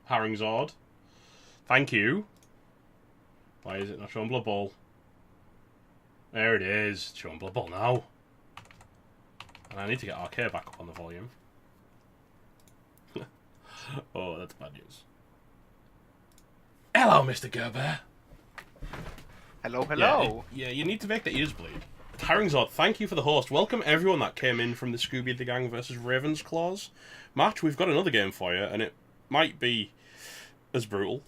Haringzord. Thank you. Why is it not showing Blood Bowl? There it is. It's showing Blood Bowl now. And I need to get Arcade back up on the volume. Oh, that's bad news. Hello, Mr. Gerber. Hello, hello. Yeah, you need to make the ears bleed. Haringzord, thank you for the host. Welcome everyone that came in from the Scooby the Gang versus Ravensclaws match. We've got another game for you, and it might be as brutal,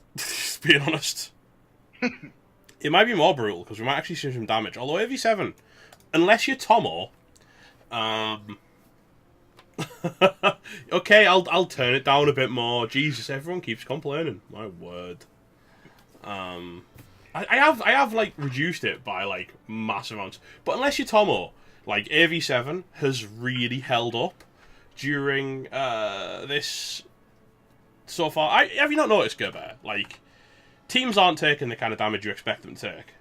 being honest. It might be more brutal, because we might actually see some damage. Although AV7, unless you're Tomo, okay, I'll turn it down a bit more. Jesus, everyone keeps complaining. My word. I have like reduced it by like massive amounts, but unless you're Tomo, like AV7 has really held up during this so far. Have you not noticed, Gerber? Like teams aren't taking the kind of damage you expect them to take.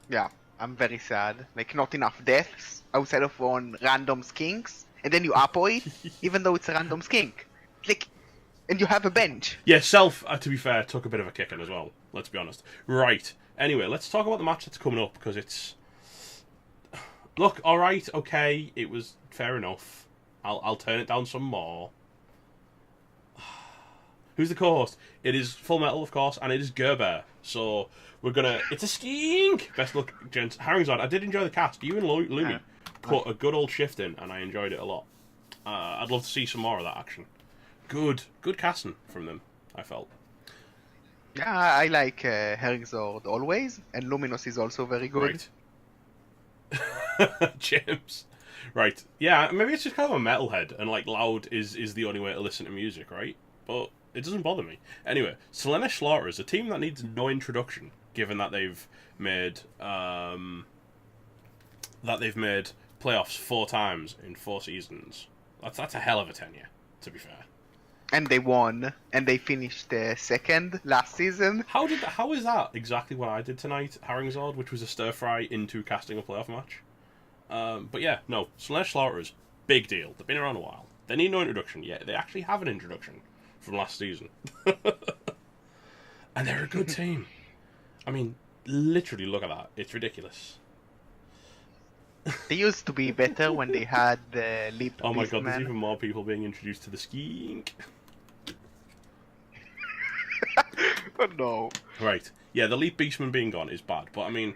Yeah, I'm very sad. Like not enough deaths outside of one random skinks, and then you apo it, even though it's a random skink. Like, and you have a bench. Yeah, Self, to be fair, took a bit of a kicking as well. Let's be honest. Right. Anyway, let's talk about the match that's coming up, because it's... Look, alright, okay, it was fair enough. I'll turn it down some more. Who's the co-host? It is Full Metal, of course, and it is Gerber. So, we're gonna... It's a skink! Best luck, gents. Haringzord, I did enjoy the cast. You and Lumi put a good old shift in, and I enjoyed it a lot. I'd love to see some more of that action. Good casting from them, I felt. Yeah, I like Haringzord always, and Luminous is also very good. Right. James. Right. Yeah, maybe it's just kind of a metalhead, and like loud is the only way to listen to music, right? But it doesn't bother me. Anyway, Slaanesh Slaughter is a team that needs no introduction, given that they've made playoffs 4 times in 4 seasons. That's a hell of a tenure, to be fair. And they won, and they finished second last season. How is that exactly what I did tonight, Haringzord, which was a stir fry into casting a playoff match? But yeah, no, Slaanesh Slaughterers, big deal. They've been around a while. They need no introduction yet. They actually have an introduction from last season. And they're a good team. I mean, literally look at that. It's ridiculous. They used to be better when they had the leap. Oh my god, there's even more people being introduced to the skink. Oh no. Right. Yeah, the Leap Beastman being gone is bad, but I mean,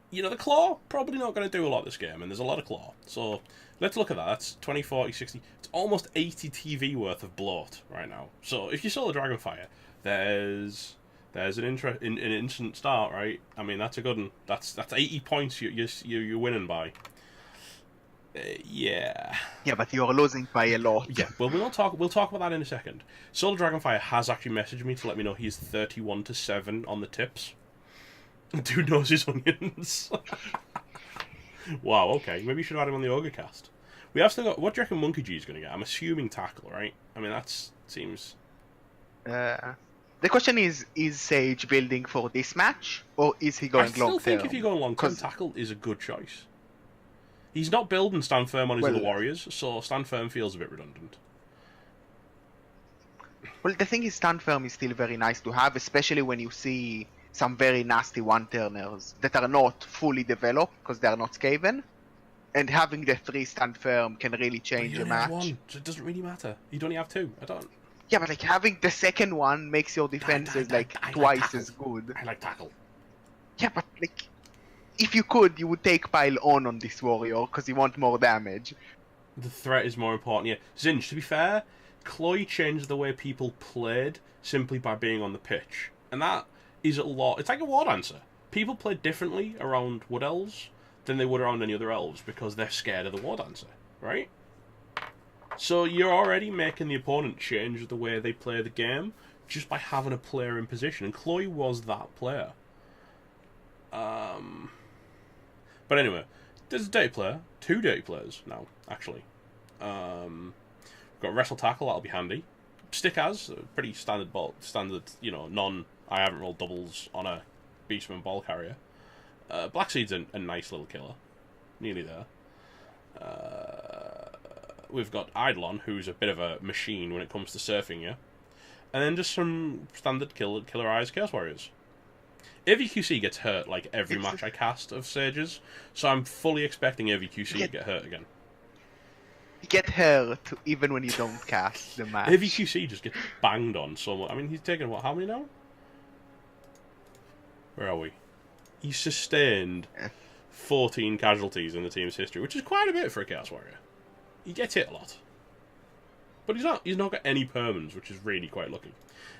you know, the Claw, probably not going to do a lot this game, and there's a lot of Claw. So, let's look at that. That's 20, 40, 60... It's almost 80 TV worth of bloat right now. So, if you saw the Dragonfire, there's an instant start, right? I mean, that's a good one. That's 80 points you're winning by. Yeah. Yeah, but you're losing by a lot. Yeah, well, we'll talk about that in a second. Soul Dragonfire has actually messaged me to let me know he's 31-7 on the tips. Dude knows his onions. Wow, okay. Maybe you should have had him on the Ogre cast. We have still got... What do you reckon Monkey G is going to get? I'm assuming tackle, right? I mean, that seems... The question is Sage building for this match, or is he going long term? I still think if you go long term, tackle is a good choice. He's not building stand firm on his other warriors, so stand firm feels a bit redundant. Well, the thing is, stand firm is still very nice to have, especially when you see some very nasty one-turners that are not fully developed because they are not Skaven. And having the 3 stand firm can really change a match. One, so it doesn't really matter. You'd only have 2. I don't... Yeah, but like having the second one makes your defenses twice as good. I like tackle. Yeah, but like... If you could, you would take pile on this warrior, because you want more damage. The threat is more important, yeah. Zinch, to be fair, Chloe changed the way people played simply by being on the pitch. And that is a lot... It's like a war dancer. People play differently around Wood Elves than they would around any other elves, because they're scared of the war dancer, right? So you're already making the opponent change the way they play the game just by having a player in position. And Chloe was that player. But anyway, there's a dirty player. 2 dirty players now, actually. We've got Wrestle Tackle, that'll be handy. Stick as, pretty standard, you know, I haven't rolled doubles on a Beastman ball carrier. Blackseed's a nice little killer. Nearly there. We've got Eidolon, who's a bit of a machine when it comes to surfing you. and then just some standard Killer Eyes Chaos Warriors. AVQC gets hurt like every match I cast of Sages, so I'm fully expecting AVQC to get hurt again. You get hurt even when you don't cast the match. AVQC just gets banged on so much. I mean, he's taken, what, how many now? Where are we? He's sustained 14 casualties in the team's history, which is quite a bit for a Chaos Warrior. He gets hit a lot. But he's not got any permans, which is really quite lucky.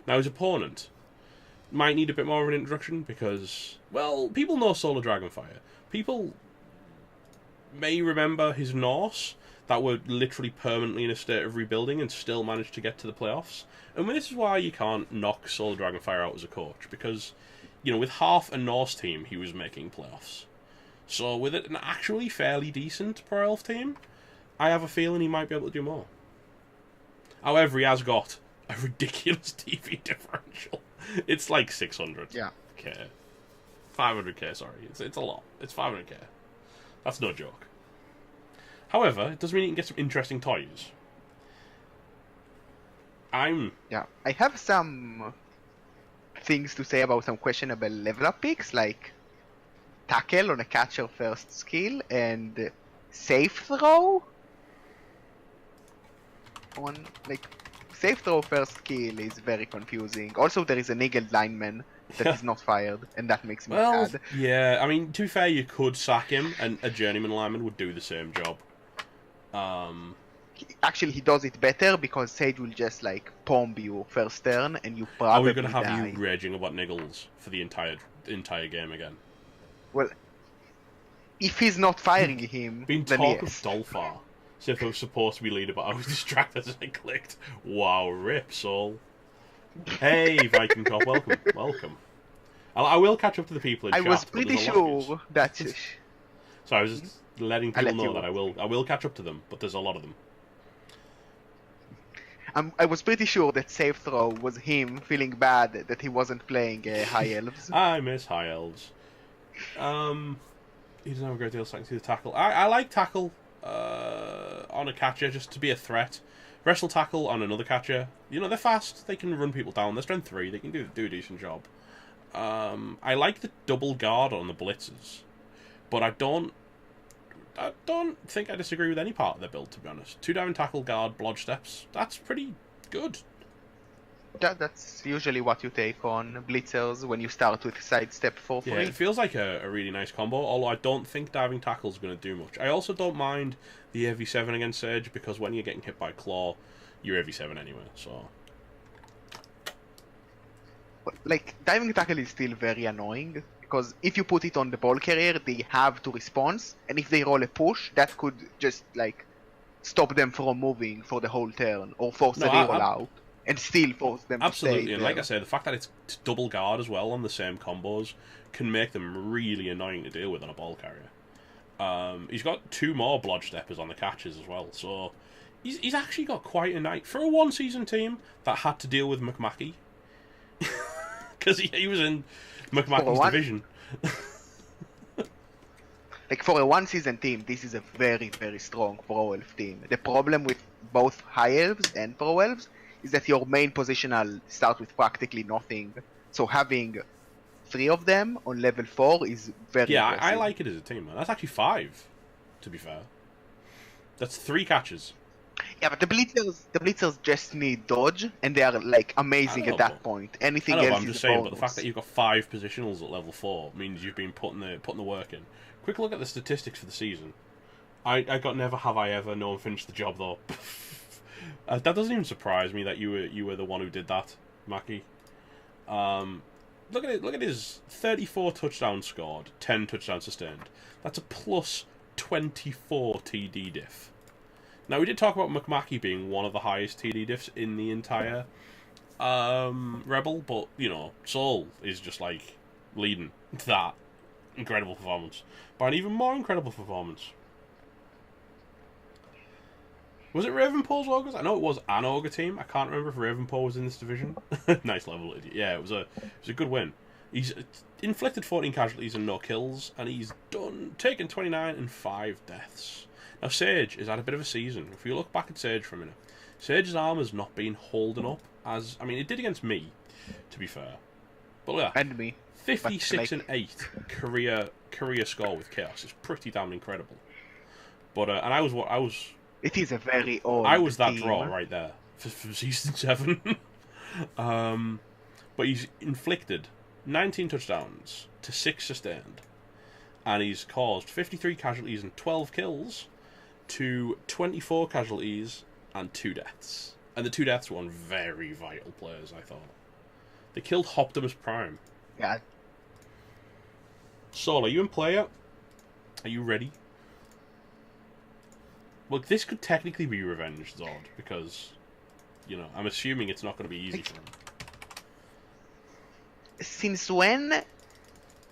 Now, his opponent might need a bit more of an introduction because, well, people know Soulofdragnsfire. People may remember his Norse that were literally permanently in a state of rebuilding and still managed to get to the playoffs. And this is why you can't knock Soulofdragnsfire out as a coach, because, you know, with half a Norse team, he was making playoffs. So with an actually fairly decent Pro Elf team, I have a feeling he might be able to do more. However, he has got a ridiculous TV differential. It's like 600k. Yeah. 500k, sorry. It's a lot. It's 500k. That's no joke. However, it doesn't mean you can get some interesting toys. I have some things to say about some questionable level up picks, like tackle on a catcher first skill and safe throw on, like, safe throw first skill is very confusing. Also, there is an eagle lineman that is not fired, and that makes me sad. Yeah, I mean, to be fair, you could sack him, and a journeyman lineman would do the same job. Actually, he does it better because Sage will just like bomb you first turn, and you probably Are we going to have die. you raging about Niggles for the entire game again? Well, if he's not firing him, Been then talk yes. of Dolphar. So if I was supposed to be leader, but I was distracted as I clicked. Wow, rip, Soul. Hey, Viking Cop, welcome. I will catch up to the people in chat. I was pretty sure that. So I was just letting people know that I will catch up to them, but there's a lot of them. I was pretty sure that safe throw was him feeling bad that he wasn't playing High Elves. I miss High Elves. He doesn't have a great deal of second to the tackle. I like tackle on a catcher just to be a threat. Wrestle tackle on another catcher. You know, they're fast. They can run people down. They're strength 3. They can do a decent job. I like the double guard on the blitzers, but I don't think I disagree with any part of their build, to be honest. 2 down tackle guard, blodge steps. That's pretty good. That's usually what you take on blitzers when you start with sidestep for free. Yeah, it feels like a really nice combo, although I don't think diving tackle is going to do much. I also don't mind the AV7 against Sage, because when you're getting hit by Claw, you're AV7 anyway, so... Like, diving tackle is still very annoying, because if you put it on the ball carrier, they have to respond, and if they roll a push, that could just, like, stop them from moving for the whole turn, or force a reroll out, and still force them to stay Absolutely, there. and like I said, the fact that it's double guard as well on the same combos can make them really annoying to deal with on a ball carrier. He's got 2 more blodge steppers on the catches as well, so he's actually got quite a night for a 1-season team that had to deal with McMackey. Because he was in McMackey's division. Like, for a 1-season team, this is a very, very strong Pro Elf team. The problem with both High Elves and Pro Elves is that your main positional start with practically nothing. So having 3 of them on level 4 is very impressive. I like it as a team, man. That's actually 5, to be fair. That's 3 catches. Yeah, but the blitzers just need dodge, and they are like amazing at that point. Anything else I'm is just a saying, bonus. but the fact that you've got 5 positionals at level 4 means you've been putting the work in. Quick look at the statistics for the season. I got never have I ever. No one finished the job though. That doesn't even surprise me that you were the one who did that, Mackie. Look at his 34 touchdowns scored, 10 touchdowns sustained. That's a plus 24 TD diff. Now, we did talk about McMackey being one of the highest TD diffs in the entire ReBBL, but, you know, Soul is just, like, leading that incredible performance by an even more incredible performance. Was it Ravenpaw's Ogres? I know it was an Ogre team. I can't remember if Ravenpaw was in this division. Nice level. Yeah, it was a good win. He's inflicted 14 casualties and no kills, and he's taken 29 and 5 deaths. Now, Sage has had a bit of a season. If you look back at Sage for a minute, Sage's armor's not been holding up as I mean, it did against me, to be fair. But yeah, And me. 56 and 8 career score with Chaos is pretty damn incredible. But and I was It is a very old I was that team. draw right there for season 7. But he's inflicted 19 touchdowns to 6 sustained, and he's caused 53 casualties and 12 kills to 24 casualties and 2 deaths. And the 2 deaths were on very vital players, I thought. They killed Optimus Prime. Yeah. Saul, are you in play yet? Are you ready? Look, this could technically be revenge, Zod, because, you know, I'm assuming it's not going to be easy for him. Since when,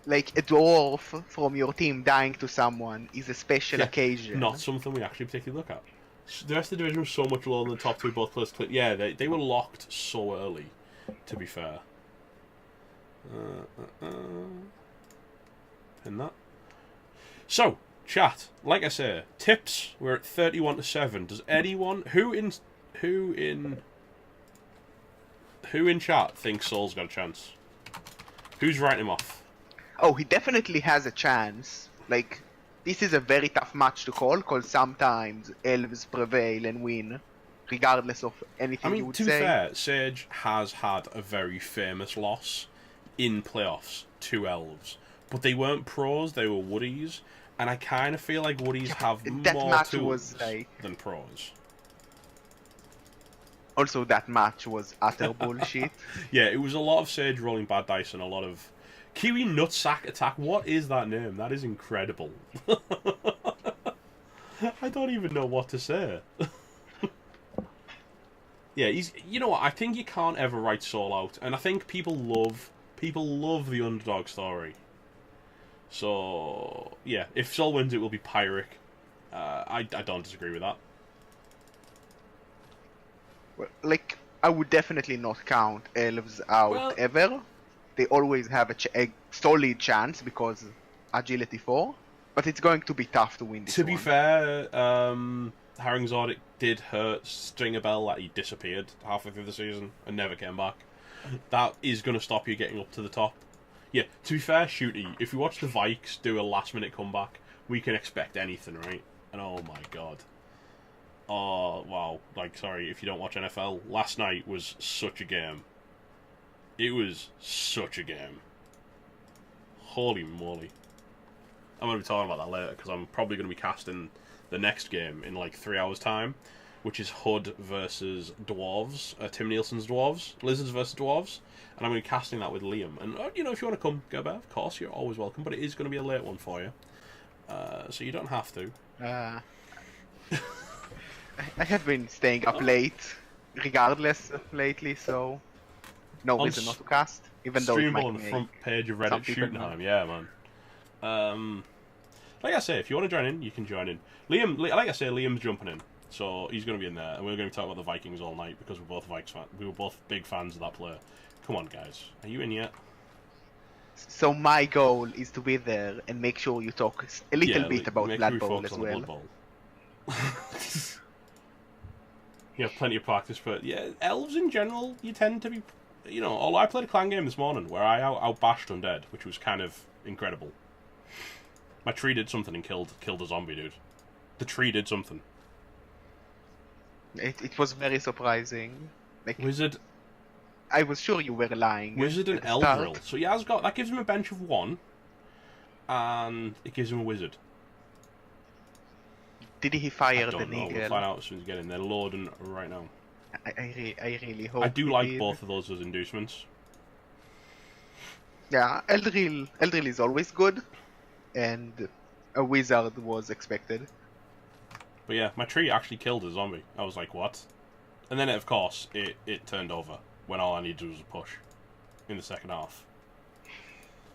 like, a dwarf from your team dying to someone is a special occasion? Not something we actually particularly look at. The rest of the division was so much lower than the top 2 both players. Yeah, they were locked so early, to be fair. Pin that. So, chat, like I say, tips, we're at 31 to 7. Does anyone who in chat thinks Saul's got a chance? Who's writing him off? Oh, he definitely has a chance. Like, this is a very tough match to call, because sometimes elves prevail and win, regardless of anything you would say. To be fair, Sage has had a very famous loss in playoffs to elves. But they weren't pros, they were woodies. And I kind of feel like woodies have more tools than pros. Also, that match was utter bullshit. Yeah, it was a lot of Sage rolling bad dice and a lot of Kiwi Nutsack attack. What is that name? That is incredible. I don't even know what to say. Yeah, he's. You know what? I think you can't ever write Saul out, and I think people love the underdog story. So yeah, if Saul wins, it will be Pyric. I don't disagree with that. Well, like, I would definitely not count elves out ever. They always have a solid chance because agility 4, but it's going to be tough to win this one. To be fair, Haringzord did hurt Stringer Bell that he disappeared halfway through the season and never came back. That is going to stop you getting up to the top. Yeah, to be fair, Shooty, if we watch the Vikes do a last-minute comeback, we can expect anything, right? And oh my god. Oh, wow. Like, sorry, if you don't watch NFL, last night was such a game. It was such a game. Holy moly. I'm going to be talking about that later, because I'm probably going to be casting the next game in like 3 hours' time, which is Hood versus Dwarves, Tim Nielsen's Dwarves, Lizards versus Dwarves, and I'm going to be casting that with Liam. And, you know, if you want to come, go back, of course, you're always welcome, but it is going to be a late one for you. So you don't have to. I have been staying up late, regardless, lately, so no reason not to cast, even though it might on the front page of Reddit shooting time, yeah, man. Like I say, if you want to join in, you can join in. Liam, like I say, Liam's jumping in, so he's going to be in there, and we're going to talk about the Vikings all night because we're both Vikes fans. We were both big fans of that player. Come on, guys, are you in yet? So my goal is to be there and make sure you talk a little bit about Blood Bowl as well. You have plenty of practice, but yeah, elves in general, you tend to be, you know. Although I played a clan game this morning where I outbashed undead, which was kind of incredible. My tree did something and killed a zombie, dude. The tree did something. It was very surprising. Like, Wizard. I was sure you were lying. Wizard and Eldril. So he has got that gives him a bench of 1, and it gives him a wizard. Did he fire the Nigel? We'll find out as soon as we get in. They're loading right now. I really hope. I do like both of those as inducements. Yeah, Eldril is always good, and a wizard was expected. But yeah, my tree actually killed a zombie. I was like, what? And then, of course, it turned over when all I needed was a push in the second half.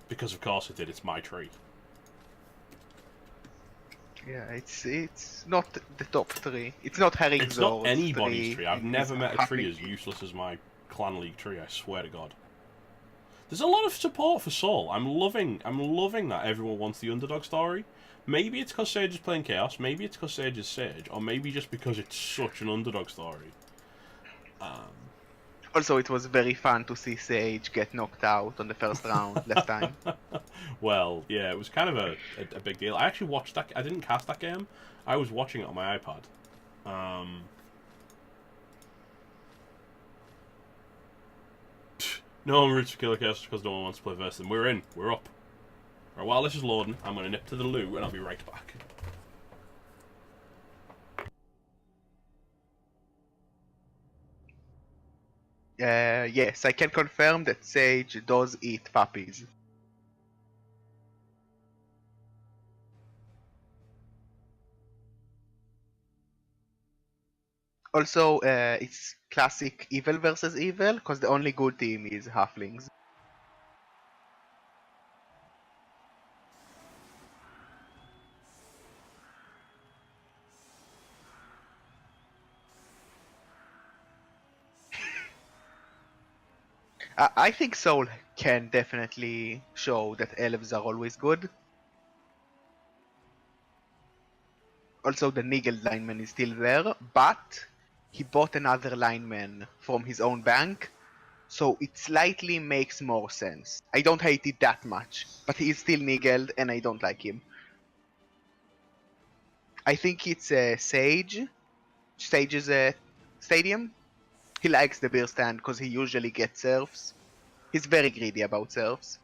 Because, of course, it did. It's my tree. Yeah, it's not the top 3. It's not Haringzord's It's not anybody's tree. I've never met a tree as useless as my Clan League tree, I swear to God. There's a lot of support for Soul. I'm loving that everyone wants the underdog story. Maybe it's because Sage is playing Chaos, maybe it's because Sage is Sage, or maybe just because it's such an underdog story. Also, it was very fun to see Sage get knocked out on the first round last time. Well, yeah, it was kind of a big deal. I actually watched that. I didn't cast that game. I was watching it on my iPad. No one roots for Killer Chaos because no one wants to play versus them. We're in. We're up. Right, while this is loading, I'm going to nip to the loo and I'll be right back. Yes, I can confirm that Sage does eat puppies. Also, it's classic evil versus evil, because the only good team is halflings. I think Soul can definitely show that elves are always good. Also, the Nigel lineman is still there, but he bought another lineman from his own bank, so it slightly makes more sense. I don't hate it that much, but he is still Nigel, and I don't like him. I think it's Sage's stadium. He likes the beer stand because he usually gets serfs. He's very greedy about serfs.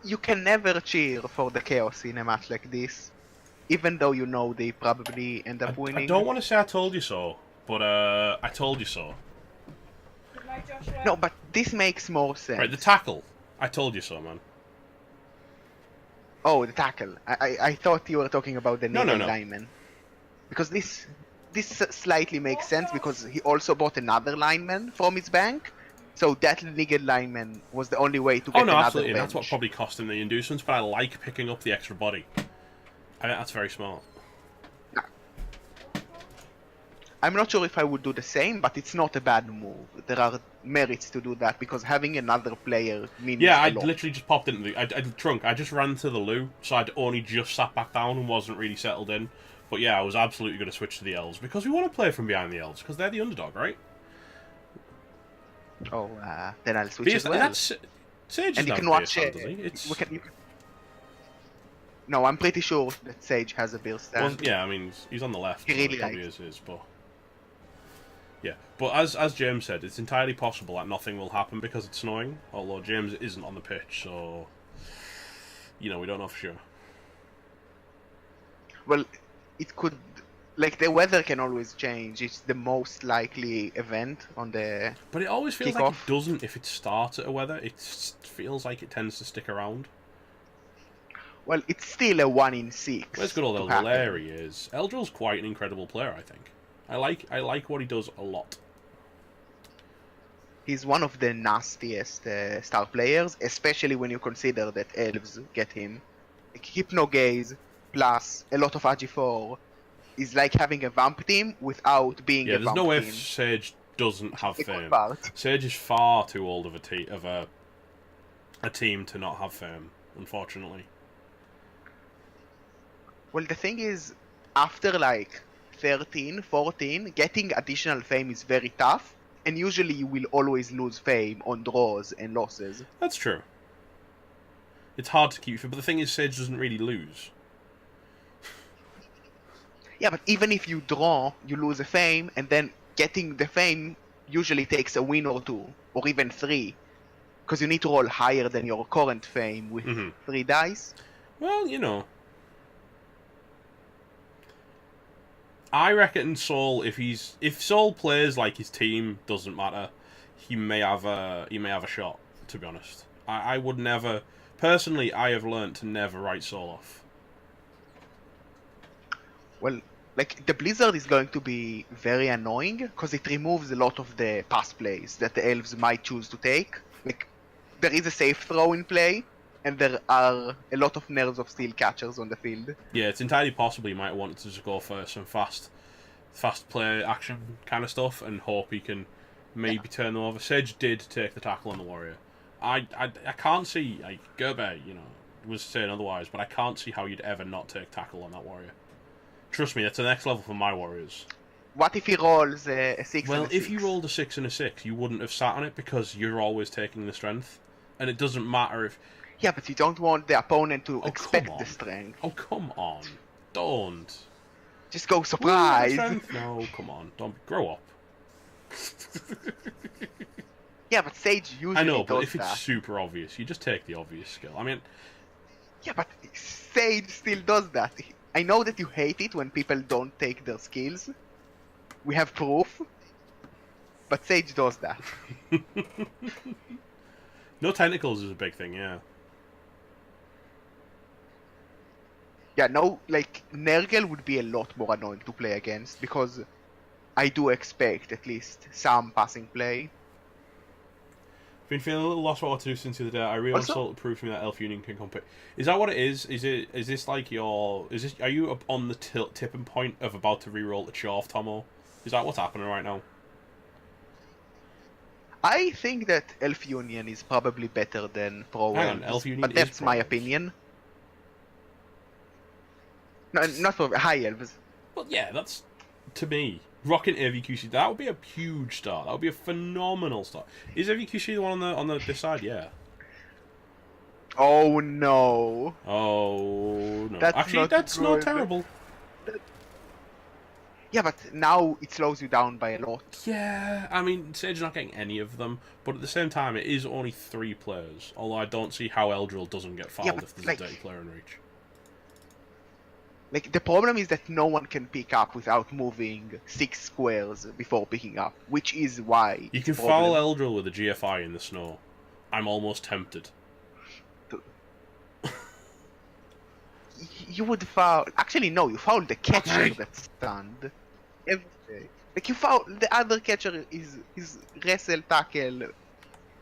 You can never cheer for the chaos in a match like this, even though you know they probably end up winning. I don't want to say I told you so, but I told you so. No, but this makes more sense. Right, the tackle. I told you so, man. Oh, the tackle. I thought you were talking about the No. lineman. Because this slightly makes sense because he also bought another lineman from his bank. So that Nigel lineman was the only way to get another absolutely. bench. That's what probably cost him the inducements, but I like picking up the extra body. I think that's very smart. I'm not sure if I would do the same, but it's not a bad move. There are merits to do that because having another player means Yeah, I a lot. literally just popped into the trunk. I just ran to the loo, so I'd only just sat back down and wasn't really settled in. But yeah, I was absolutely going to switch to the elves because we want to play from behind the elves because they're the underdog, right? Oh, then I'll switch as well. Sage and you can watch it. No, I'm pretty sure that Sage has a beer stand. Well, yeah, I mean, he's on the left. He really so probably is his, but yeah. But as James said, it's entirely possible that nothing will happen because it's snowing. Although James isn't on the pitch, so we don't know for sure. Well, it could. Like, the weather can always change. It's the most likely event on the But it always feels kickoff. like it doesn't if it starts at a weather. It feels like it tends to stick around. Well, it's still a 1 in 6. Where's good old Eldril is? Eldril's quite an incredible player, I think. I like what he does a lot. He's one of the nastiest star players, especially when you consider that elves get him. Like, Hypnogaze plus a lot of AG4 is like having a vamp team without being a vamp team. Yeah, there's no way if Sage doesn't have fame. Sage is far too old of a team to not have fame, unfortunately. Well, the thing is, after like 13, 14, getting additional fame is very tough, and usually you will always lose fame on draws and losses. That's true. It's hard to keep fit, but the thing is, Sage doesn't really lose. Yeah, but even if you draw, you lose a fame, and then getting the fame usually takes a win or 2, or even 3. Because you need to roll higher than your current fame with 3 dice. Well, I reckon Soul, if Soul plays like his team, doesn't matter, he may have a shot, to be honest. I would never... Personally, I have learnt to never write Soul off. Well, like, the Blizzard is going to be very annoying, because it removes a lot of the pass plays that the elves might choose to take. Like, there is a safe throw in play, and there are a lot of Nerves of Steel catchers on the field. Yeah, it's entirely possible he might want to just go for some fast play action kind of stuff and hope he can maybe turn them over. Sage did take the tackle on the Warrior. I can't see, like, Gerber, was saying otherwise, but I can't see how you'd ever not take tackle on that warrior. Trust me, that's the next level for my warriors. What if he rolls a 6 Well, and a 6? if you rolled a 6 and a 6, you wouldn't have sat on it because you're always taking the strength. And it doesn't matter if... Yeah, but you don't want the opponent to Oh, expect come the on. strength. Oh, come on. Don't. Just go Ooh, surprise. strength? No, come on. Don't grow up. Yeah, but Sage usually I know, but does if it's that. super obvious, you just take the obvious skill. I mean... Yeah, but Sage still does that. I know that you hate it when people don't take their skills. We have proof. But Sage does that. No tentacles is a big thing, yeah. Yeah, no, like, Nergal would be a lot more annoying to play against, because I do expect at least some passing play. Been feeling a little lost what to do since the other day. I really Also- want to prove to me that Elf Union can compete. Is that what it is? Is this like your... Are you up on the tipping point of about to reroll the Chaff, Tomo? Is that what's happening right now? I think that Elf Union is probably better than Pro Hang on, Elves, Elf Union but is that's Pro my Elves. opinion. No, not Pro High Elves. Well, yeah, that's... To me, rocking AVQC, that would be a huge start. That would be a phenomenal start. Is AVQC the one on this side? Yeah. Oh no. Oh, no. That's Actually, not that's not good. terrible. Yeah, but now it slows you down by a lot. Yeah, I mean, Sage's not getting any of them, but at the same time, it is only 3 players. Although I don't see how Eldril doesn't get fouled but, if there's like- a dirty player in reach. Like, the problem is that no one can pick up without moving 6 squares before picking up, which is why You it's can a problem. foul Eldril with a GFI in the snow. I'm almost tempted. You would foul. Actually, no, you foul the catcher Okay. that's stunned. Every day. Like, you foul. The other catcher is wrestle, tackle,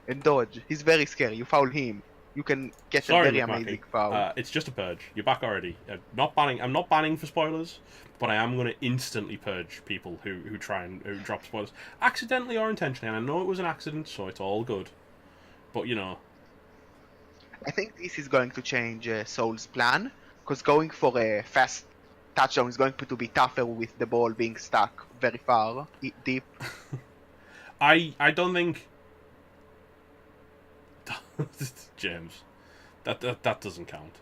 and dodge. He's very scary. You foul him. You can get Sorry, a very McMackey. amazing foul. It's just a purge. You're back already. I'm not banning for spoilers, but I am going to instantly purge people who drop spoilers, accidentally or intentionally. And I know it was an accident, so it's all good. But you know, I think this is going to change Soul's plan, because going for a fast touchdown is going to be tougher with the ball being stuck very far, deep. I don't think James, that doesn't count.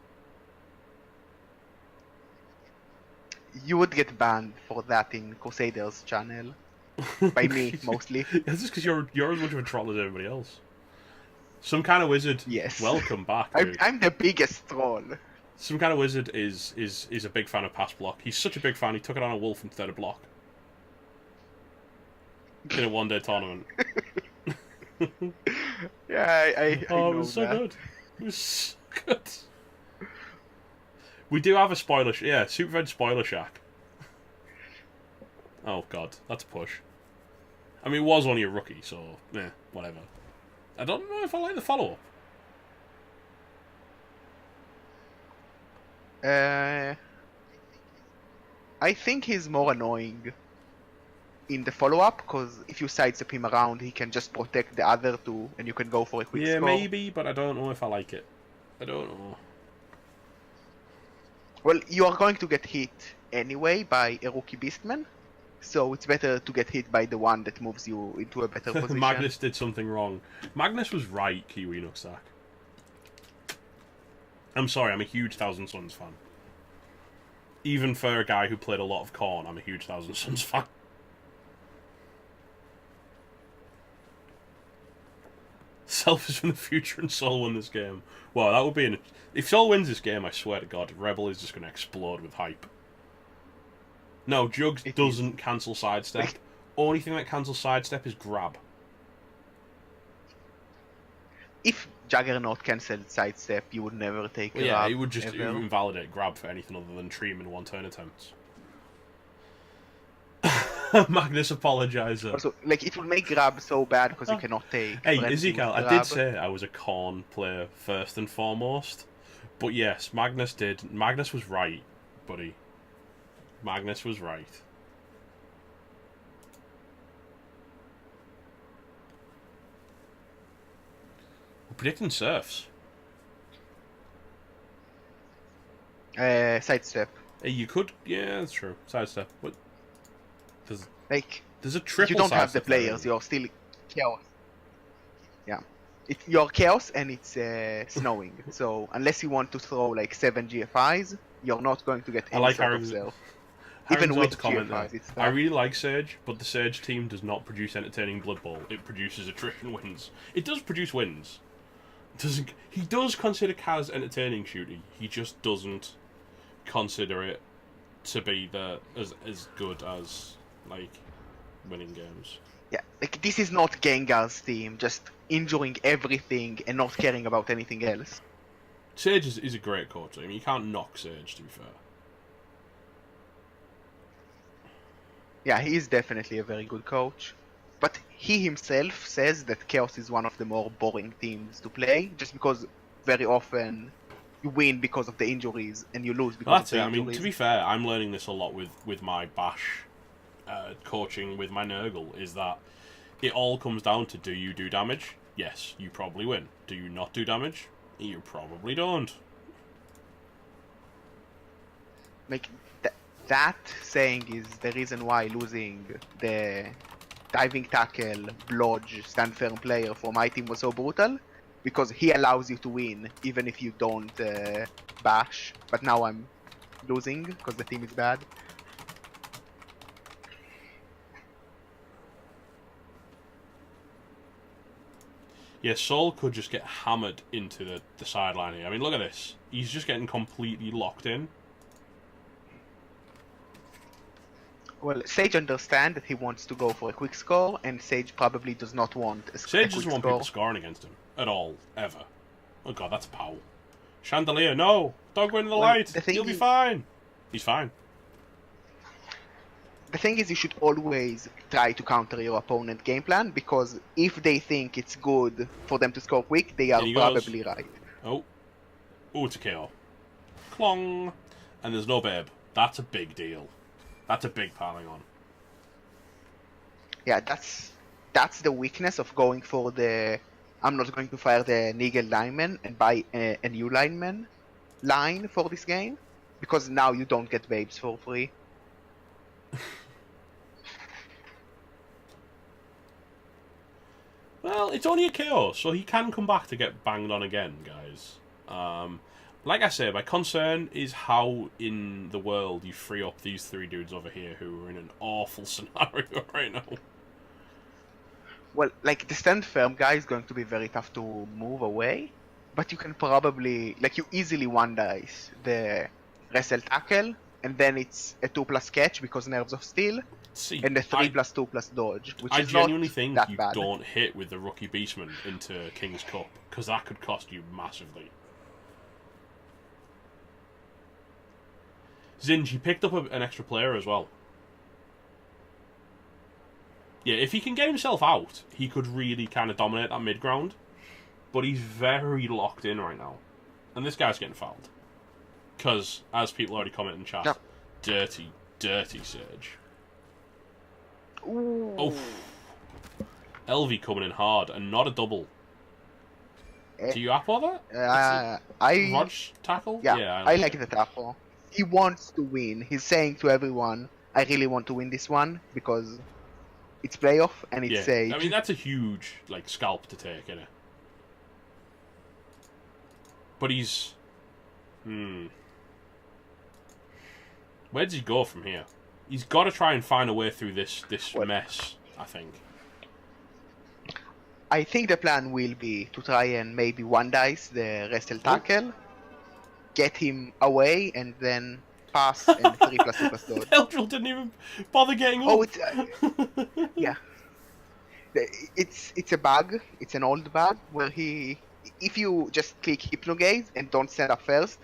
You would get banned for that in Crusaders channel. By me, mostly. That's just because you're as much of a troll as everybody else. Some kind of wizard. Yes. Welcome back, dude. I'm the biggest troll. Some kind of wizard is a big fan of pass block. He's such a big fan. He took it on a wolf instead of block in a one-day tournament. Yeah, I Oh, know it was so that. good. It was so good. We do have a spoiler. Yeah, Super Red Spoiler Shack. Oh god, that's a push. I mean, it was only a rookie, so whatever. I don't know if I like the follow-up. I think he's more annoying in the follow-up, because if you sidestep him around, he can just protect the other two, and you can go for a quick Yeah, score. maybe, but I don't know if I like it. I don't know. Well, you are going to get hit anyway by a rookie beastman, so it's better to get hit by the one that moves you into a better position. Magnus did something wrong. Magnus was right, Kiwi Nooksack. I'm sorry, I'm a huge Thousand Suns fan. Even for a guy who played a lot of Khorne, I'm a huge Thousand Suns fan. Self is from the future and Sol won this game. Wow, that would be an... If Sol wins this game, I swear to God, ReBBL is just going to explode with hype. No, Jugs doesn't cancel sidestep. Only thing that cancels sidestep is grab. If Juggernaut cancelled sidestep, you would never take Well, a yeah, grab, it would just ever. invalidate grab for anything other than Tream in one-turn attempts. Magnus apologizer. Also, like, it would make grab so bad because you cannot take. Hey, frenzy Ezekiel, with I grab. did say I was a Khorne player first and foremost. But yes, Magnus did. Magnus was right, buddy. Magnus was right. We're predicting serfs. Sidestep. You could, yeah, that's true. Sidestep, but Like, there's a triple. you don't have the sidestep there, players. isn't You're still chaos. Yeah, you're chaos and it's snowing. So unless you want to throw like 7 GFIs, you're not going to get I any like sort of Harring's- self. Harring's Even with odd comment GFIs, there. it's I really like Surge, but the Surge team does not produce entertaining Blood Bowl. It produces attrition wins. It does produce wins. He does consider Kaz entertaining, Shooty. He just doesn't consider it to be as good as like winning games. Yeah, like this is not Gengar's team, just injuring everything and not caring about anything else. Sage is a great coach. I mean, you can't knock Sage, to be fair. Yeah, he is definitely a very good coach. But he himself says that Chaos is one of the more boring teams to play, just because very often you win because of the injuries and you lose because Well, that's of it. the I injuries. mean, to be fair, I'm learning this a lot with my Bash coaching with my Nurgle, is that it all comes down to, do you do damage? Yes, you probably win. Do you not do damage? You probably don't. Like, that saying is the reason why losing the diving tackle, blodge, stand firm player for my team was so brutal, because he allows you to win even if you don't bash. But now I'm losing because the team is bad. Yeah, Soul could just get hammered into the sideline here. I mean, look at this. He's just getting completely locked in. Well, Sage understands that he wants to go for a quick score, and Sage probably does not want a Sage quick doesn't want score. people scoring against him. At all. Ever. Oh god, that's a pow. Chandelier, no! Don't go into the light! You'll be fine! He's fine. The thing is, you should always try to counter your opponent game plan, because if they think it's good for them to score quick, they are probably right. Oh. Oh, it's a KO. Clong! And there's no babe. That's a big deal. That's a big piling on. Yeah, that's the weakness of going for the I'm not going to fire the Nigel lineman and buy a new lineman line for this game, because now you don't get babes for free. Well, it's only a KO, so he can come back to get banged on again, guys. Like I say, my concern is how in the world you free up these three dudes over here who are in an awful scenario right now. Well, like, the stand firm guy is going to be very tough to move away, but you can probably, like, you easily one dice the wrestle tackle, and then it's a 2+ catch because nerves of steel, and a 3+2+ dodge, which I is genuinely not think that you bad. don't hit with the rookie beastman into King's Cup, because that could cost you massively. Zinj, he picked up an extra player as well. Yeah, if he can get himself out, he could really kind of dominate that mid-ground. But he's very locked in right now. And this guy's getting fouled. Because, as people already comment in chat, dirty, dirty Surge. Ooh. Oh. LV coming in hard, and not a double. Do you apple that? Rodge tackle? Yeah, I like the tackle. He wants to win. He's saying to everyone, I really want to win this one, because it's playoff and it's Sage. I mean, that's a huge scalp to take, isn't it? But he's... Where does he go from here? He's got to try and find a way through this mess, I think. I think the plan will be to try and maybe one dice the wrestle tackle, get him away, and then pass and 3+2+ dodge. Eldril didn't even bother getting up. Oh, it's yeah. It's a bug. It's an old bug where if you just click Hypnogaze and don't stand up first,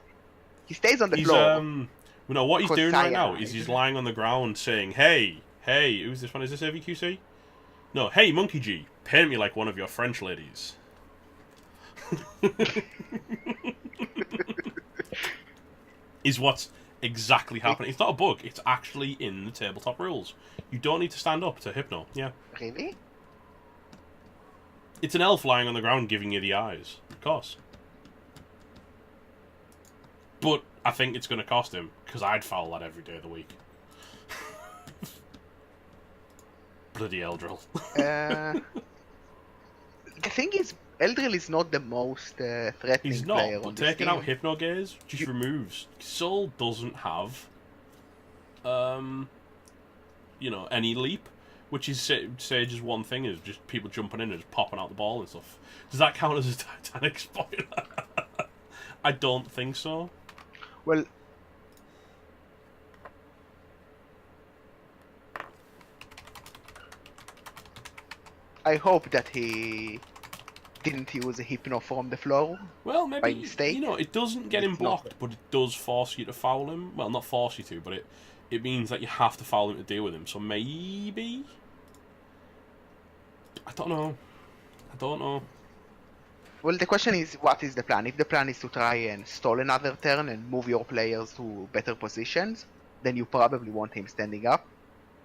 he stays on the floor. No, what he's doing right now is he's lying on the ground saying, hey, who's this one? Is this AVQC? No, hey, Monkey G, paint me like one of your French ladies. Is what's exactly happening. It's not a bug, it's actually in the tabletop rules. You don't need to stand up to Hypno, yeah. Really? It's an elf lying on the ground giving you the eyes, of course. But I think it's going to cost him, because I'd foul that every day of the week. Bloody Eldril. The thing is, Eldril is not the most threatening He's player not, on but this taking team. out Hypnogaze just removes... Soul doesn't have, any leap, which is Sage's one thing, is just people jumping in and just popping out the ball and stuff. Does that count as a Titanic spoiler? I don't think so. Well, I hope that he didn't use a Hypno from the floor. Well, maybe, by mistake. It doesn't get him It's not. blocked, but it does force you to foul him. Well, not force you to, but it means that you have to foul him to deal with him. So maybe... I don't know. Well, the question is, what is the plan? If the plan is to try and stall another turn and move your players to better positions, then you probably want him standing up.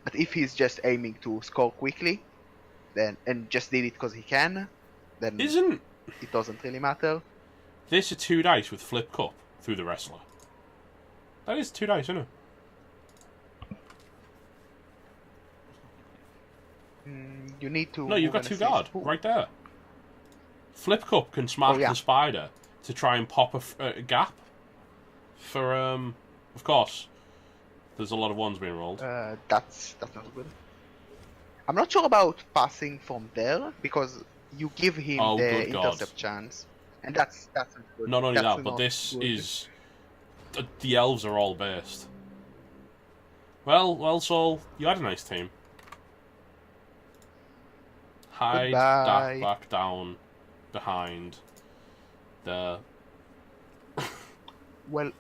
But if he's just aiming to score quickly, then and just did it because he can, then it doesn't really matter. This is 2 dice with flip cup through the wrestler. That is 2 dice, isn't it? You need to... No, you've got 2 guard right there. Flip cup can smash the spider to try and pop a gap. For of course, there's a lot of ones being rolled. That's not good. I'm not sure about passing from there because you give him the intercept chance, and that's not good. Not only that's that, but this good. is the elves are all based. Well, Soul, you had a nice team. Hide that back down behind the... Well,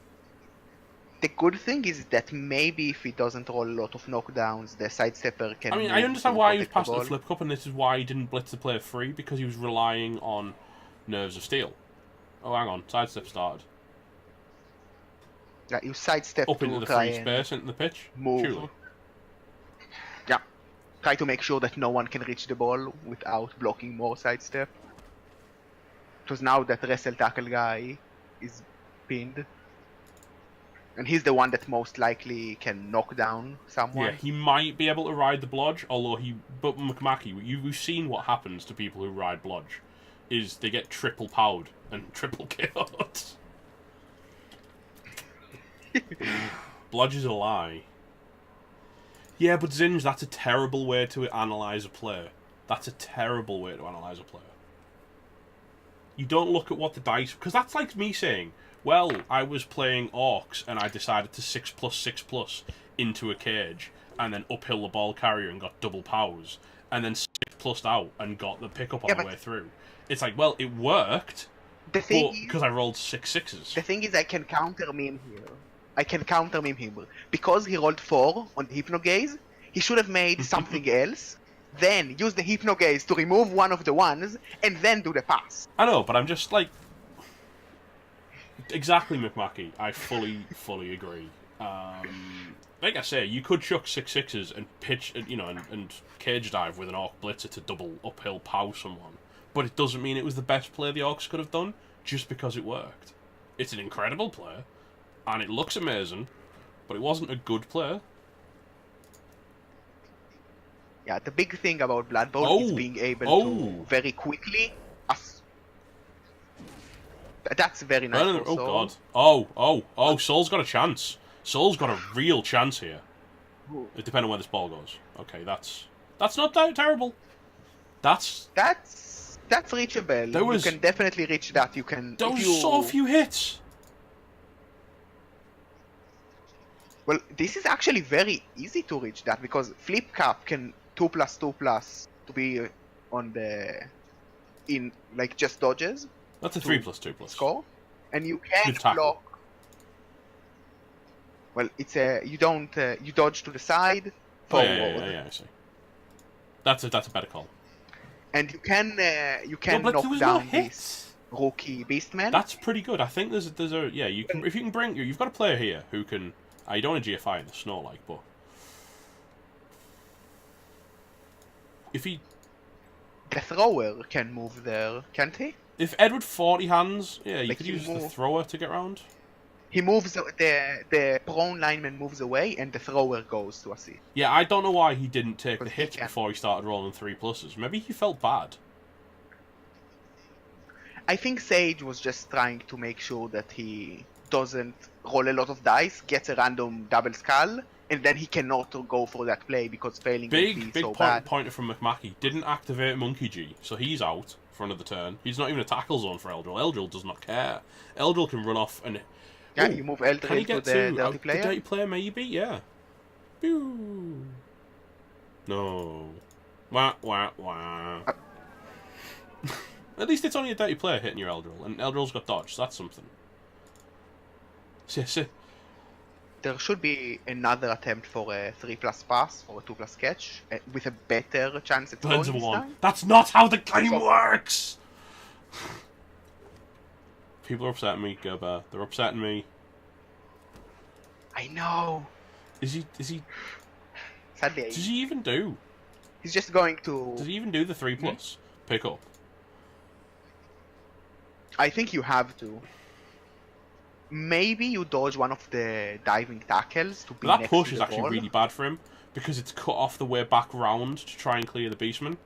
the good thing is that maybe if he doesn't roll a lot of knockdowns, the sidestepper can... I mean, I understand why he was passing the flip cup, and this is why he didn't blitz the player free, because he was relying on Nerves of Steel. Oh, hang on, sidestep started. Yeah, you sidestep up into the free space, into the pitch. Move. Surely. Yeah. Try to make sure that no one can reach the ball without blocking more sidestep. Because now that wrestle tackle guy is pinned. And he's the one that most likely can knock down someone. Yeah, he might be able to ride the blodge, although But McMackey, you've seen what happens to people who ride blodge. Is they get triple powered and triple KO'd. Blodge is a lie. Yeah, but Zinj, that's a terrible way to analyse a player. That's a terrible way to analyse a player. You don't look at what the dice... Because that's like me saying, well, I was playing Orcs and I decided to 6+6+ into a cage and then uphill the ball carrier and got double powers and then 6+'d out and got the pickup on the way through. It's like, well, it worked, because I rolled 6 6s. The thing is, I can counter meme here. Because he rolled 4 on the Hypnogaze, he should have made something else, then use the Hypnogaze to remove one of the ones, and then do the pass. I know, but I'm just like... Exactly, McMackey. I fully agree. Like I say, you could chuck 6 6s and pitch, and cage dive with an Orc Blitzer to double uphill pow someone. But it doesn't mean it was the best play the Orcs could have done, just because it worked. It's an incredible play, and it looks amazing, but it wasn't a good play. Yeah, the big thing about Blood Bowl is being able to very quickly... That's very nice. Oh, God. Soul's got a chance. Soul's got a real chance here. It depends on where this ball goes. Okay, that's not terrible. That's reachable. You can definitely reach that. There was so few hits. Well, this is actually very easy to reach that because Flip Cap can 2+2+ to be on just dodges. That's a 3+2+ score, and you can't block. Well, it's you dodge to the side. Forward. Yeah, I see. That's a better call. And you can knock down this rookie Beastman. That's pretty good. I think there's a you can if you can bring you've got a player here who can. You don't want a GFI in the snow but if he the thrower can move there, can't he? If Edward 40 hands, you could use the thrower to get round. He moves, the prone lineman moves away, and the thrower goes to assist. Yeah, I don't know why he didn't take the hit He can. before he started rolling 3+. Maybe he felt bad. I think Sage was just trying to make sure that he doesn't roll a lot of dice, gets a random double skull, and then he cannot go for that play because failing would be so bad. Pointer from McMackey. Didn't activate Monkey G, so he's out for another turn. He's not even a tackle zone for Eldril. Eldril does not care. Eldril can run off and... Yeah, you move Eldril to the dirty player. The dirty player, maybe, yeah. Pew. No. Wah, wah, wah. At least it's only a dirty player hitting your Eldril, and Eldril's got dodge, so that's something. See. There should be another attempt for a 3+ pass or a 2+ sketch with a better chance at going this time. That's not how the game works! People are upsetting me, Gerber. They're upsetting me. I know. Is he... Sadly, does he even do? He's just going to... Does he even do the 3+? Pick up. I think you have to. Maybe you dodge one of the diving tackles to be that next push to is the actually ball. really bad for him because it's cut off the way back round to try and clear the beastman.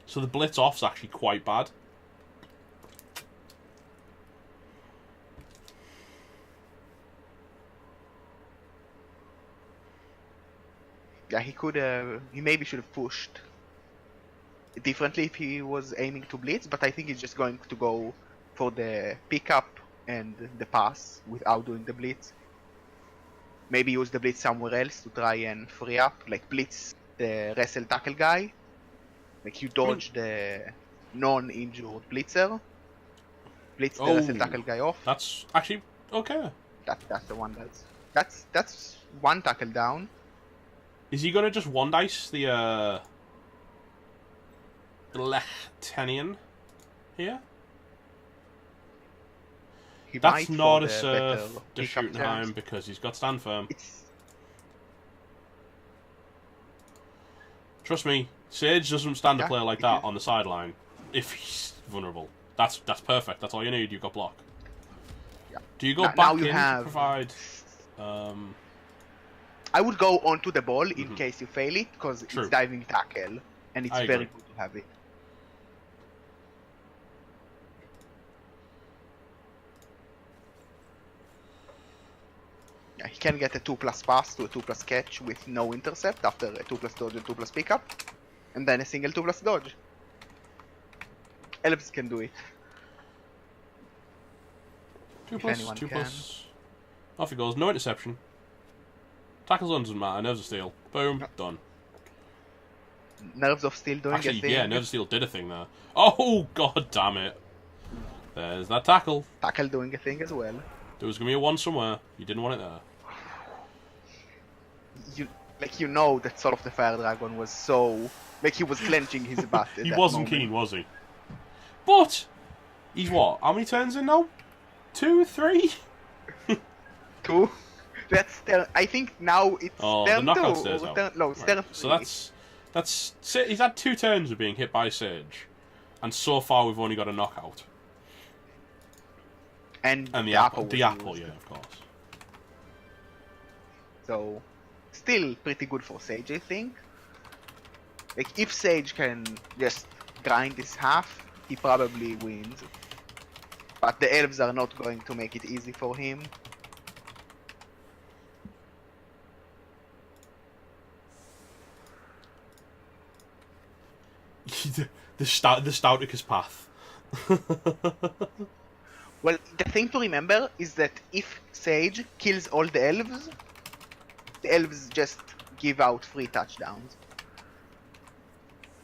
So the blitz off's actually quite bad. Yeah, he could. He maybe should have pushed differently if he was aiming to blitz, but I think he's just going to go for the pickup and the pass without doing the blitz. Maybe use the blitz somewhere else to try and free up, like blitz the wrestle tackle guy. Like you dodge the non-injured blitzer, blitz the wrestle tackle guy off. That's actually okay. That's the one that's one tackle down. Is he gonna just one dice the Lechtenian here? That's not a serve to Schuttenheim because he's got stand firm. Trust me, Sage doesn't stand a player like that on the sideline if he's vulnerable. That's perfect. That's all you need. You've got block. Yeah. Do you go back in to provide? I would go onto the ball in case you fail it because it's diving tackle and it's very good to have it. Yeah, he can get a 2+ pass to a 2+ catch with no intercept after a 2+ dodge and 2+ pickup, and then a single 2+ dodge. Elves can do it. 2+. Off he goes. No interception. Tackle zone doesn't matter. Nerves of Steel. Boom. Done. Nerves of Steel doing a thing. Yeah, Nerves of Steel did a thing there. Oh, god damn it. There's that tackle. Tackle doing a thing as well. There was going to be a 1 somewhere. You didn't want it there. You know that Soulofdragnsfire Dragon was so... Like, he was clenching his bat at He wasn't keen, was he? But! He's what? How many turns in now? 2? 3? 2? That's turn... I think now it's turn 2. Knockout stays out. Turn 3. So that's... He's had 2 turns of being hit by Sage. And so far we've only got a knockout. And the apple, yeah, of course. So, still pretty good for Sage, I think. Like, if Sage can just grind this half, he probably wins. But the elves are not going to make it easy for him. the Stouticus path. Well, the thing to remember is that if Sage kills all the elves just give out free touchdowns.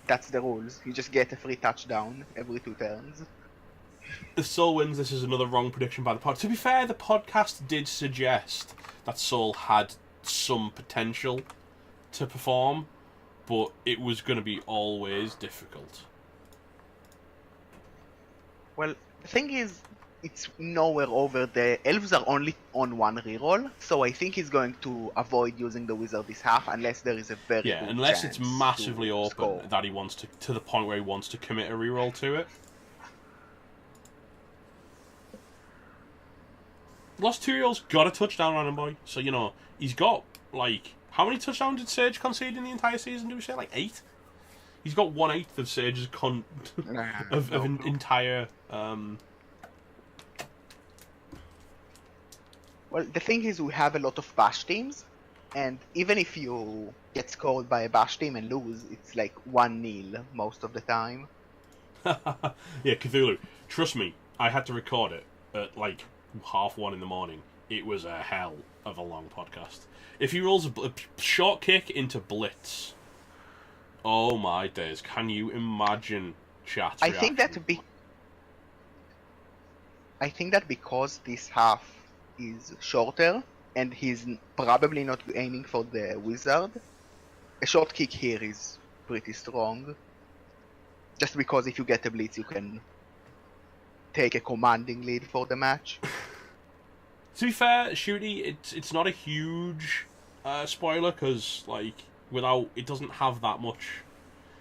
That's the rules. You just get a free touchdown every 2 turns. If Soul wins, this is another wrong prediction by the pod. To be fair, the podcast did suggest that Soul had some potential to perform, but it was going to be always difficult. Well, the thing is, it's nowhere over. The elves are only on 1 reroll, so I think he's going to avoid using the wizard this half unless there is a very good unless chance it's massively open score. that he wants to the point where he wants to commit a reroll to it. Lost 2-year-old's got a touchdown on him, boy. So, you know, he's got, like... How many touchdowns did Sage concede in the entire season, do we say? Like 8? He's got 1/8 of Sage's entire... Well, the thing is, we have a lot of bash teams, and even if you get scored by a bash team and lose, it's like 1-0 most of the time. Yeah, Cthulhu. Trust me, I had to record it at like 1:30 in the morning. It was a hell of a long podcast. If he rolls a short kick into blitz, oh my days! Can you imagine chat's reaction? I think that because this half is shorter and he's probably not aiming for the wizard, a short kick here is pretty strong. Just because if you get a blitz, you can take a commanding lead for the match. To be fair, Shooty, it's not a huge spoiler because like it doesn't have that much.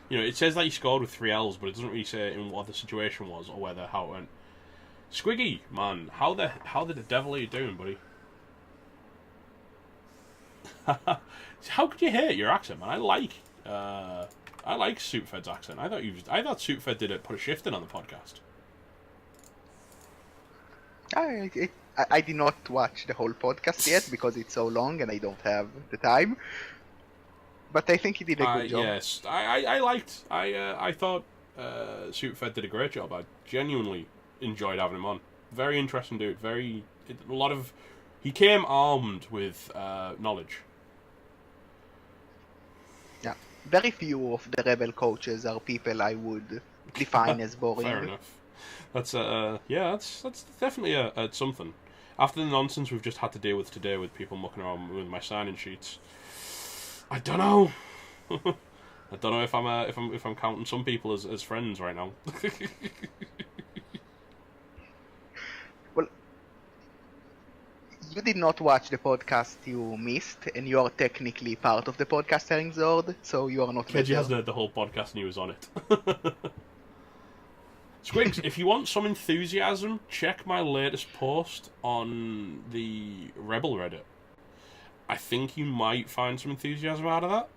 You know, it says that he scored with 3 L's, but it doesn't really say in what the situation was or how it went. Squiggy, man, how the devil are you doing, buddy? How could you hate your accent, man? I like Suitfed's accent. I thought Suitfed put a shift in on the podcast. I did not watch the whole podcast yet because it's so long and I don't have the time. But I think he did a good job. Yes, I thought Suitfed did a great job. I genuinely enjoyed having him on. Very interesting dude. He came armed with knowledge. Yeah, very few of the ReBBL coaches are people I would define as boring. Fair enough. That's that's definitely something. After the nonsense we've just had to deal with today with people mucking around with my sign-in sheets, I don't know. I don't know if I'm counting some people as friends right now. Well, you did not watch the podcast you missed, and you are technically part of the podcast Herring Zord, so you are not. Keji hasn't heard the whole podcast and he was on it. Squigs, if you want some enthusiasm, check my latest post on the ReBBL Reddit. I think you might find some enthusiasm out of that.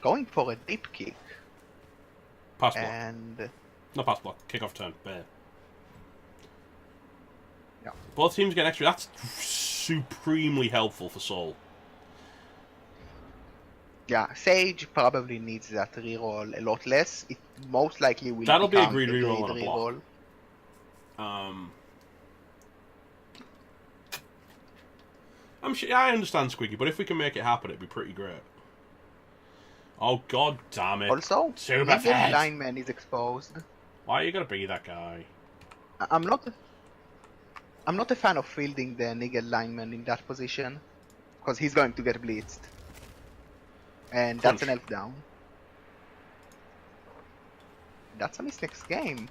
Going for a deep kick. Pass block. And... Not pass block, kick off turn. Bear. Yeah. Both teams get extra. That's supremely helpful for Soul. Yeah, Sage probably needs that reroll a lot less. It most likely will. That'll be a great reroll on a block. I understand Squiggy, but if we can make it happen, it'd be pretty great. Oh god damn it! Also, Nigel lineman is exposed. Why are you gonna be that guy? I'm not a fan of fielding the Nigel lineman in that position, because he's going to get blitzed. And that's an elf down. That's a miss next game.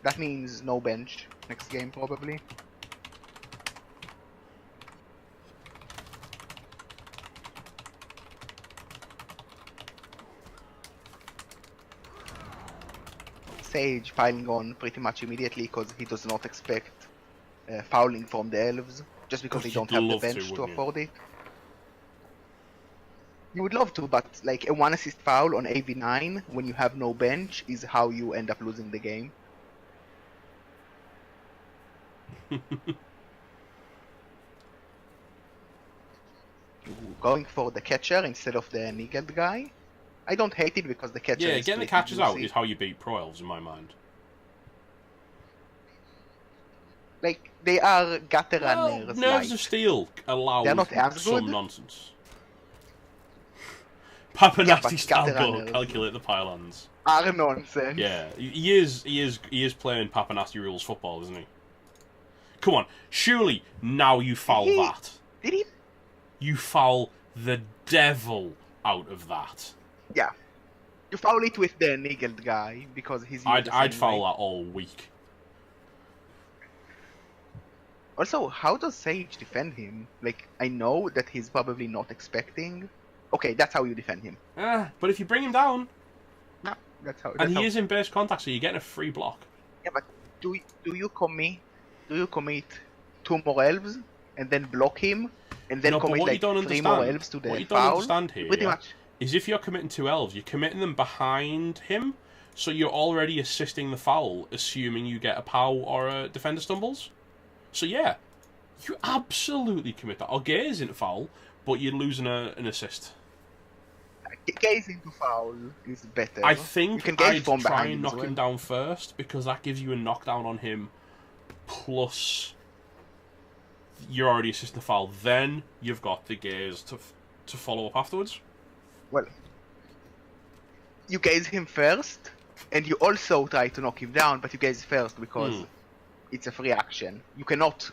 That means no bench next game probably. Sage piling on pretty much immediately because he does not expect fouling from the elves, just because they don't have the bench to afford it. You would love to, but like a 1 assist foul on AV9 when you have no bench is how you end up losing the game. Going for the catcher instead of the Nigel guy. I don't hate it because the catcher is getting the catchers out is how you beat Pro Elves in my mind. Like, they are gutter runners. Nerves of Steel allow some nonsense. Papa Nasty Stalgo, calculate the pylons. Are nonsense. Yeah, he is playing Papa Nasty rules football, isn't he? Come on, surely now you foul that. Did he? You foul the devil out of that. Yeah. You foul it with the Nigel guy because he's. I'd foul that all week. Also, how does Sage defend him? Like, I know that he's probably not expecting. Okay, that's how you defend him. But if you bring him down... And he is in base contact, so you're getting a free block. Yeah, but do you commit 2 more elves and then block him and then commit like 3 more elves to the foul? What you don't understand here pretty much is if you're committing 2 elves, you're committing them behind him, so you're already assisting the foul, assuming you get a POW or a defender stumbles. So yeah, you absolutely commit that. Or gaze into foul, but you're losing an assist. Gaze into foul is better. I think I'd try and knock him down first, because that gives you a knockdown on him, plus you're already assisting the foul. Then you've got the gaze to follow up afterwards. Well, you gaze him first, and you also try to knock him down, but you gaze first because it's a free action. You cannot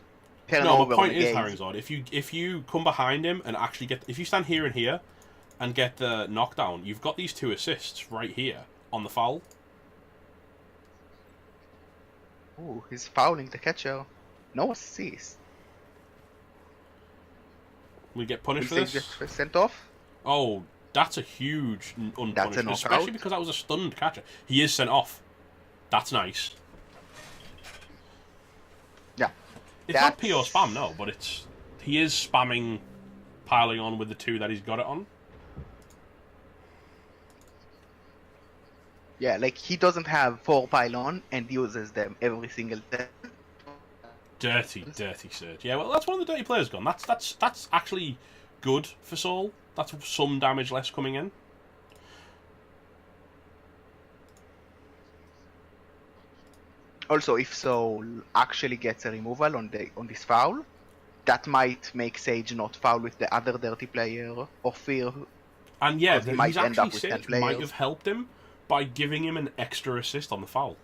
turn over. No, my point is, gaze. Herringzord, if you come behind him and actually if you stand here and here and get the knockdown, you've got these 2 assists right here on the foul. Ooh, he's fouling the catcher. No assist. We get punished for this? Get sent off? Oh, that's a huge unpunishment, especially because that was a stunned catcher. He is sent off. That's nice. Yeah. It's not pure spam, no, but he is spamming, piling on with the 2 that he's got it on. Yeah, like he doesn't have 4 pylon and uses them every single time. Dirty Surge. Yeah, well, that's one of the dirty players gone. That's actually good for Soul. That's some damage less coming in. Also, if Soul actually gets a removal on this foul, that might make Sage not foul with the other dirty player or fear. And yeah, he's actually Sage might have helped him by giving him an extra assist on the foul.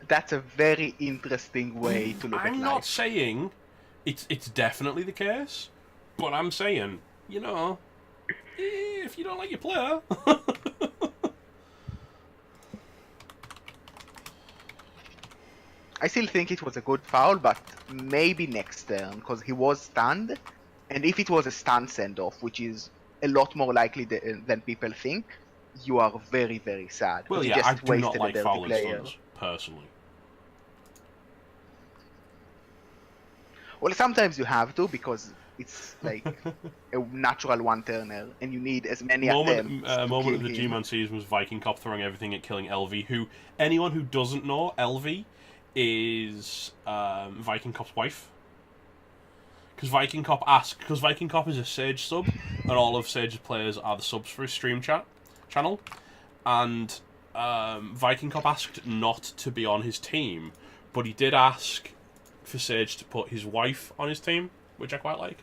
That's a very interesting way to look at life. I'm not saying it's definitely the case, but I'm saying, you know, if you don't like your player... I still think it was a good foul, but maybe next turn, because he was stunned, and if it was a stun send-off, which is a lot more likely than people think, you are very, very sad. Well, yeah, I do not like fouling stuns, personally. Well, sometimes you have to, because it's like a natural one-turner, and you need as many attempts A moment of the G-Man season was Viking Cop throwing everything at killing LV, who, anyone who doesn't know, LV is Viking Cop's wife. Because Viking Cop is a Sage sub, and all of Sage's players are the subs for his stream channel. And Viking Cop asked not to be on his team, but he did ask for Sage to put his wife on his team, which I quite like.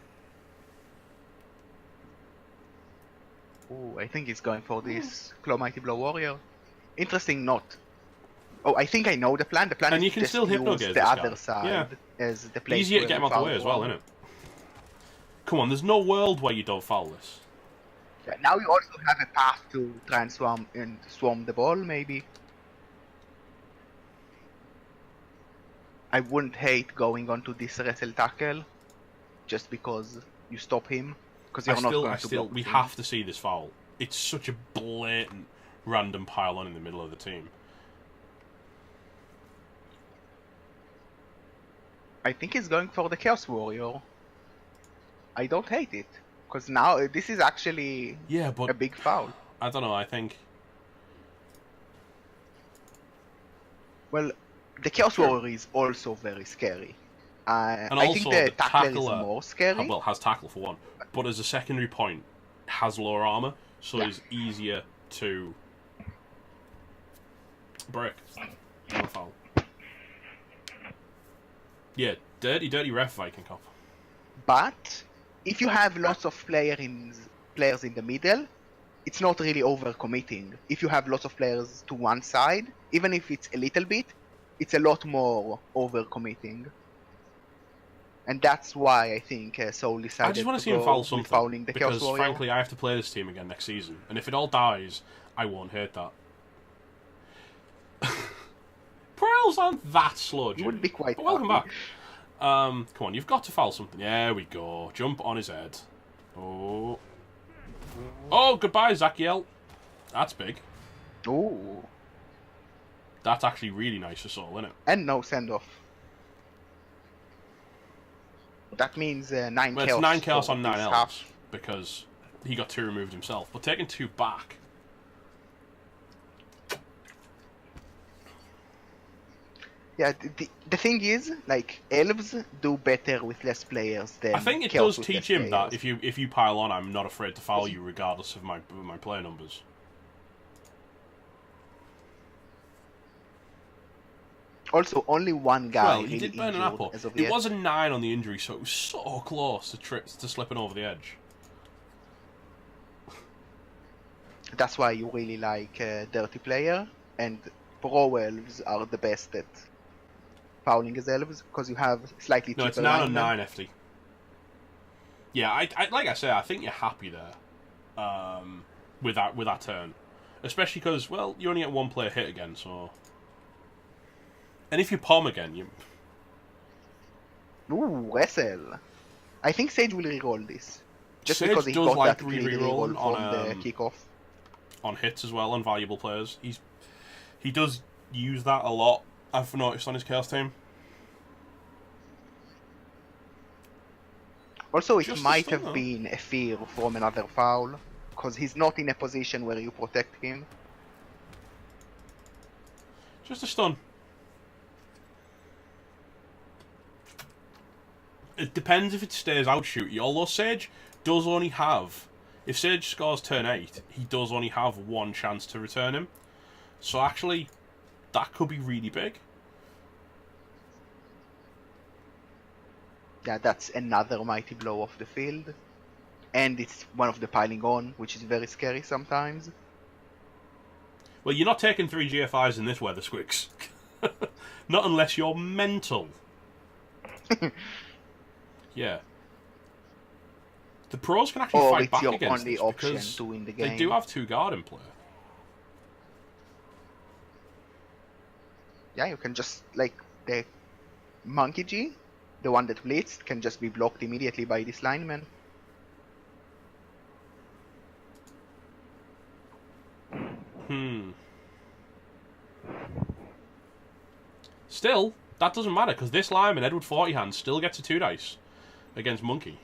Oh, I think he's going for this Claw Mighty Blow Warrior. Interesting note. Oh, I think I know the plan. The plan is you can just still use the other side as the place. Easier to get him out of the way as well, isn't it? Come on, there's no world where you don't foul this. Yeah, now you also have a path to try and swarm the ball, maybe. I wouldn't hate going onto this wrestle tackle, just because you stop him. Because you're not going to block we him. have to see this foul. It's such a blatant, random pile-on in the middle of the team. I think he's going for the Chaos Warrior. I don't hate it. Because now this is actually a big foul. I don't know, I think... Well, the Chaos Warrior is also very scary. And I think the Tackler is more scary. Well, has tackle for one. But as a secondary point, has lower armor, so is easier to break. No foul. Yeah, dirty ref Viking Cop. But if you have lots of players in the middle, it's not really overcommitting. If you have lots of players to one side, even if it's a little bit, it's a lot more overcommitting. And that's why I think Soul decided I just want to see go him foul something, fouling the because Chaos Warrior. frankly I have to play this team again next season, and if it all dies, I won't hate that. Elves aren't that slow, Jimmy. You would be quite but welcome happy. back. Come on, you've got to foul something. There we go. Jump on his head. Oh. Oh, goodbye, Zachiel. That's big. Ooh. That's actually really nice for Soul, isn't it? And no send-off. That means 9 Well, chaos. it's 9 chaos for on 9 this elves, half. because he got 2 removed himself. But taking 2 back... Yeah, the thing is, like, elves do better with less players than I think it chaos does with teach less him that players. if you pile on, I'm not afraid to foul you regardless of my player numbers. Also, only one guy Well, he really did burn an injured apple. as of It yet. was a 9 on the injury, so it was so close to slipping over the edge. That's why you really like dirty player, and pro elves are the best at fouling as elves because you have slightly No, cheaper it's 9 on linemen. 9, FD. Yeah, I like I say, I think you're happy there with that turn. Especially because, well, you only get 1 player hit again, so... And if you palm again, you... Ooh, wrestle. I think Sage will reroll this. Just Sage because he does got like that greedy re-rolling reroll from on, the kickoff. On hits as well, on valuable players. He does use that a lot, I've noticed, on his Chaos team. Also, it Just a might stun, have though. been a fear from another foul, because he's not in a position where you protect him. Just a stun. It depends if it stays out shooty, although Sage does only have... If Sage scores turn 8, he does only have 1 chance to return him. So actually, that could be really big. Yeah, that's another mighty blow off the field. And it's one of the piling on, which is very scary sometimes. Well, you're not taking 3 GFIs in this weather, Squicks. Not unless you're mental. Yeah. The pros can actually Or fight it's back your against only this option because to win the game. they do have 2 guard in play. Yeah, you can just, like, the Monkey G, the one that blitzed, can just be blocked immediately by this lineman. Still, that doesn't matter because this lineman, Edward 40 Hand, still gets a 2 dice against Monkey.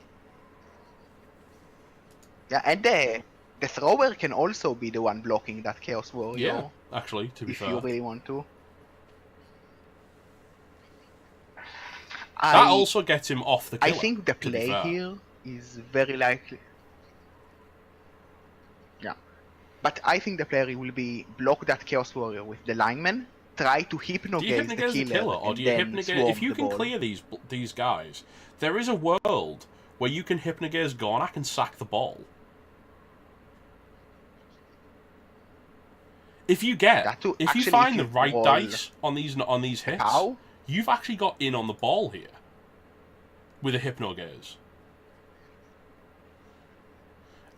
Yeah, and the thrower can also be the one blocking that Chaos Warrior. Yeah, actually, to be if fair. you really want to. That also gets him off the killer. I think the play here is very likely. Yeah. But I think the play will be block that Chaos Warrior with the lineman, try to hypnogaze Do you hypnogaze the killer, or and do you then hypnogaze... swarm If you the can ball. clear these guys, there is a world where you can hypnogaze Gornak and sack the ball. If you find the right dice on these hits, you've actually got in on the ball here with a hypnogaze.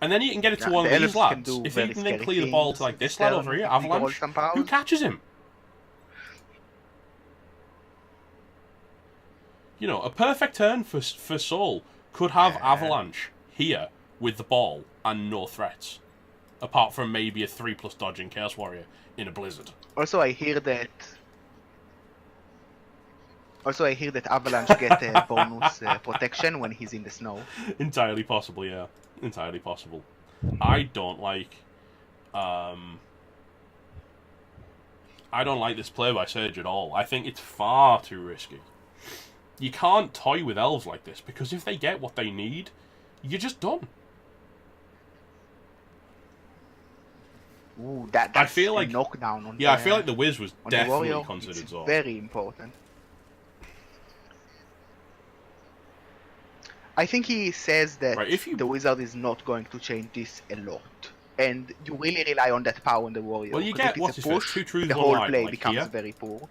And then you can get it to one of these lads. If you can then clear the ball to like this lad over here, Avalanche, who catches him? You know, a perfect turn for Soul could have Avalanche here with the ball and no threats. Apart from maybe a 3+ dodging Chaos Warrior in a blizzard. Also, I hear that Avalanche get a bonus protection when he's in the snow. Entirely possible, yeah. Entirely possible. I don't like this play by Sage at all. I think it's far too risky. You can't toy with elves like this because if they get what they need, you're just done. Ooh, that's I feel like a knockdown on I feel like the Wiz was definitely warrior, considered so. Very important. I think he says that the wizard is not going to change this a lot, and you really rely on that power on the warrior. Well, you get what's his face, 2 truths, the 1 whole lie, play like becomes here, very poor.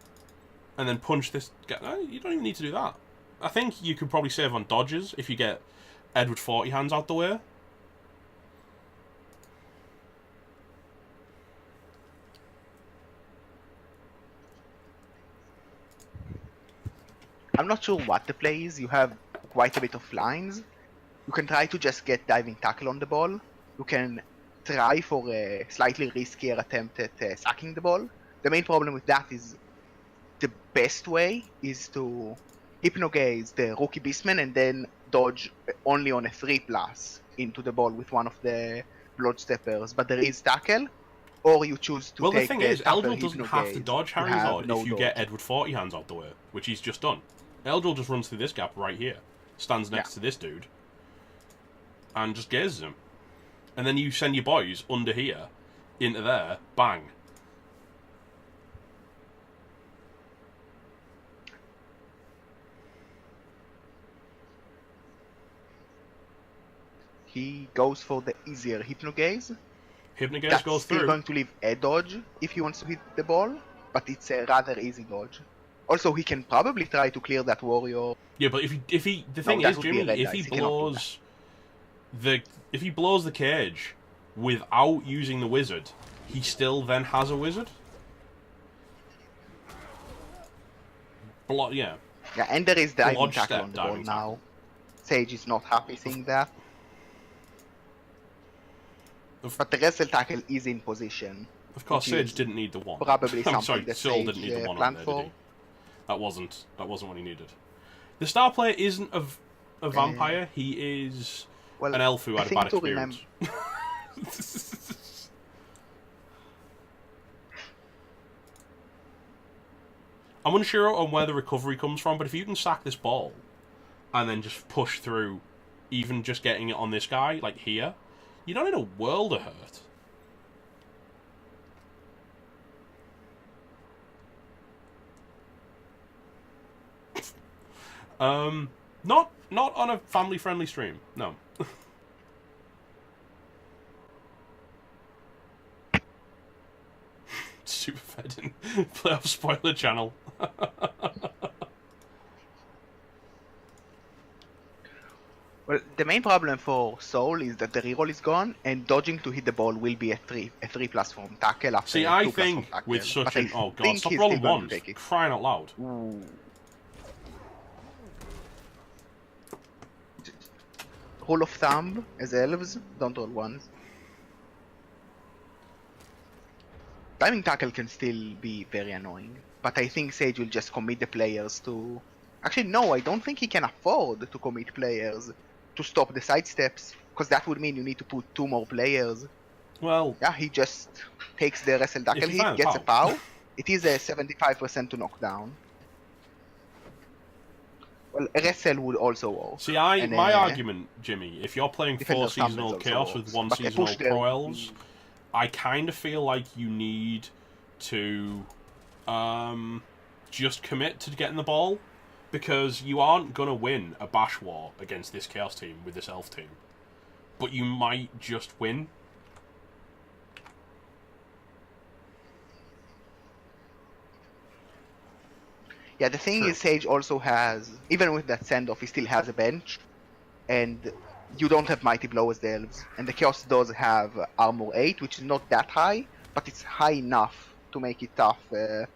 and then punch this guy. No, you don't even need to do that. I think you could probably save on dodges if you get Edward 40 Hands out the way. I'm not sure what the play is. You have quite a bit of lines. You can try to just get diving tackle on the ball, you can try for a slightly riskier attempt at sacking the ball. The main problem with that is the best way is to hypnogaze the rookie beastman and then dodge only on a 3+ into the ball with one of the bloodsteppers. But there is tackle, or you choose to Well, the take thing the is, tougher Eldril doesn't have to hypnogaze dodge to Harry have Zod no if you dodge. get Edward 40 hands out the way, which he's just done. Eldril just runs through this gap right here, stands next to this dude, and just gazes him. And then you send your boys under here, into there, bang. He goes for the easier hypnogaze. Hypnogaze That's goes still through. going to leave a dodge if he wants to hit the ball, but it's a rather easy dodge. Also, he can probably try to clear that warrior. Yeah, but if he the thing that is, would be a Jimmy, red if he dice, he cannot do blows if he blows the cage without using the wizard, he still then has a wizard. Yeah. Yeah, and there is diving Lodge tackle step, on the ball diving now. tackle. Sage is not happy seeing that. Of- But the wrestle tackle is in position. Of course, which Sage is didn't need the one. probably I'm something sorry, that Soul Sage, didn't need the one on planned there, for. did he? That wasn't what he needed. The star player isn't a vampire. He is Well, an elf who I had a think bad to experience. I'm unsure on where the recovery comes from, but if you can sack this ball and then just push through, even just getting it on this guy, like here, you don't need a world of hurt. Not on a family-friendly stream, no. Super fed in playoff spoiler channel. Well, the main problem for Soul is that the reroll is gone, and dodging to hit the ball will be a 3+ from tackle after See, a I 2+ think from tackle. with such But an I oh god, think stop he's rolling still going to ones, take it. crying out loud. Ooh. Rule of thumb, as elves, don't roll ones. Diving tackle can still be very annoying, but I think Sage will just commit the players to... Actually, no, I don't think he can afford to commit players to stop the sidesteps, because that would mean you need to put 2 more players. Well, Yeah, he just takes the wrestle tackle you find hit, a gets a pow. pow. It is a 75% to knock down. Well, a wrestle would also work. see, And, my argument, Jimmy, if you're playing 4 Defender's Thumb seasonal also chaos works, with 1 but a seasonal push there pro would elves, be- I kind of feel like you need to just commit to getting the ball, because you aren't gonna win a bash war against this chaos team with this elf team, but you might just win. Yeah, the thing True. is, Sage also has, even with that send-off, he still has a bench, and you don't have Mighty Blow as the elves, and the Chaos does have Armor 8, which is not that high, but it's high enough to make it tough to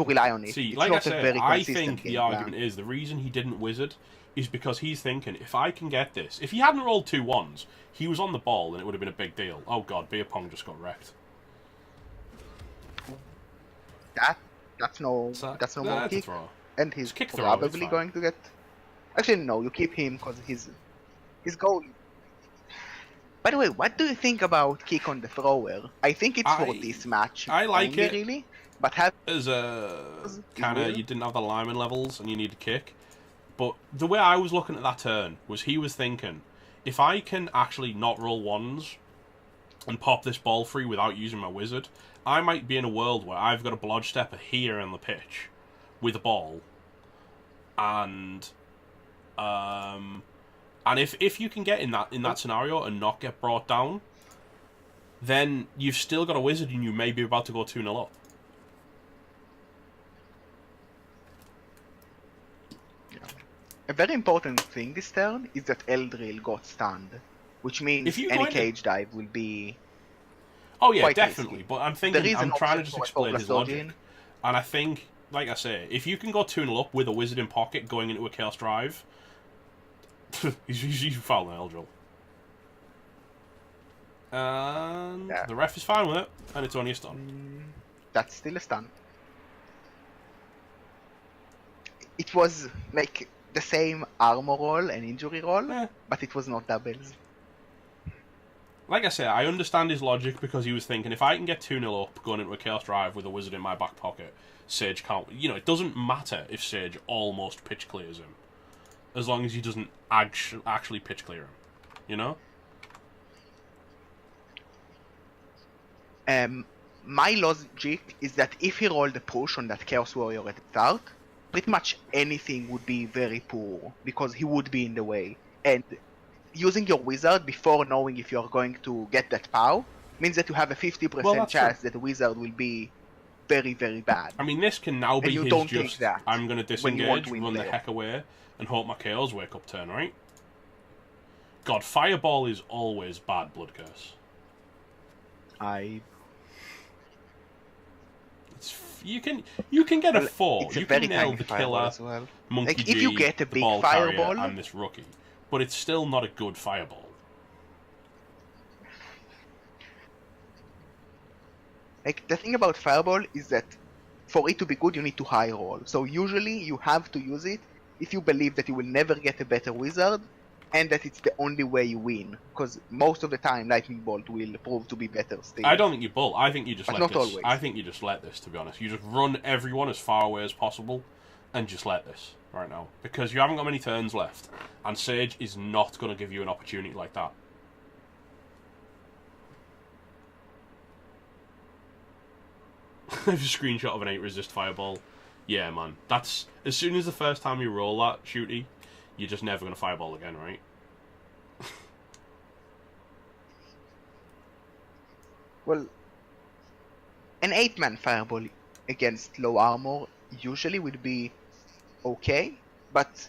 rely on it. See, It's like I not a said, very I consistent think the game plan. argument is the reason he didn't wizard is because he's thinking, if I can get this, if he hadn't rolled 2 1s, he was on the ball and it would have been a big deal. Oh god, Beer Pong just got wrecked. That's no That's more a kick, throw. and he's It's kick throw, it's probably fine. going to get... Actually, no, you keep him because his goal... By the way, what do you think about kick on the thrower? I think it's for this match I like only, it. really, but have... As a kind weird. of, you didn't have the lineman levels and you need a kick. But the way I was looking at that turn was he was thinking, if I can actually not roll 1s and pop this ball free without using my wizard, I might be in a world where I've got a blodge stepper here in the pitch with a ball, and if you can get in that scenario and not get brought down, then you've still got a wizard and you may be about to go 2-0 up. A very important thing this turn is that Eldril got stunned, which means If you any go into- cage dive will be... Oh yeah, quite definitely. risky. But I'm There thinking, is I'm an trying to option just for a explain 4+ his dodge logic. in. And I think, like I say, if you can go 2-0 up with a wizard in pocket going into a chaos drive, he's fouling Eldril. And Yeah. the ref is fine with it, and it's only a stun. That's still a stun. It was like the same armor roll and injury roll, Eh. but it was not doubles. Like I said, I understand his logic because he was thinking, if I can get 2-0 up going into a Chaos Drive with a wizard in my back pocket, Sage can't... You know, it doesn't matter if Sage almost pitch clears him, as long as he doesn't actually pitch clear him. You know? My logic is that if he rolled a push on that Chaos Warrior at the start, pretty much anything would be very poor, because he would be in the way. And using your wizard before knowing if you're going to get that POW means that you have a 50% chance that the wizard will be very, very bad. I mean, this can now be you his don't just, think that I'm going to when you want disengage, to win run the player. heck away, and hope my KOs wake up turn, right? God, Fireball is always bad, Blood Curse. You can get a 4. It's a You very can nail tiny the fireball killer, as well. Monkey Like, G, if you get a the big ball carrier, fireball, and this rookie. But it's still not a good fireball. like the thing about fireball is that for it to be good, you need to high roll. So usually you have to use it if you believe that you will never get a better wizard, and that it's the only way you win. Because most of the time, Lightning Bolt will prove to be better still. I don't think you bull. I think you just But let not this. always. I think you just let this, to be honest. You just run everyone as far away as possible and just let this right now. Because you haven't got many turns left. And Sage is not going to give you an opportunity like that. There's a screenshot of an 8 resist fireball. Yeah, man. That's... As soon as the first time you roll that, shooty, you're just never going to fireball again, right? Well, an 8-man fireball against low armor usually would be okay, but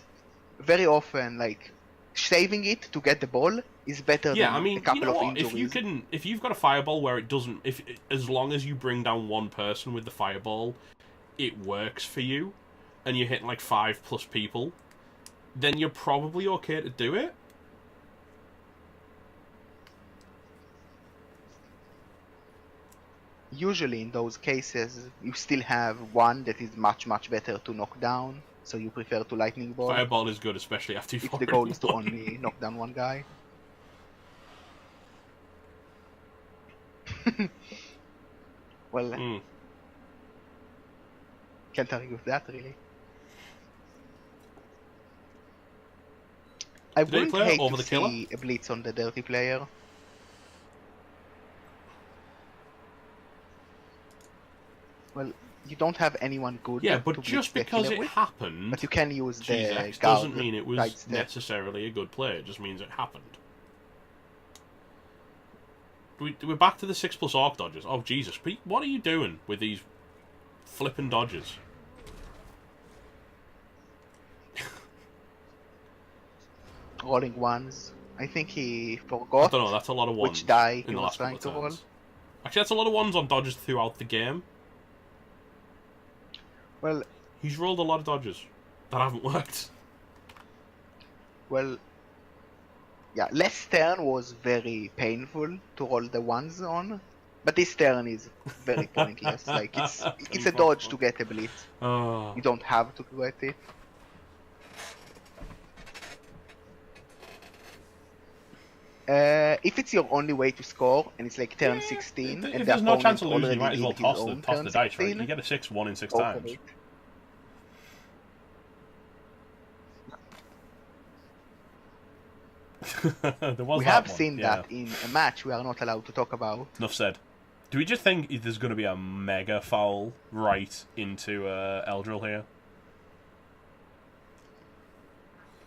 very often, like, saving it to get the ball is better Yeah, than I mean, a couple you know of what? injuries. If you've got a fireball where it doesn't, as long as you bring down one person with the fireball, it works for you, and you hit like 5+ people, then you're probably okay to do it. Usually in those cases, you still have one that is much, much better to knock down, so you prefer to lightning ball. Fireball is good, especially after you've if the goal is to only knock down one guy. Well, can't argue with that, really. I wouldn't hate to see a blitz on the dirty player. Well, you don't have anyone good. Yeah, but to just blitz because the it with, happened, but you can use the GX guard doesn't mean it was sidestep. necessarily a good play. It just means it happened. We're back to the 6+ arc dodges. Oh, Jesus. Pete, what are you doing with these flipping dodges? Rolling ones. I think he forgot. I don't know, that's a lot of ones. Which die he in the was last trying to couple roll. of turns. Actually, that's a lot of ones on dodges throughout the game. Well, he's rolled a lot of dodges that haven't worked. Well, yeah, last turn was very painful to roll the ones on, but this turn is very pointless. Like it's a dodge to get a blitz. You don't have to get it. If it's your only way to score and it's like turn 16, If and there's the no chance of opponent losing, you might as well already toss did the his own dice, turn right? You 16, get a 6-1 in 6 go for times. it. We have seen that in a match we are not allowed to talk about. Enough said. Do we just think there's going to be a mega foul right into Eldril here?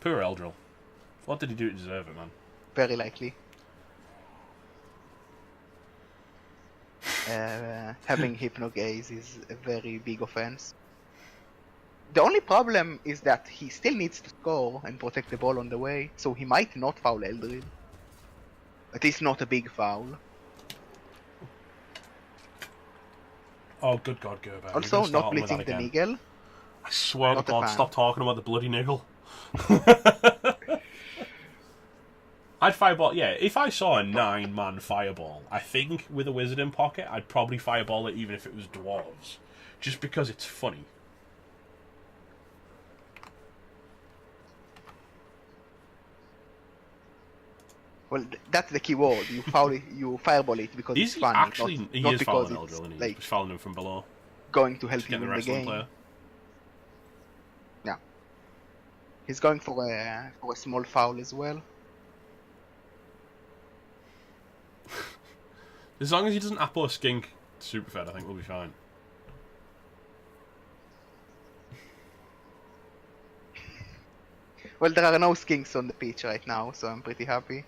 Poor Eldril. What did he do to deserve it, man? Very likely. Having Hypnogaze is a very big offense. The only problem is that he still needs to score and protect the ball on the way, so he might not foul Eldril. But it's not a big foul. Oh, good God, Gerber. Also, not blitzing the Nigel. I swear to God, stop talking about the bloody niggle. I'd fireball. Yeah, if I saw a 9-man fireball, I think with a wizard in pocket, I'd probably fireball it even if it was dwarves, just because it's funny. Well, that's the key word. You fireball it because it's funny. Actually, he not is because following Eldril, and like he's following him from below. Going to help Just you getting the win the wrestling game. player. Yeah. He's going for a small foul as well. As long as he doesn't Apo Skink Superfed, I think we'll be fine. Well, there are no skinks on the pitch right now, so I'm pretty happy.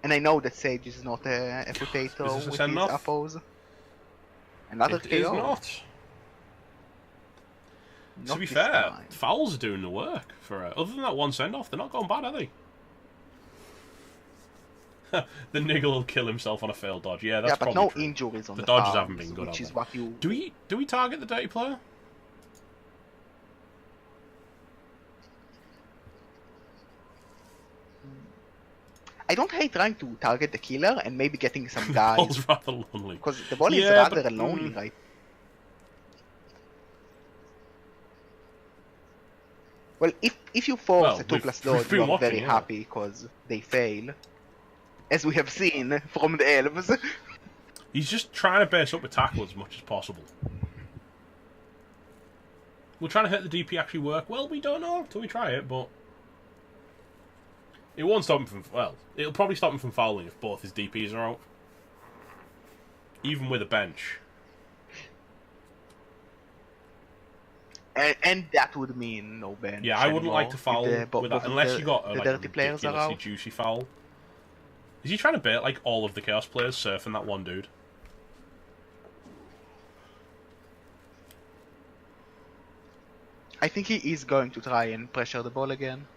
And I know that Sage is not a potato Is this a with his send-off? Appos. Another KO. It is not. To be fair, fouls are doing the work for other than that one send-off, they're not going bad, are they? The niggle will kill himself on a failed dodge. Yeah, that's probably but no true. injuries on the dodges fouls, haven't been good. Which Have is they? what you... Do we target the dirty player? I don't hate trying to target the killer and maybe getting some guys. The ball's rather lonely. Because the ball is rather lonely, right? Well, if you force a 2+ dodge, you are very happy because they fail. As we have seen from the elves. He's just trying to base up with tackle as much as possible. We're trying to hit the DP actually work. Well, we don't know until we try it, but... It won't stop him from... Well, it'll probably stop him from fouling if both his DPs are out. Even with a bench. And that would mean no bench. Yeah, I wouldn't like to foul with that, unless you got a like, dirty players are out. Juicy foul. Is he trying to bait like all of the Chaos players surfing that one dude? I think he is going to try and pressure the ball again.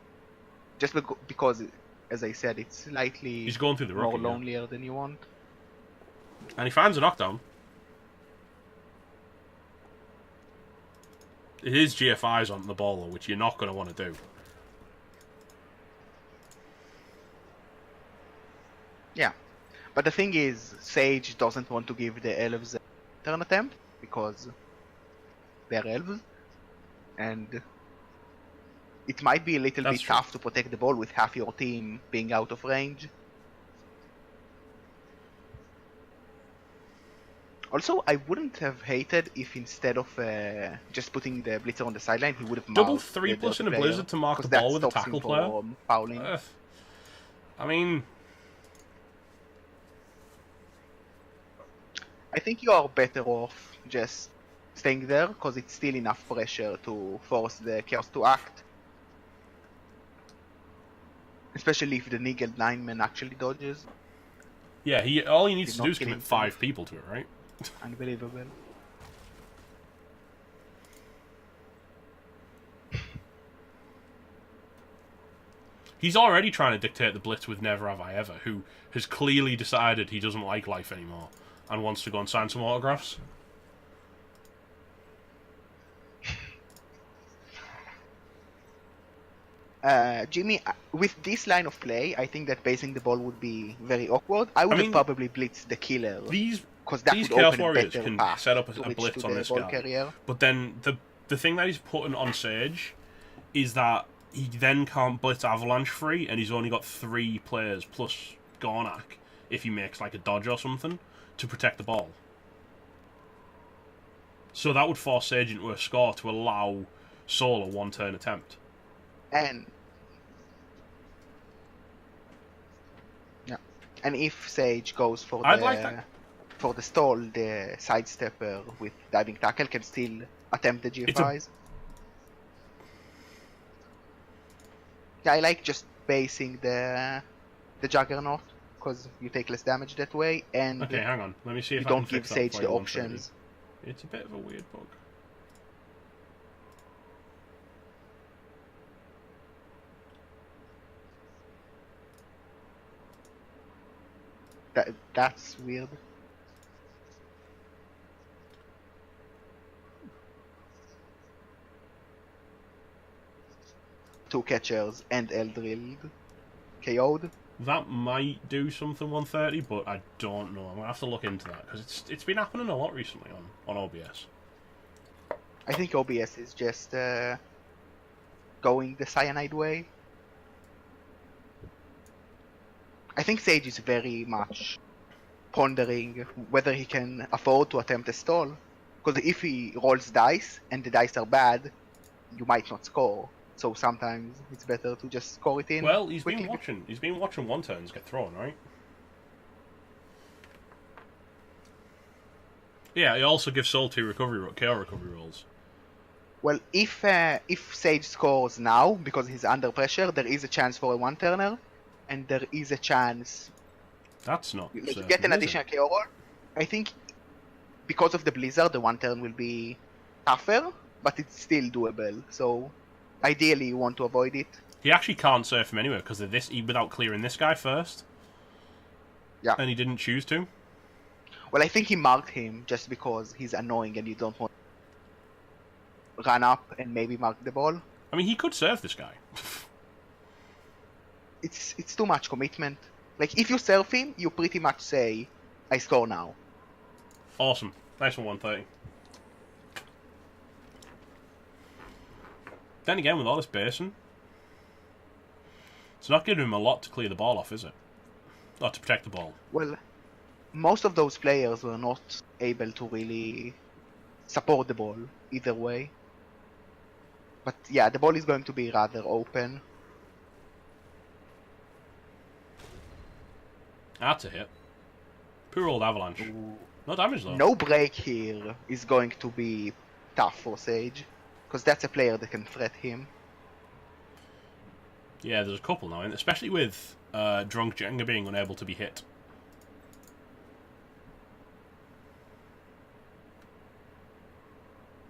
Just because, as I said, it's slightly He's going through the rookie, more lonelier than you want. And he finds a knockdown. It is GFIs on the ball, though, which you're not going to want to do. Yeah. But the thing is, Sage doesn't want to give the elves a turn attempt, because they're elves. And it might be a little bit tough to protect the ball with half your team being out of range. Also, I wouldn't have hated if instead of just putting the blitzer on the sideline, he would have double 3+ in a blizzard to mark the ball with a tackle player. Fouling. I mean, I think you are better off just staying there because it's still enough pressure to force the Chaos to act. Especially if the Nigel 9-man actually dodges. Yeah, all he needs to do is commit 5 people to it, right? Unbelievable. He's already trying to dictate the blitz with Never Have I Ever, who has clearly decided he doesn't like life anymore and wants to go and sign some autographs. Jimmy, with this line of play, I think that basing the ball would be very awkward. I would have probably blitzed the killer. Because that would Chaos open Warriors a better can path set up a blitz on this guy. Carrier. But then the thing that he's putting on Sage is that he then can't blitz Avalanche free, and he's only got 3 players plus Gornak if he makes like a dodge or something to protect the ball. So that would force Sage into a score to allow Soul a 1-turn attempt. And if Sage goes for for the stall, the sidestepper with diving tackle can still attempt the GFIs. Yeah, I like just basing the Juggernaut because you take less damage that way, and okay, hang on. Let me see if you don't give Sage the options. It's a bit of a weird bug. That's weird. Two catchers and Eldril KO'd. That might do something 130, but I don't know. I'm gonna have to look into that because it's been happening a lot recently on OBS. I think OBS is just going the cyanide way. I think Sage is very much pondering whether he can afford to attempt a stall. Because if he rolls dice and the dice are bad, you might not score. So sometimes it's better to just score it in. Well, he's quickly. been watching 1-turns get thrown, right? Yeah, he also gives Soul 2 KO recovery rolls. Well, if Sage scores now because he's under pressure, there is a chance for a 1-turner, and there is a chance That's not you certain, get an is additional it? KO roll. I think because of the blizzard, the 1-turn will be tougher, but it's still doable. So ideally, you want to avoid it. He actually can't surf him anyway because of this, without clearing this guy first. Yeah. And he didn't choose to. Well, I think he marked him just because he's annoying and you don't want to run up and maybe mark the ball. I mean, he could serve this guy. It's too much commitment. Like, if you surf him, you pretty much say, I score now. Awesome. Nice one, 130. Then again, with all this basing, it's not giving him a lot to clear the ball off, is it? Or to protect the ball. Well, most of those players were not able to really support the ball either way. But yeah, the ball is going to be rather open. That's a hit. Poor old Avalanche. No damage though. No break here is going to be tough for Sage, because that's a player that can threat him. Yeah, there's a couple now, especially with Drunk Jenga being unable to be hit.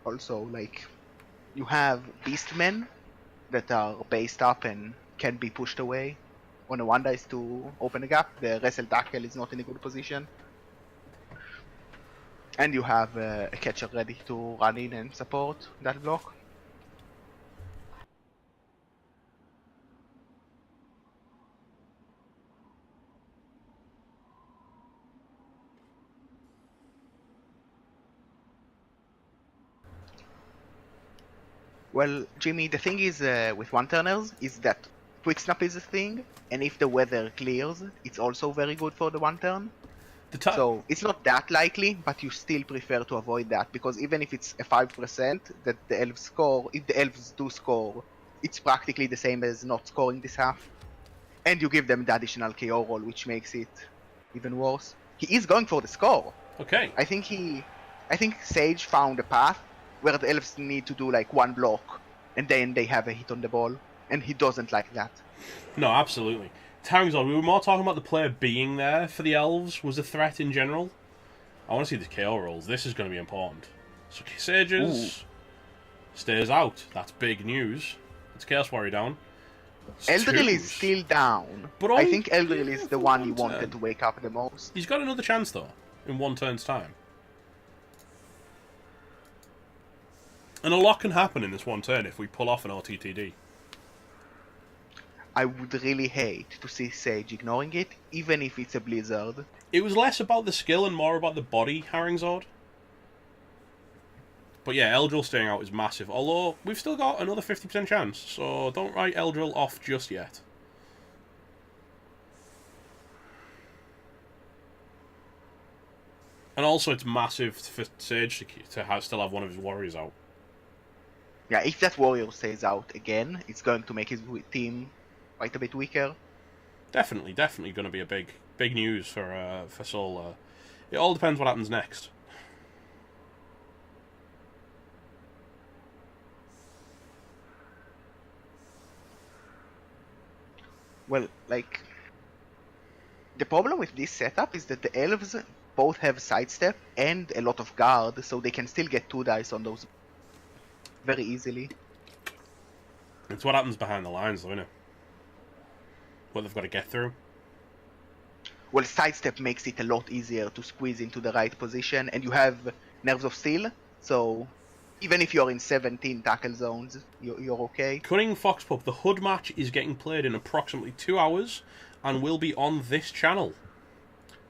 Also, like, you have Beastmen that are based up and can be pushed away. On a 1 dice to open a gap, the wrestle tackle is not in a good position. And you have a catcher ready to run in and support that block. Well, Jimmy, the thing is with 1-turners is that quick snap is a thing, and if the weather clears, it's also very good for the 1-turn. So it's not that likely, but you still prefer to avoid that, because even if it's a 5% that the elves score, if the elves do score, it's practically the same as not scoring this half. And you give them the additional KO roll, which makes it even worse. He is going for the score. Okay. I think Sage found a path where the elves need to do like one block, and then they have a hit on the ball, and he doesn't like that. No, absolutely. Tarangzon, we were more talking about the player being there for the elves was a threat in general. I want to see the KO rolls. This is going to be important. So Sages stays out. That's big news. It's Chaos Warrior down. Eldril is still down, but I think Eldril is the one you wanted to wake up the most. He's got another chance though, in 1 turn's time. And a lot can happen in this 1 turn if we pull off an RTTD. I would really hate to see Sage ignoring it, even if it's a blizzard. It was less about the skill and more about the body, Haringzord. But yeah, Eldril staying out is massive. Although, we've still got another 50% chance, so don't write Eldril off just yet. And also, it's massive for Sage to still have one of his warriors out. Yeah, if that warrior stays out again, it's going to make his team quite a bit weaker. Definitely going to be a big news for Soul. It all depends what happens next. Well, like, the problem with this setup is that the elves both have sidestep and a lot of guard, so they can still get 2 dice on those very easily. It's what happens behind the lines, though, isn't it? What they've got to get through. Well, sidestep makes it a lot easier to squeeze into the right position, and you have Nerves of Steel, so even if you're in 17 tackle zones, you're okay. Cunning Foxpup, the HUD match is getting played in approximately 2 hours. and will be on this channel.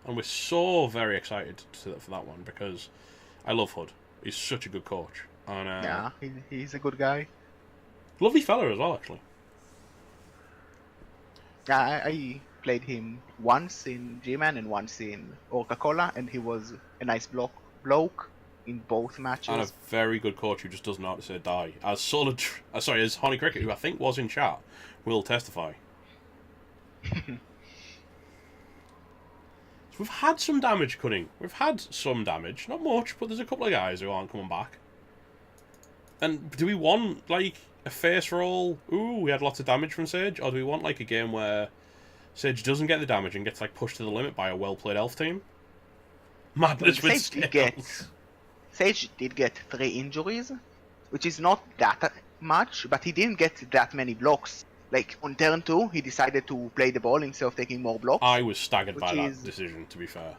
And we're so very excited for that one because I love Hood. He's such a good coach. And, yeah, he's a good guy. Lovely fella as well, actually. Yeah, I played him once in G-Man and once in Coca-Cola, and he was a nice bloke in both matches. And a very good coach who just doesn't know how to say die. As as Honey Cricket, who I think was in chat, will testify. So we've had some damage cutting. We've had some damage. Not much, but there's a couple of guys who aren't coming back. And do we want, like, a face roll? Ooh, we had lots of damage from Sage. Or do we want, like, a game where Sage doesn't get the damage and gets, like, pushed to the limit by a well-played elf team? Madness with scales. Sage did get 3 injuries, which is not that much, but he didn't get that many blocks. Like, on turn 2, he decided to play the ball instead of taking more blocks. I was staggered by that decision, to be fair.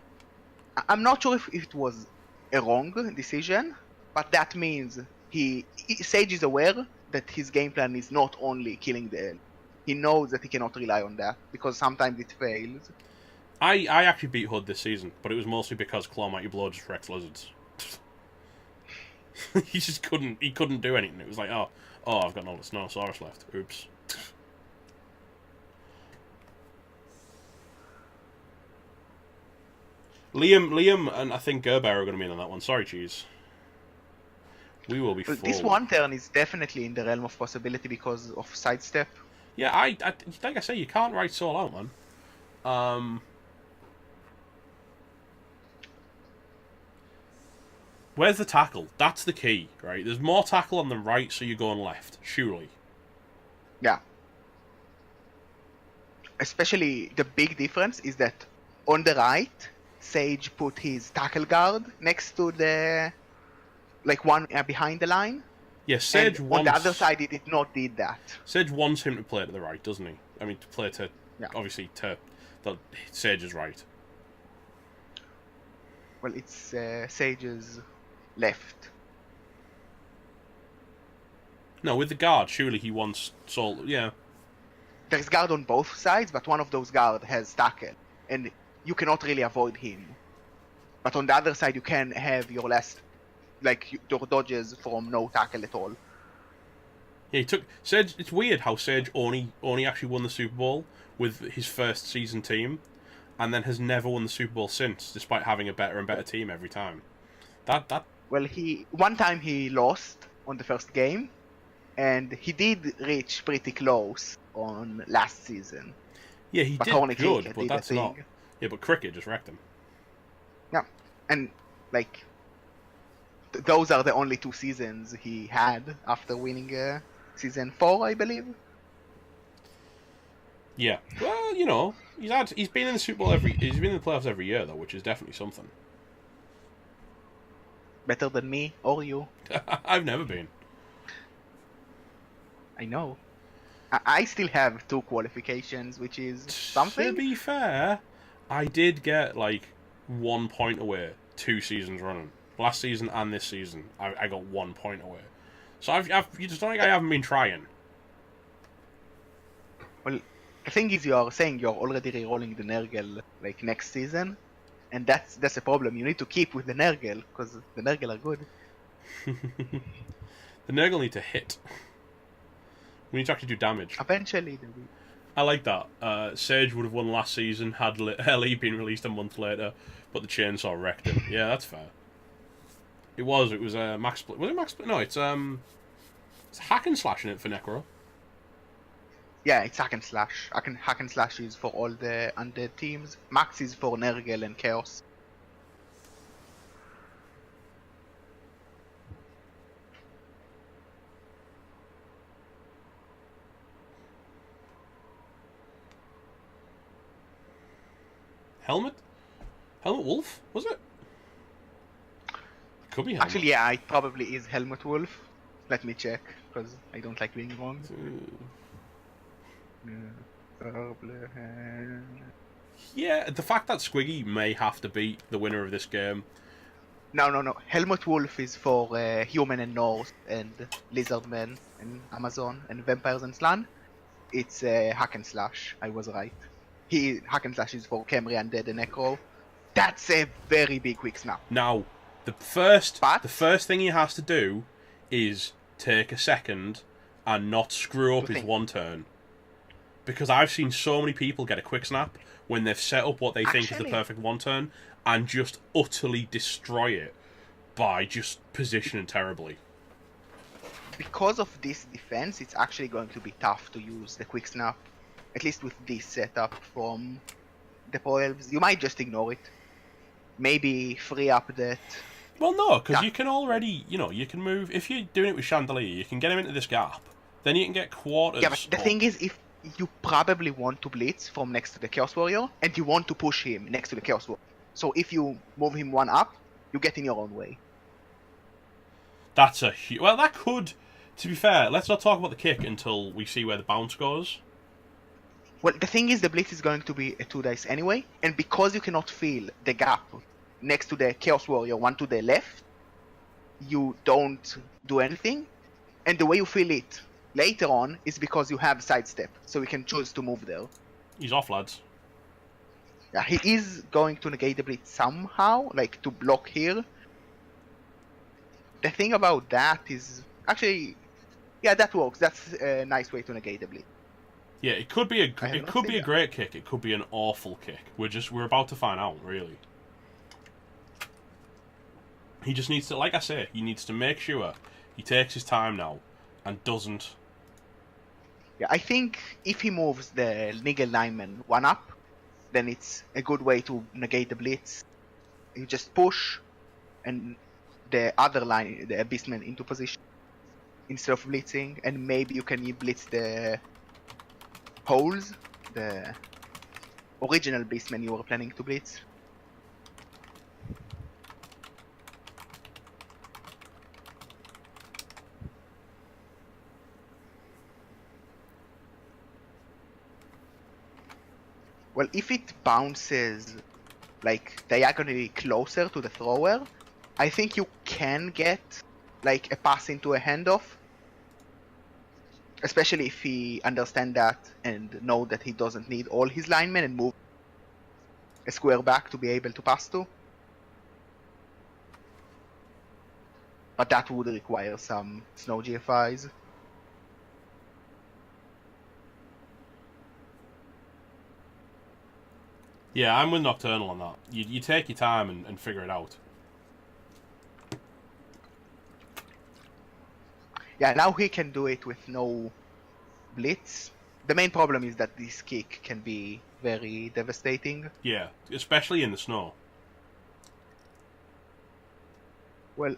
I'm not sure if it was a wrong decision, but that means Sage is aware that his game plan is not only killing the elf. He knows that he cannot rely on that, because sometimes it fails. I actually beat Hood this season, but it was mostly because Claw Mighty Blow just wrecked lizards. He just couldn't do anything. It was like, oh, I've got no Spinosaurus left. Oops. Liam, and I think Gerber are going to be in on that one. Sorry, Cheese. We will be full. This one turn is definitely in the realm of possibility because of sidestep. Yeah, I like I say, you can't write Soul out, man. Where's the tackle? That's the key, right? There's more tackle on the right, so you're going left, surely. Yeah. Especially the big difference is that on the right, Sage put his tackle guard next to the, like, one behind the line. Yeah, Sage wants... On the other side, he did not did that. Sage wants him to play to the right, doesn't he? I mean, to play to, obviously, to the Sage's right. Well, it's Sage's left. No, with the guard, surely he wants Soul, yeah. There's guard on both sides, but one of those guard has tackle, and you cannot really avoid him. But on the other side, you can have your last, like, your dodges from no tackle at all. Yeah, he took Sage. It's weird how Sage only actually won the Super Bowl with his first season team, and then has never won the Super Bowl since, despite having a better and better team every time. Well, one time he lost on the first game, and he did reach pretty close on last season. Yeah, he did good, but that's not. Yeah, but Cricket just wrecked him. Yeah, and like those are the only 2 seasons he had after winning season 4, I believe. Yeah, well, you know, he's been in the Super Bowl he's been in the playoffs every year though, which is definitely something. Better than me or you. I've never been. I know. I still have 2 qualifications, which is something. To be fair, I did get like 1 point away 2 seasons running. Last season and this season, I got 1 point away. So you just don't think I haven't been trying. Well, the thing is, you are saying you're already re-rolling the Nurgle like next season, and that's a problem. You need to keep with the Nurgle because the Nurgle are good. The Nurgle need to hit. We need to actually do damage. Eventually, they will. I like that. Sage would have won last season had LE been released a month later, but the chainsaw wrecked him. Yeah, that's fair. It was Max Split. Was it Max Split? No, it's hack and slash in it for Necro. Yeah, it's hack and slash. Hack and slash is for all the undead teams. Max is for Nurgle and Chaos. Helmet Wolf, was it? Could be Helmet. Actually, yeah, it probably is Helmet Wolf. Let me check, because I don't like being wrong. Yeah, the fact that Squiggy may have to beat the winner of this game. No. Helmet Wolf is for Human and Norse and Lizardmen and Amazon and Vampires and Slan. It's hack and slash. I was right. he hack and slashes for Khemri, Undead, and Necro. That's a very big quick snap. Now, the first But- thing he has to do is take a second and not screw up his one turn. Because I've seen so many people get a quick snap when they've set up what they think is the perfect one turn and just utterly destroy it by just positioning terribly. Because of this defense, it's actually going to be tough to use the quick snap, at least with this setup from the Pro Elves. You might just ignore it. Maybe free up that. Well, no, because you can already, you can move. If you're doing it with Chandelier, you can get him into this gap. Then you can get quarters. Yeah, but the thing is, if you probably want to blitz from next to the Chaos Warrior, and you want to push him next to the Chaos Warrior. So if you move him one up, you get in your own way. That's a huge... Well, that could... To be fair, let's not talk about the kick until we see where the bounce goes. Well, the thing is, the blitz is going to be a 2 dice anyway, and because you cannot feel the gap next to the Chaos Warrior, one to the left, you don't do anything, and the way you feel it later on is because you have sidestep, so you can choose to move there. He's off, lads. Yeah, he is going to negate the blitz somehow, like to block here. The thing about that is, actually, yeah, that works. That's a nice way to negate the blitz. Yeah, it could be a great kick. It could be an awful kick. We're about to find out, really. He just needs to, like I say, he needs to make sure he takes his time now and doesn't. Yeah, I think if he moves the Nigel lineman one up, then it's a good way to negate the blitz. You just push, and the other line, the Beastman, into position instead of blitzing, and maybe you can blitz the holes, the original Beastman you were planning to blitz. Well, if it bounces like diagonally closer to the thrower, I think you can get like a pass into a handoff. Especially if he understands that and know that he doesn't need all his linemen and move a square back to be able to pass to. But that would require some snow GFIs. Yeah, I'm with Nocturnal on that. You take your time and figure it out. Yeah, now he can do it with no blitz. The main problem is that this kick can be very devastating. Yeah, especially in the snow. Well...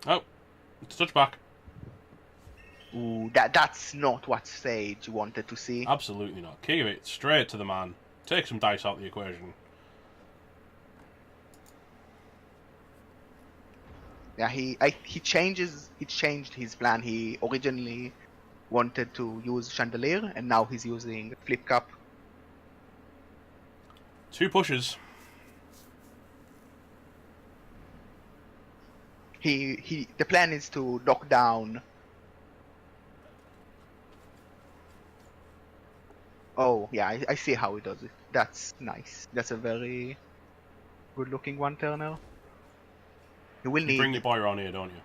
Oh, it's a touchback. Ooh, that's not what Sage wanted to see. Absolutely not. Kick it straight to the man. Take some dice out of the equation. Yeah, he changed his plan. He originally wanted to use Chandelier, and now he's using Flip Cup. 2 pushes. The plan is to knock down. Oh yeah, I see how he does it. That's nice. That's a very good-looking one-turner. You will need. Bring your boy around here, don't you?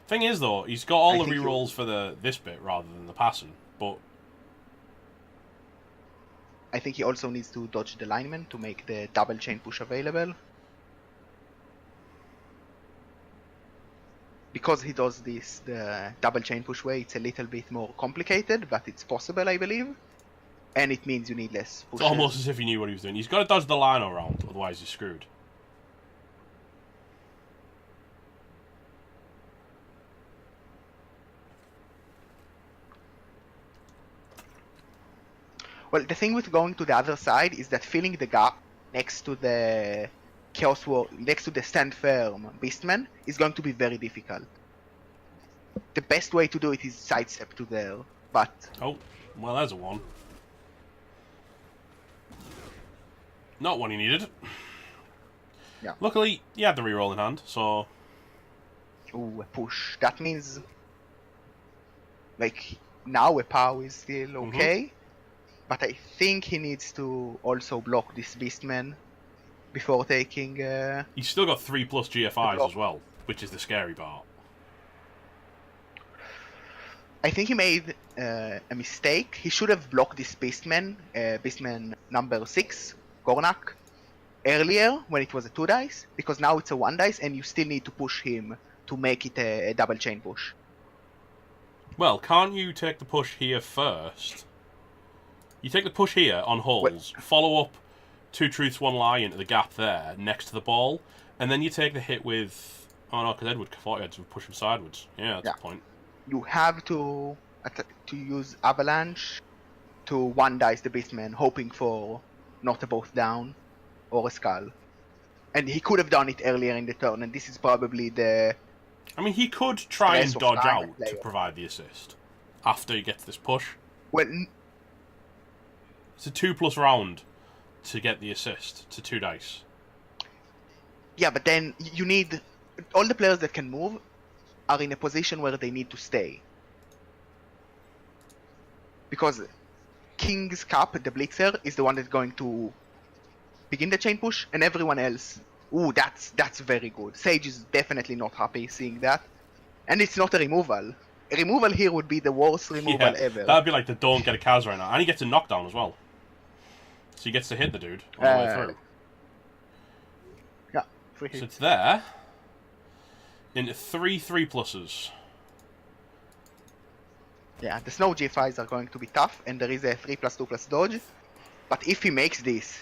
Thing is, though, he's got all the rerolls for this bit rather than the passing, but I think he also needs to dodge the lineman to make the double chain push available. Because he does this, the double chain push way, it's a little bit more complicated, but it's possible, I believe. And it means you need less pushes. It's almost as if he knew what he was doing. He's got to dodge the line around, otherwise he's screwed. Well, the thing with going to the other side is that filling the gap next to the Chaos War, next to the Stand Firm Beastman is going to be very difficult. The best way to do it is sidestep to there, but... Oh, well, there's a 1. Not one he needed. Yeah. Luckily, he had the reroll in hand, so... Ooh, a push. That means like now a POW is still okay, but I think he needs to also block this Beastman before taking. He's still got 3+ GFIs block. as well, which is the scary part. I think he made a mistake. He should have blocked this Beastman, Beastman number 6, Gornak, earlier when it was a 2 dice, because now it's a 1 dice and you still need to push him to make it a double chain push. Well, can't you take the push here first? You take the push here on holes, follow up 2 truths, 1 lie into the gap there next to the ball, and then you take the hit with... Oh no, because Edward thought you had to push him sideways. Yeah, that's the point. You have to use Avalanche to 1 dice the Beastman, hoping for not a both down or a skull. And he could have done it earlier in the turn, and this is probably the... I mean, he could try and dodge out to provide the assist after he gets this push. Well, it's a 2+ round to get the assist to 2 dice. Yeah, but then you need... All the players that can move are in a position where they need to stay. Because King's Cup, the Blitzer, is the one that's going to begin the chain push, and everyone else... Ooh, that's very good. Sage is definitely not happy seeing that. And it's not a removal. A removal here would be the worst removal ever. That'd be like the don't get a Kaz right now. And he gets a knockdown as well. So he gets to hit the dude all the way through. Yeah, free hit. So it's there. Into 3 3+. Yeah, the snow GFIs are going to be tough, and there is a 3+2+ dodge. But if he makes this,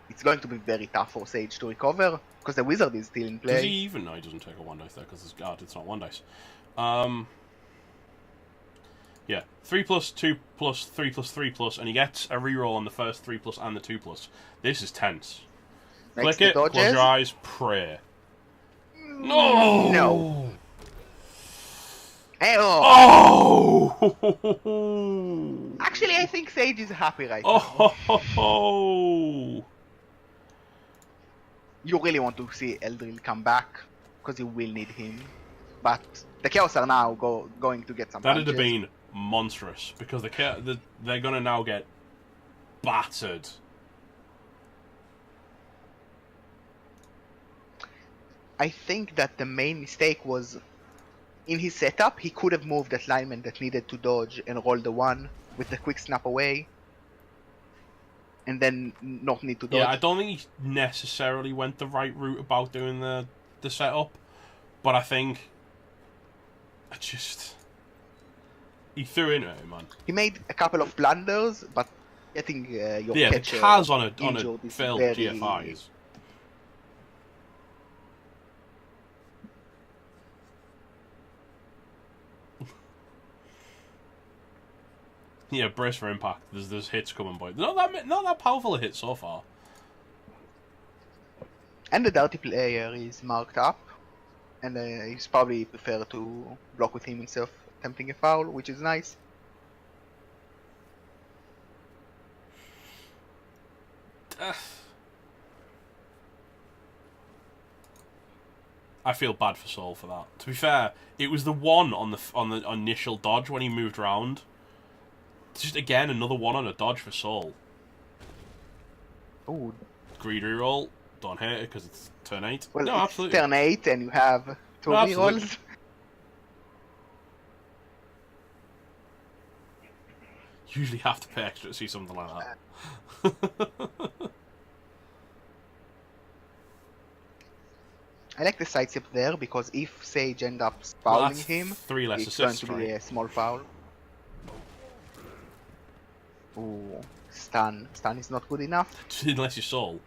it's going to be very tough for Sage to recover, because the wizard is still in play. Does he even? No, he doesn't take a 1 dice there, because his guard, it's not 1 dice. Yeah, 3+, 2+, 3+, and he gets a reroll on the first 3+ and the 2+. This is tense. Click it, close your eyes, pray. No! No! Oh! Actually, I think Sage is happy right now. Oh! You really want to see Eldril come back, because you will need him. But the Chaos are now going to get some That punches. would have been monstrous, because they're going to now get battered. I think that the main mistake was in his setup. He could have moved that lineman that needed to dodge and roll the 1 with the quick snap away, and then not need to dodge. Yeah, I don't think he necessarily went the right route about doing the setup, but I think he threw into it, man. He made a couple of blunders, but getting your catcher the Kaz on a failed very... GFI is... Yeah, brace for impact. There's hits coming, boy. Not that powerful a hit so far. And the dirty player is marked up, and he's probably prefer to block with him instead of attempting a foul, which is nice. I feel bad for Soul for that. To be fair, it was the 1 on the initial dodge when he moved round. Just again another 1 on a dodge for Soul. Ooh. Greed reroll. Don't hate it because it's turn 8. Well, no, it's absolutely. turn 8 and you have 2 rerolls. Usually have to pay extra to see something like that. I like the sidestep there because if Sage ends up fouling him, 3 less it's assists, going to be a small foul. Ooh, stun. Stun is not good enough. Unless you're Soul.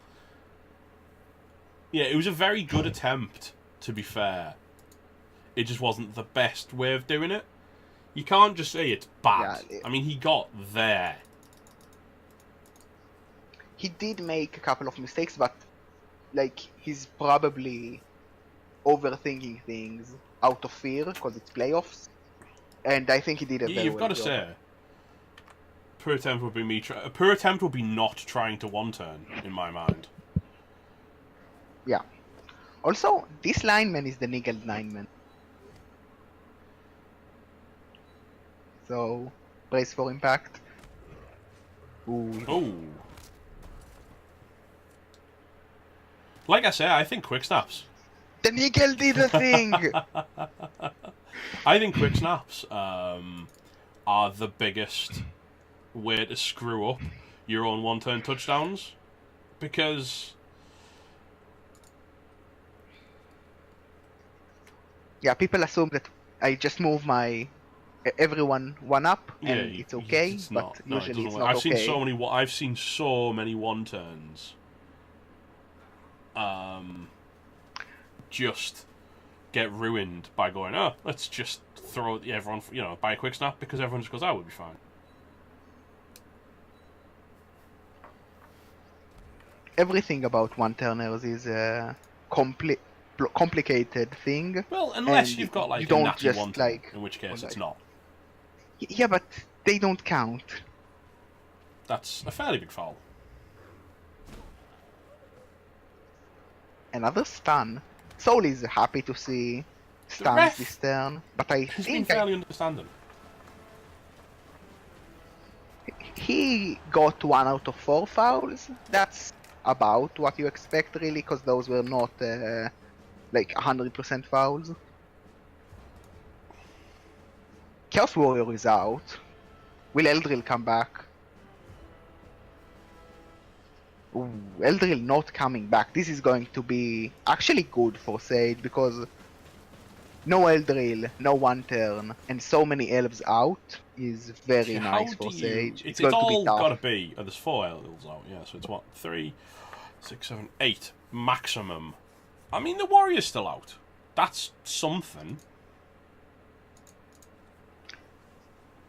Yeah, it was a very good attempt, to be fair. It just wasn't the best way of doing it. You can't just say it's bad. Yeah, I mean, he got there. He did make a couple of mistakes, but like he's probably overthinking things out of fear because it's playoffs. And I think he did a very you've got to say, poor attempt would be me. A poor attempt would be not trying to 1-turn in my mind. Yeah. Also, this lineman is the niggled lineman. So, brace for impact. Ooh. Oh. Like I say, I think quick snaps. The Nigel did a thing! I think quick snaps are the biggest way to screw up your own one-turn touchdowns, because yeah, people assume that I just move my everyone one up and it's okay, it's but not. usually No, it's it not I've okay. seen so many one-turns. Just get ruined by going, oh, let's just throw everyone, by a quick snap, because everyone just goes, oh, we'll be fine. Everything about one-turners is a complicated thing. Well, unless you've got you a don't natty just one-turn, in which case it's not. Yeah, but they don't count. That's a fairly big foul. Another stun. Soul is happy to see stuns ref this turn, but I He's think been fairly understanding. he got 1 out of 4 fouls. That's about what you expect, really, because those were not 100% fouls. Chaos Warrior is out. Will Eldril come back? Ooh, Eldril not coming back. This is going to be actually good for Sage, because no Eldril, no one turn, and so many elves out is very nice for Sage. It's going to be all tough. got to be. There's 4 elves out, yeah, so it's what? 3, 6, 7, 8 maximum. I mean, the warrior's still out. That's something.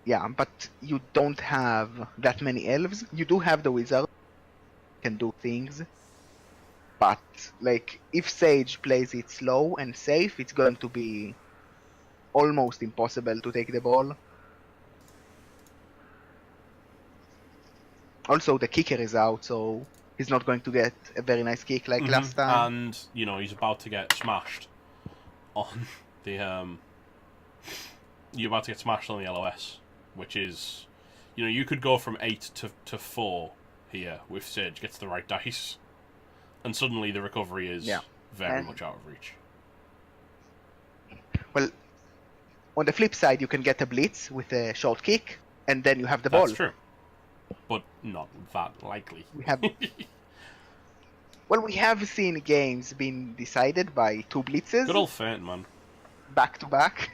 Yeah, but you don't have that many elves. You do have the wizard, can do things. But, if Sage plays it slow and safe, it's going to be almost impossible to take the ball. Also, the kicker is out, so he's not going to get a very nice kick like last time. And, he's about to get smashed on the, you're about to get smashed on the LOS, which is, you could go from 8 to 4 here if Sage gets the right dice, and suddenly the recovery is very much out of reach. Well, on the flip side, you can get a blitz with a short kick, and then you have the ball. That's true, but not that likely. We have seen games being decided by 2 blitzes. Good old feint, man. Back to back.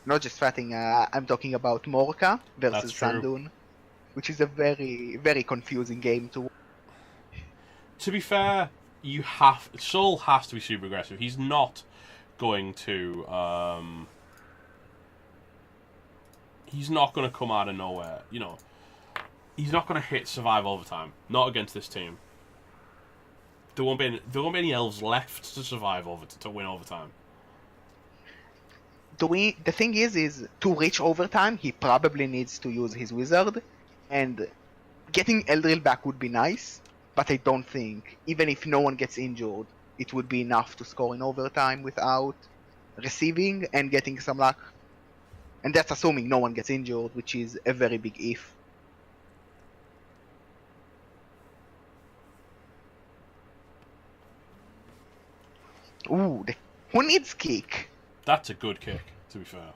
Not just fatting, I'm talking about Morka versus Sandun, which is a very, very confusing game to. To be fair, Soul has to be super aggressive. He's not going to. He's not going to come out of nowhere. He's not going to hit survive overtime. Not against this team. There won't be any elves left to survive to win overtime. The thing is to reach overtime, he probably needs to use his wizard, and getting Eldril back would be nice, but I don't think, even if no one gets injured, it would be enough to score in overtime without receiving and getting some luck. And that's assuming no one gets injured, which is a very big if. Ooh, who needs kick? That's a good kick, to be fair.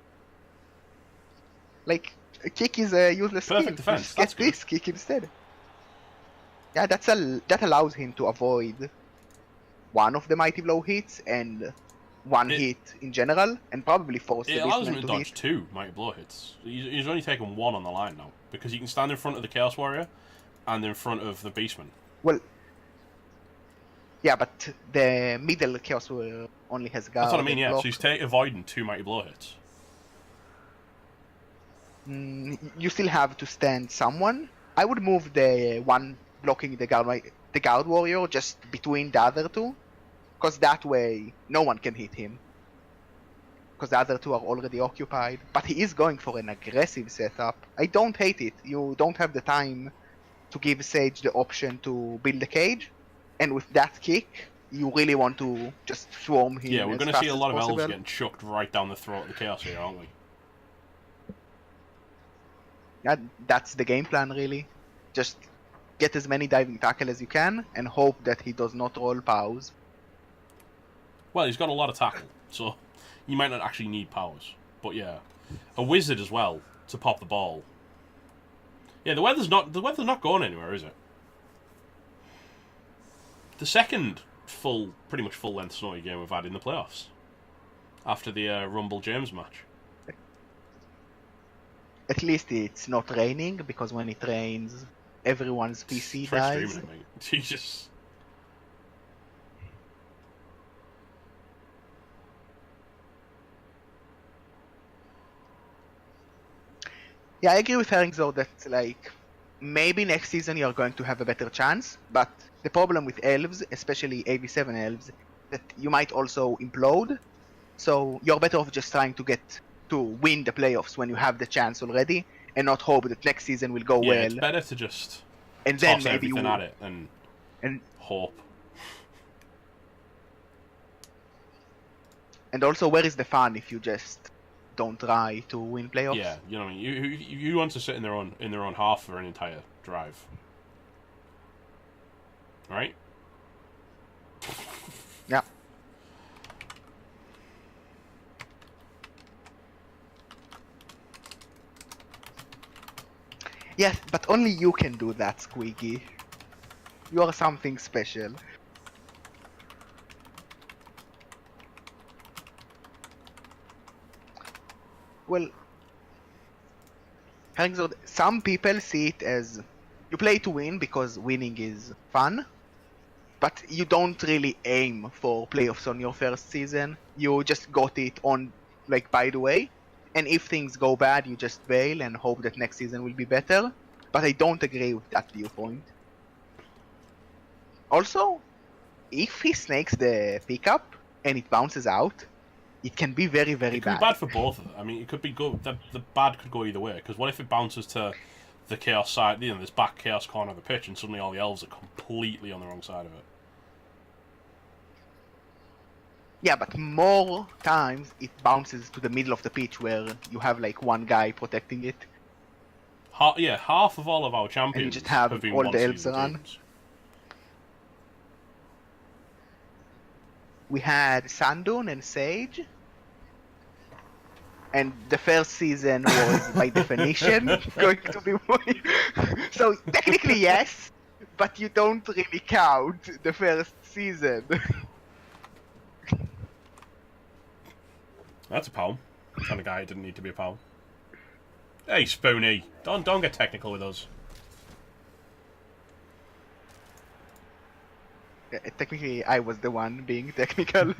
A kick is a useless skill. Perfect defense. Just get this kick instead. Yeah, that allows him to avoid one of the mighty blow hits and one hit in general, and probably force the It allows him beastman to to dodge hit. 2 mighty blow hits. He's only taken 1 on the line now, because he can stand in front of the Chaos Warrior and in front of the beastman. Well, yeah, but the middle Chaos Warrior only has guard. That's what I mean, yeah. block. So he's avoiding 2 mighty blow hits. You still have to stand someone. I would move the one blocking the guard warrior just between the other 2, because that way no one can hit him, because the other 2 are already occupied. But he is going for an aggressive setup. I don't hate it. You don't have the time to give Sage the option to build a cage, and with that kick you really want to just swarm him. Yeah, we're going going to see a lot of elves getting chucked right down the throat of the chaos here, aren't we? That's the game plan, really. Just get as many diving tackle as you can and hope that he does not roll pows. Well, he's got a lot of tackle, so you might not actually need powers. But yeah, a wizard as well to pop the ball. Yeah, the weather's not going anywhere, is it? The second pretty much full length snowy game we've had in the playoffs after the Rumble James match. At least it's not raining, because when it rains, everyone's PC dies. Streaming it, mate. Jesus. Yeah, I agree with Herring though that like maybe next season you're going to have a better chance, but the problem with elves, especially AV7 elves, that you might also implode. So you're better off just trying to get to win the playoffs when you have the chance already, and not hope that next season will go well. Yeah, it's better to just and toss then maybe everything at it and hope. And also, where is the fun if you just don't try to win playoffs? Yeah, you know what I mean. You want to sit in their own half for an entire drive, right? Yeah. Yes, but only you can do that, Squeaky. You are something special. Well, some people see it as you play to win because winning is fun, but you don't really aim for playoffs on your first season. You just got it on, like, by the way. And if things go bad, you just bail and hope that next season will be better. But I don't agree with that viewpoint. Also, if he snakes the pickup and it bounces out, it can be very, very bad. It could be bad for both of them. I mean, it could be good. The bad could go either way. Because what if it bounces to the chaos side, this back chaos corner of the pitch, and suddenly all the elves are completely on the wrong side of it? Yeah, but more times it bounces to the middle of the pitch where you have like one guy protecting it. Half of all of our champions and you just have been all the elves around. We had Sandun and Sage. And the first season was, by definition, going to be so technically yes, but you don't really count the first season. That's a poem. Kind of guy who didn't need to be a poem. Hey, Spoony, don't get technical with us. Technically, I was the one being technical.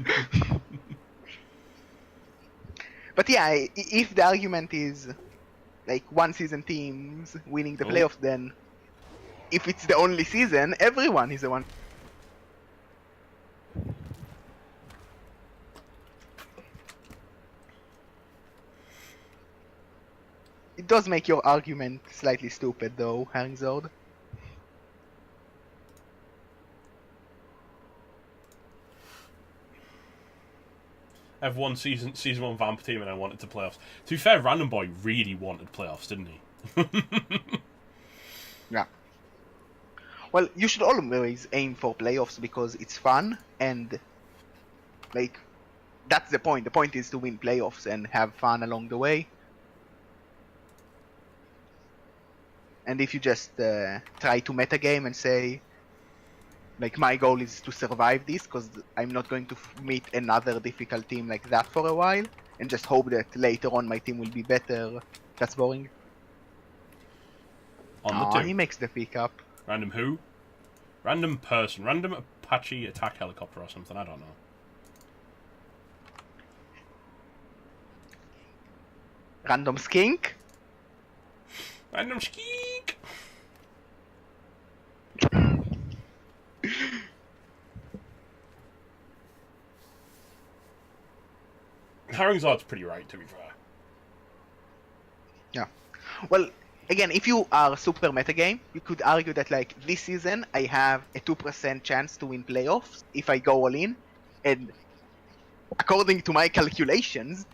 But yeah, if the argument is like one season teams winning the playoffs, then if it's the only season, everyone is the one. It does make your argument slightly stupid though, Herringzord. I've won season 1 Vamp team and I wanted to playoffs. To be fair, Random Boy really wanted playoffs, didn't he? Yeah. Well, you should always aim for playoffs because it's fun and like that's the point. The point is to win playoffs and have fun along the way. And if you just try to metagame and say, like, my goal is to survive this because I'm not going to meet another difficult team like that for a while, and just hope that later on my team will be better, that's boring. He makes the pickup. Random who? Random person. Random Apache attack helicopter or something, I don't know. Random skink? Random skink! Herringzard's pretty right, to be fair. Yeah. Well, Again, if you are super metagame, you could argue that like this season I have a 2% chance to win playoffs if I go all in, and according to my calculations,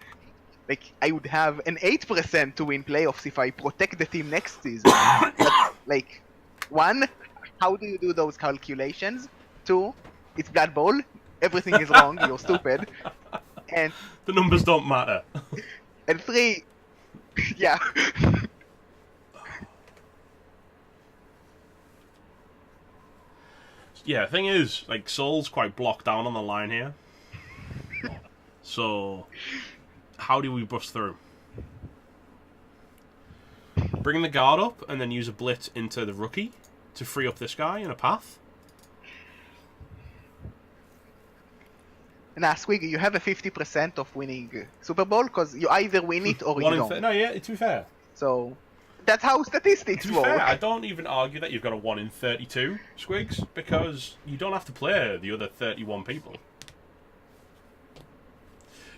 like I would have an 8% to win playoffs if I protect the team next season. But like, one, how do you do those calculations? Two, it's Blood Bowl. Everything is wrong. You're stupid. And The numbers don't matter. and three, yeah. Yeah, the thing is, like, Soul's quite blocked down on the line here. So, how do we bust through? Bring the guard up and then use a blitz into the rookie to free up this guy in a path. Nah, Squiggy, you have a 50% of winning Super Bowl because you either win it or you don't. No, yeah, to be fair. So that's how statistics To be work. fair, I don't even argue that you've got a 1 in 32, Squigs, because you don't have to play the other 31 people.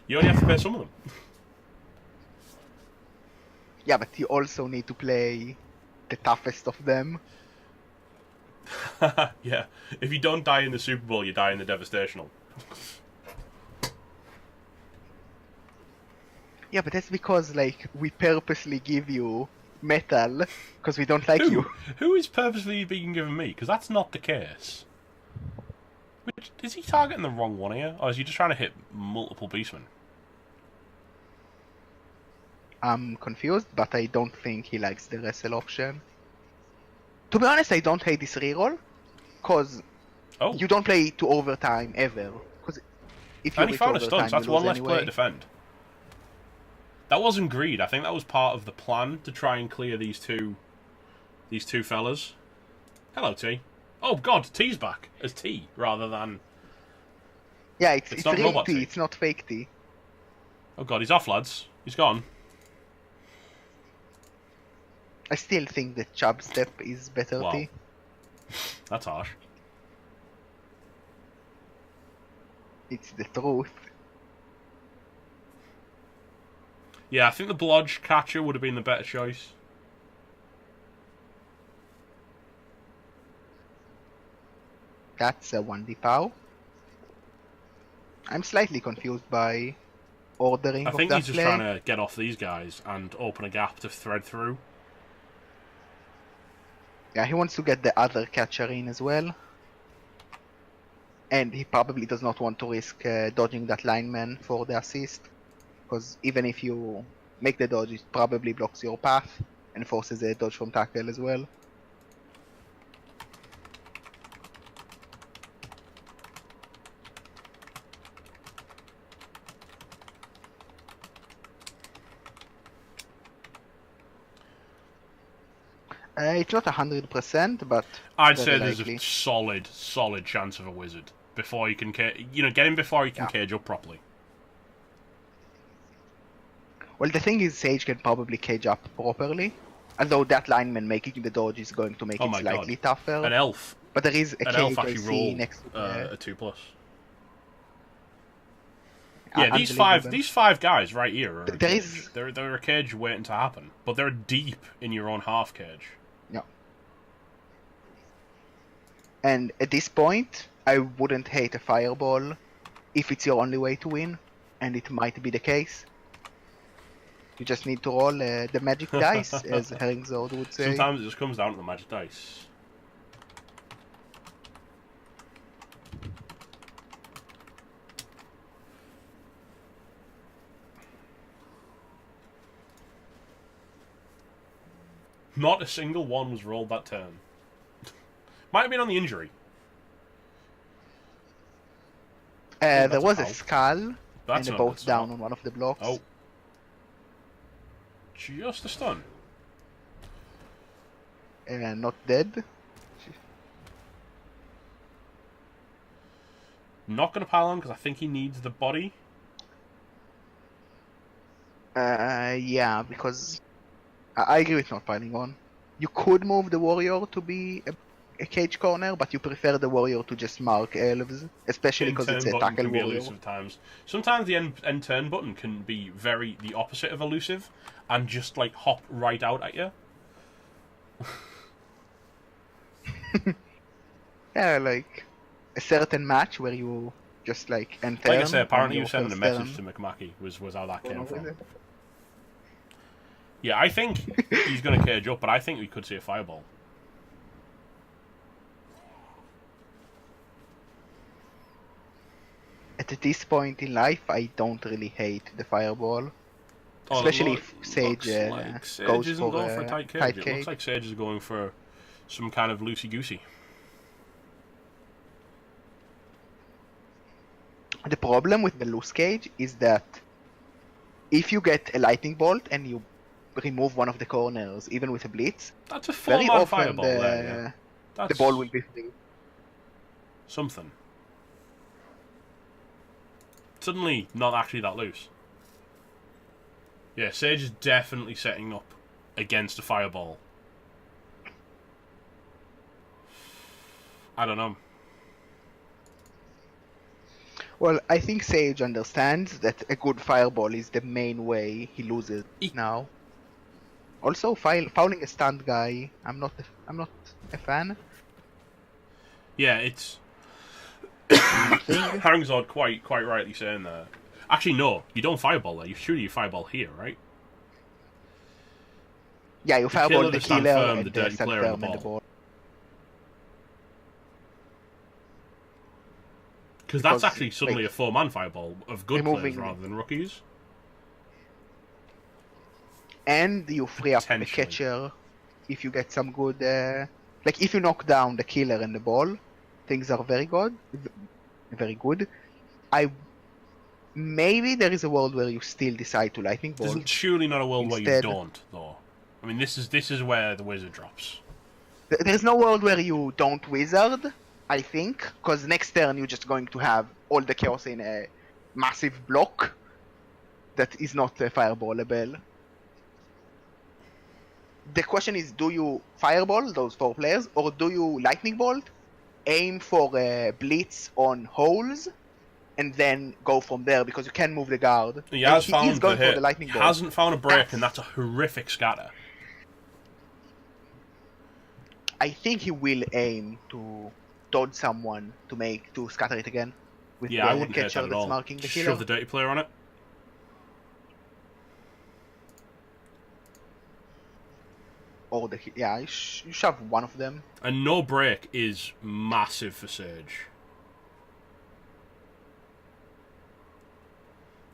You only have to play some of them. Yeah, but you also need to play the toughest of them. Yeah, if you don't die in the Super Bowl, you die in the Devastational. Yeah, but that's because like we purposely give you metal because we don't like you. Who is purposely being given me? Because that's not the case. Which, is he targeting the wrong one here? Or is he just trying to hit multiple beastmen? I'm confused, but I don't think he likes the wrestle option. To be honest, I don't hate this reroll, because you don't play to overtime ever. Because if you and he found a stun, so that's one less anyway. player to defend. That wasn't greed. I think that was part of the plan to try and clear these two fellas. Hello, T. Oh God, T's back as T rather than. Yeah, it's not real T. It's not fake T. Oh God, he's off, lads. He's gone. I still think that Chubb Step is better T. That's harsh. It's the truth. Yeah, I think the Blodge catcher would have been the better choice. That's a 1D POW. I'm slightly confused by ordering of that play. I think he's just trying to get off these guys and open a gap to thread through. Yeah, he wants to get the other catcher in as well. And he probably does not want to risk dodging that lineman for the assist. Because even if you make the dodge, it probably blocks your path and forces a dodge from tackle as well. It's not 100%, but I'd say there's a solid chance of a wizard before you can, get him before he can cage up properly. Well, the thing is, Sage can probably cage up properly, although that lineman making the dodge is going to make it slightly tougher. An elf. But there is a elf cage I see next to a 2+. Yeah, these five guys right here are they're a cage waiting to happen, but they're deep in your own half cage. Yeah. And at this point, I wouldn't hate a fireball if it's your only way to win, and it might be the case. You just need to roll the magic dice, as Herringzord would say. Sometimes it just comes down to the magic dice. Not a single one was rolled that turn. Might have been on the injury. There was a skull and a boat down on one of the blocks. Oh. Just a stun. Not dead. Not going to pile on because I think he needs the body. Yeah, because I agree with not piling on. You could move the warrior to be a cage corner, but you prefer the warrior to just mark elves, especially because it's a tackle warrior. Sometimes the end turn button can be the opposite of elusive and just like hop right out at you. Yeah, like a certain match where you just like enter. Like I say, apparently you your sending a first message turn. to McMackey was how that Oh, came no, from. is it? Yeah, I think he's going to cage up, but I think we could see a fireball. At this point in life, I don't really hate the fireball. Oh, Especially if Sage, looks like Sage goes isn't for going for a a tight cage. tight It cage. looks like Sage is going for some kind of loosey-goosey. The problem with the loose cage is that if you get a lightning bolt and you remove one of the corners, even with a blitz, That's a very four-man often fireball there, yeah. the That's ball will be free. something. Suddenly, not actually that loose. Yeah, Sage is definitely setting up against a fireball. I don't know. Well, I think Sage understands that a good fireball is the main way he loses now. Also, fouling a stunned guy, I'm not a fan. Yeah, it's Haringzod quite rightly saying that. Actually, no, you don't fireball there. You fireball here, right? Yeah, you fireball the stand killer firm, and the the dirty stand player, and firm the and the ball. ball. Because that's Because, actually suddenly like, a four-man fireball of good players rather than rookies. And you free up the Potentially. catcher if you get some good... like, if you knock down the killer and the ball, things are very good. Very good. Maybe there is a world where you still decide to lightning bolt. There's surely not a world where you instead. don't, though. I mean, this is where the wizard drops. There's no world where you don't wizard, I think, because next turn you're just going to have all the chaos in a massive block that is not fireballable. The question is, do you fireball those 4 players, or do you lightning bolt, aim for a blitz on holes, and then go from there, because you can move the guard. He has found he's going for the lightning bolt. Hasn't found a break, and that's a horrific scatter. I think he will aim to dodge someone to scatter it again. With Yeah, I the wouldn't hate catcher that at that's all. marking the Just killer. shove the dirty player on it. Or you shove one of them. And no break is massive for Sage.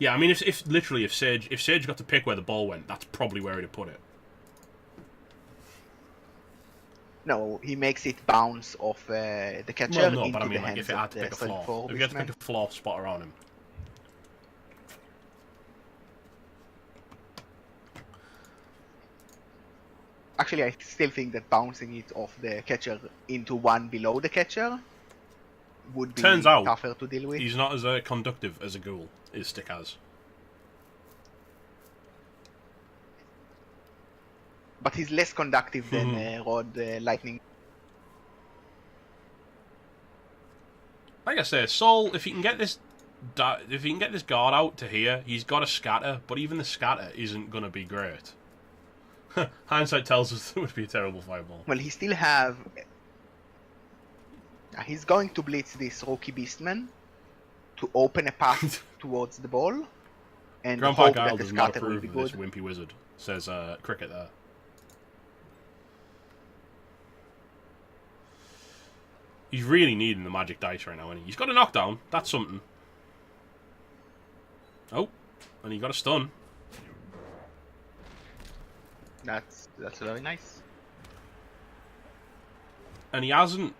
Yeah, I mean, if Sage got to pick where the ball went, that's probably where he'd have put it. No, he makes it bounce off the catcher Well, no, into but I mean, the like, hands if it of had to the pick a strength flaw, 4 if you had to beastman. pick a flaw spot around him. Actually, I still think that bouncing it off the catcher into one below the catcher would be Turns out, tougher to deal with. He's not as conductive as a ghoul is Stick has. But he's less conductive than Rod Lightning. Like I say, Soul, if he can get this guard out to here, he's got a scatter, but even the scatter isn't going to be great. Hindsight tells us it would be a terrible fireball. Well, he still have... He's going to blitz this rookie beastman to open a path towards the ball. And Grandpa hope Guile that the does not scatter will approve be of this good. wimpy wizard, says Cricket there. He's really needing the magic dice right now, isn't he? He's got a knockdown. That's something. Oh, and he got a stun. That's very nice. And he hasn't...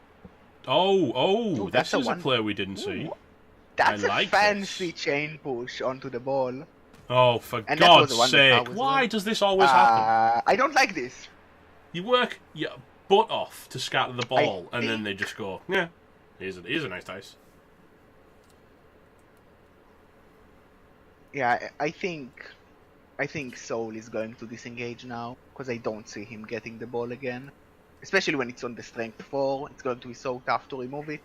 Oh, that's this is a one... player we didn't see. That's I like a fancy this. chain push onto the ball. Oh, for And God's that was sake. Why does this always happen? I don't like this. You work your butt off to scatter the ball, and then they just go, yeah, here's a nice dice. Yeah, I think Soul is going to disengage now, because I don't see him getting the ball again. Especially when it's on the strength 4, it's going to be so tough to remove it.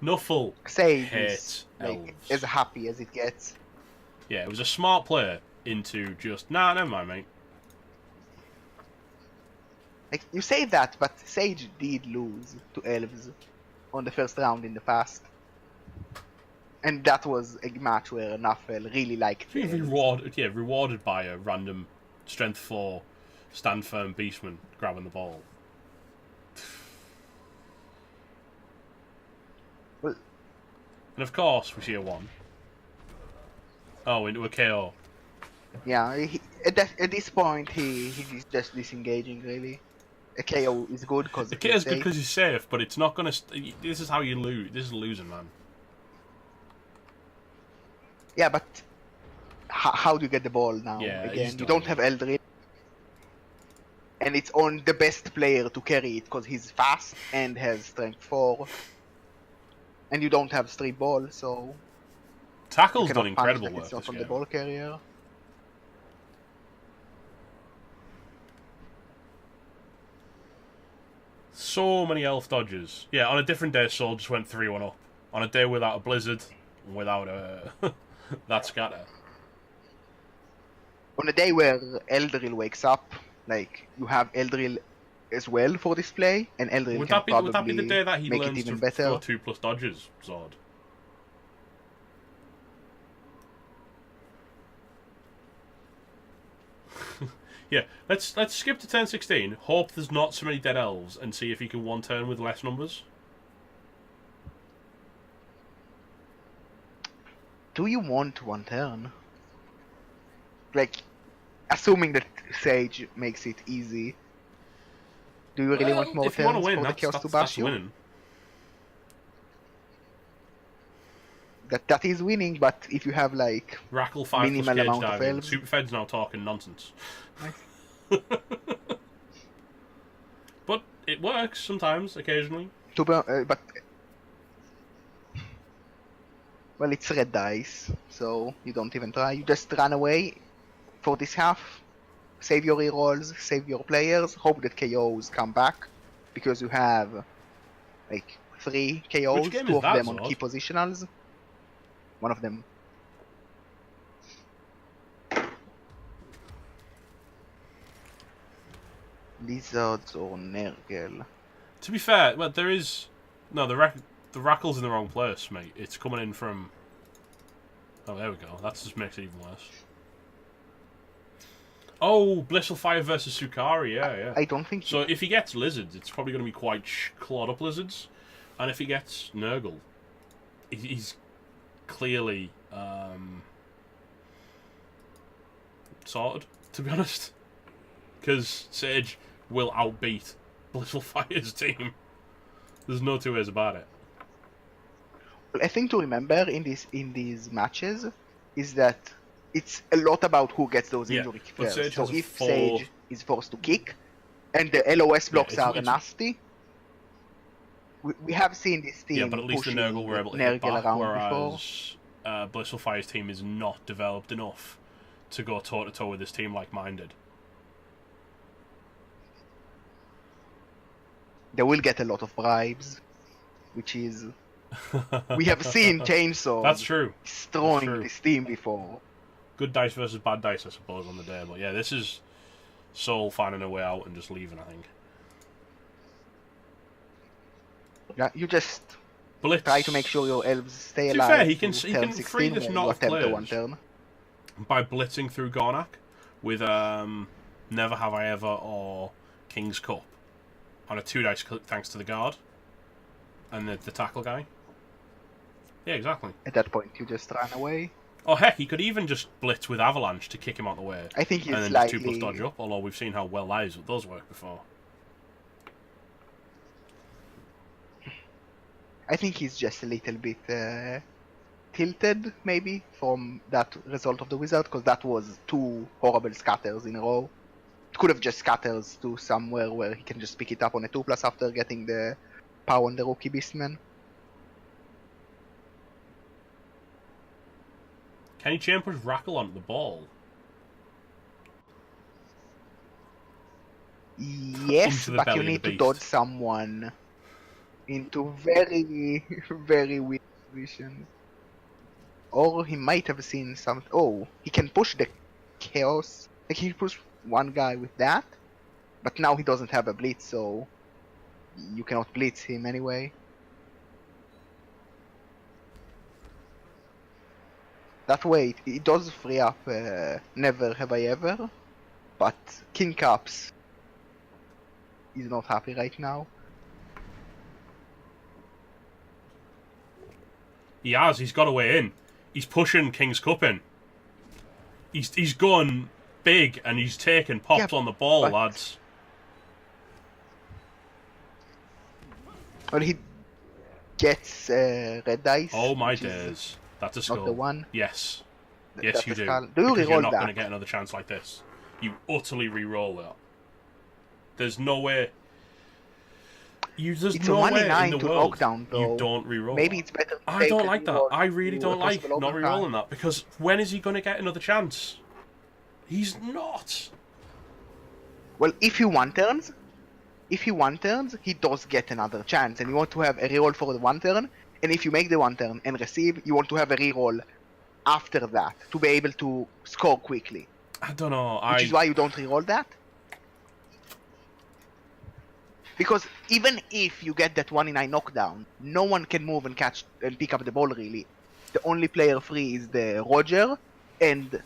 Nuffle Sage hates is like, elves. as happy as it gets. Yeah, it was a smart player into just, nah, never mind, mate. Like, you say that, but Sage did lose to elves on the first round in the past. And that was a match where Nuffel really liked the elves. Rewarded by a random strength 4 stand firm beastman grabbing the ball. Well, and of course we see a 1. Oh, into a KO. yeah, at this point he's just disengaging really. A KO is good because the KO is good because he's safe, but it's not gonna. This is how you lose. This is losing, man. Yeah, but how do you get the ball now? Yeah, again, you don't have Eldritch, and it's on the best player to carry it because he's fast and has strength 4, and you don't have straight ball, so Tackle's done incredible work. It's not from the ball carrier. So many elf dodges. Yeah, on a different day, Soul just went 3-1 up. On a day without a blizzard, without a that scatter. On a day where Eldril wakes up, like you have Eldril as well for this play, and Eldril would can that be the day that he make learns it even to better. throw 2+ dodges, Zord? Yeah, let's skip to turn 16. Hope there's not so many dead elves, and see if he can one turn with less numbers. Do you want one turn? Like, assuming that Sage makes it easy. Do you really want more if turns you want to win, for the Chaos to bash you? Winning. That is winning, but if you have like Rackle 5 minimal plus amount cage of diving. elves, Superfed's now talking nonsense. Nice. But it works sometimes, occasionally. but well, it's red dice, so you don't even try. You just run away for this half, save your rerolls, save your players, hope that KOs come back, because you have like 3 KOs, 2 of them on key positionals. One of them. Lizards or Nergal. To be fair, well, there is no the Rackle's in the wrong place, mate. It's coming in from. Oh, there we go. That just makes it even worse. Oh, Blissfire versus Sukari. Yeah. I don't think. So if he gets lizards, it's probably going to be quite clawed up lizards, and if he gets Nurgle, he's clearly sorted, to be honest, because Sage will outbeat Blissfire's team. There's no two ways about it. Well, I think to remember in these matches is that it's a lot about who gets those injury first. So if Sage is forced to kick, and the LOS blocks are nasty, we have seen this team. Yeah, but at least the Nurgle were able to hit back, whereas Blissfire's team is not developed enough to go toe-to-toe with this team like mine did. They will get a lot of bribes, which is... we have seen Chainsaw That's true. destroying this team before. Good dice versus bad dice, I suppose, on the day. But yeah, this is Soul finding a way out and just leaving, I think. Yeah, you just Blitz. try to make sure your elves stay alive. To be fair, he can 16, free this knot of players one turn. by blitzing through Gornak with Never Have I Ever or King's Cup on a 2 dice thanks to the guard and the tackle guy. Yeah, exactly. At that point, you just run away. Oh heck, he could even just blitz with Avalanche to kick him out the way. I think he's and then likely... just 2+ dodge up, although we've seen how well those work before. I think he's just a little bit tilted, maybe, from that result of the wizard, because that was 2 horrible scatters in a row. It could have just scatters to somewhere where he can just pick it up on a 2+ after getting the power on the rookie beastman. Can he chain push Rackle onto the ball? Yes, but you need to dodge someone into very, very weak positions. Or he might have seen some... Oh, he can push the chaos. Like, he push one guy with that. But now he doesn't have a blitz, so you cannot blitz him anyway. That way, it does free up Never Have I Ever, but King Cups is not happy right now. He's got a way in. He's pushing King's Cup in. He's gone big and he's taking pops on the ball, lads. Well, he gets red dice. Oh my days. That's a skull. Not the one. Yes. Yes, you do. Do you because reroll you're not that? going to get another chance like this. You utterly re-roll that. There's no way. There's It's no a 1 in way 9 in the to world knockdown, though. you don't re-roll. Maybe that. it's better. To I take don't a like that. reroll I really to don't a like possible not overtime. re-rolling that, because when is he going to get another chance? He's not. Well, if he one turns, he does get another chance, and you want to have a reroll for the one turn. And if you make the one turn and receive, you want to have a reroll after that to be able to score quickly. I don't know. Which is why you don't reroll that. Because even if you get that 1 in 9 knockdown, no one can move and catch and pick up the ball really. The only player free is the Roger, and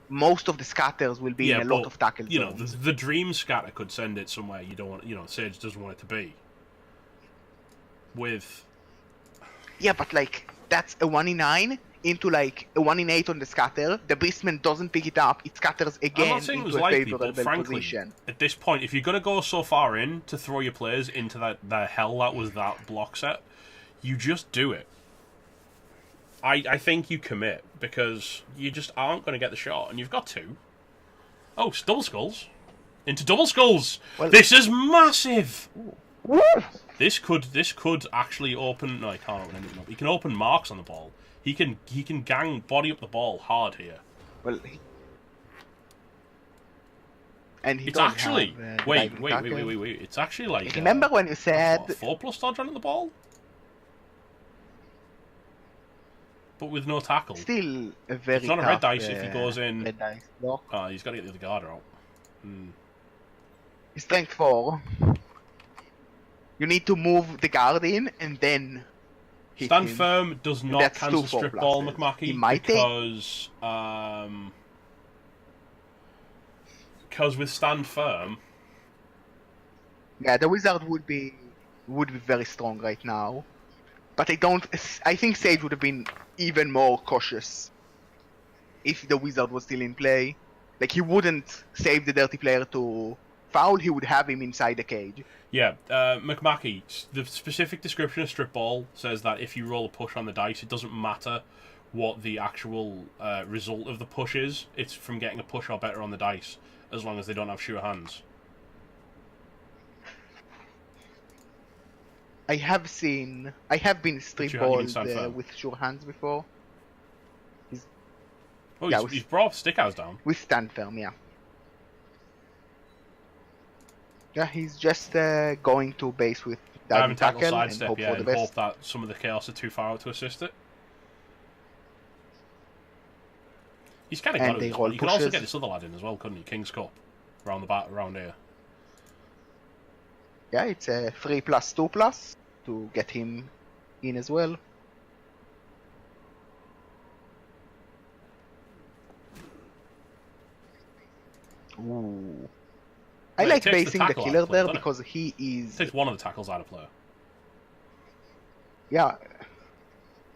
most of the scatters will be in a lot of tackle zones. You know, the dream scatter could send it somewhere you don't want. Sage doesn't want it to be. Yeah, but like that's a 1 in 9 into like a 1 in 8 on the scatter. The beastman doesn't pick it up. It scatters again into a favorable position. At this point, if you're gonna go so far in to throw your players into the hell that was that block set, you just do it. I think you commit, because you just aren't going to get the shot, and you've got two. Oh, double skulls. Into double skulls! Well, this is massive! Woo. This could actually open... No, he can't open anything up. He can open marks on the ball. He can body up the ball hard here. Well, and it's actually... Wait. It's actually like... Remember when you said... 4+ dodge on the ball? But with no tackle. Still a very It's not tough, a red dice if he goes in. Red dice block. He's got to get the other guard out. Strength 4. You need to move the guard in and then hit Stand him. firm does not cancel strip ball, McMackey, because with stand firm. Yeah, the wizard would be very strong right now. But I think Sage would have been even more cautious if the wizard was still in play. Like, he wouldn't save the dirty player to foul, he would have him inside the cage. Yeah, McMackey, the specific description of strip ball says that if you roll a push on the dice, it doesn't matter what the actual result of the push is. It's from getting a push or better on the dice, as long as they don't have sure hands. I have been strip balled with sure hands before. He's brought stickouts down. With stand firm, yeah. Yeah, he's just going to base with diving tackle and sidestep, hope for the best. Hope that some of the chaos are too far out to assist it. He's kind of got it. He could also get this other lad in as well, couldn't he? King's Cup, around here. Yeah, it's a 3+2+ to get him in as well. Ooh. I like basing the killer there because he is... Takes one of the tackles out of play. Yeah.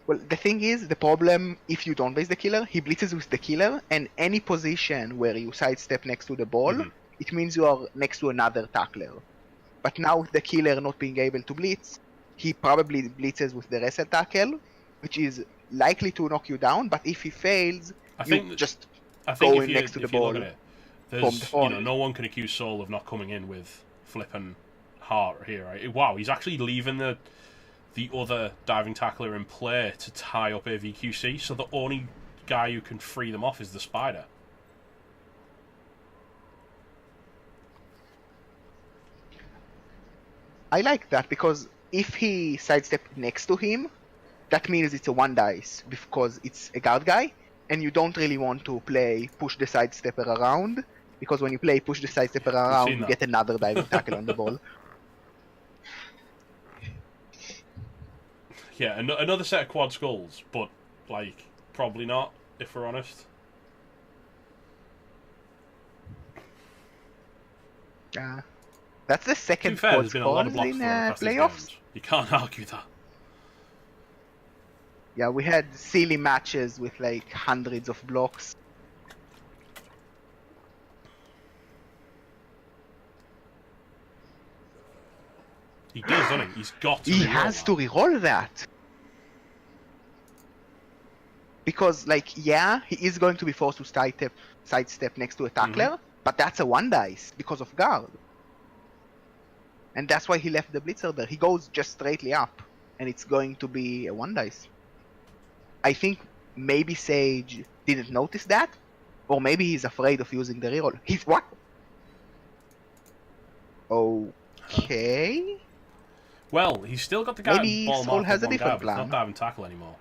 Well, the thing is, the problem, if you don't base the killer, he blitzes with the killer, and any position where you sidestep next to the ball, it means you are next to another tackler. But now with the killer not being able to blitz, he probably blitzes with the wrestle tackle, which is likely to knock you down, but if he fails, you just go in next to the ball. No one can accuse Soul of not coming in with flipping heart here. Right? Wow, he's actually leaving the other diving tackler in play to tie up AVQC, so the only guy who can free them off is the spider. I like that because if he sidestepped next to him, that means it's a 1 dice because it's a guard guy, and you don't really want to push the sidestepper around because when you play push the sidestepper around, you get another diving tackle on the ball. Yeah, another set of quad skulls, but, like, probably not, if we're honest. That's the second quad skulls in playoffs. You can't argue that. Yeah, we had silly matches with, like, hundreds of blocks. He does, doesn't he? He's got to He has to reroll that. Because, like, yeah, he is going to be forced to sidestep next to a tackler, but that's a 1 dice because of guard. And that's why he left the blitzer there. He goes just straightly up, and it's going to be a 1 dice. I think maybe Sage didn't notice that, or maybe he's afraid of using the reroll. He's what? Okay. Well, he's still got the guy. Maybe Soul has a different plan. He's not diving tackle anymore.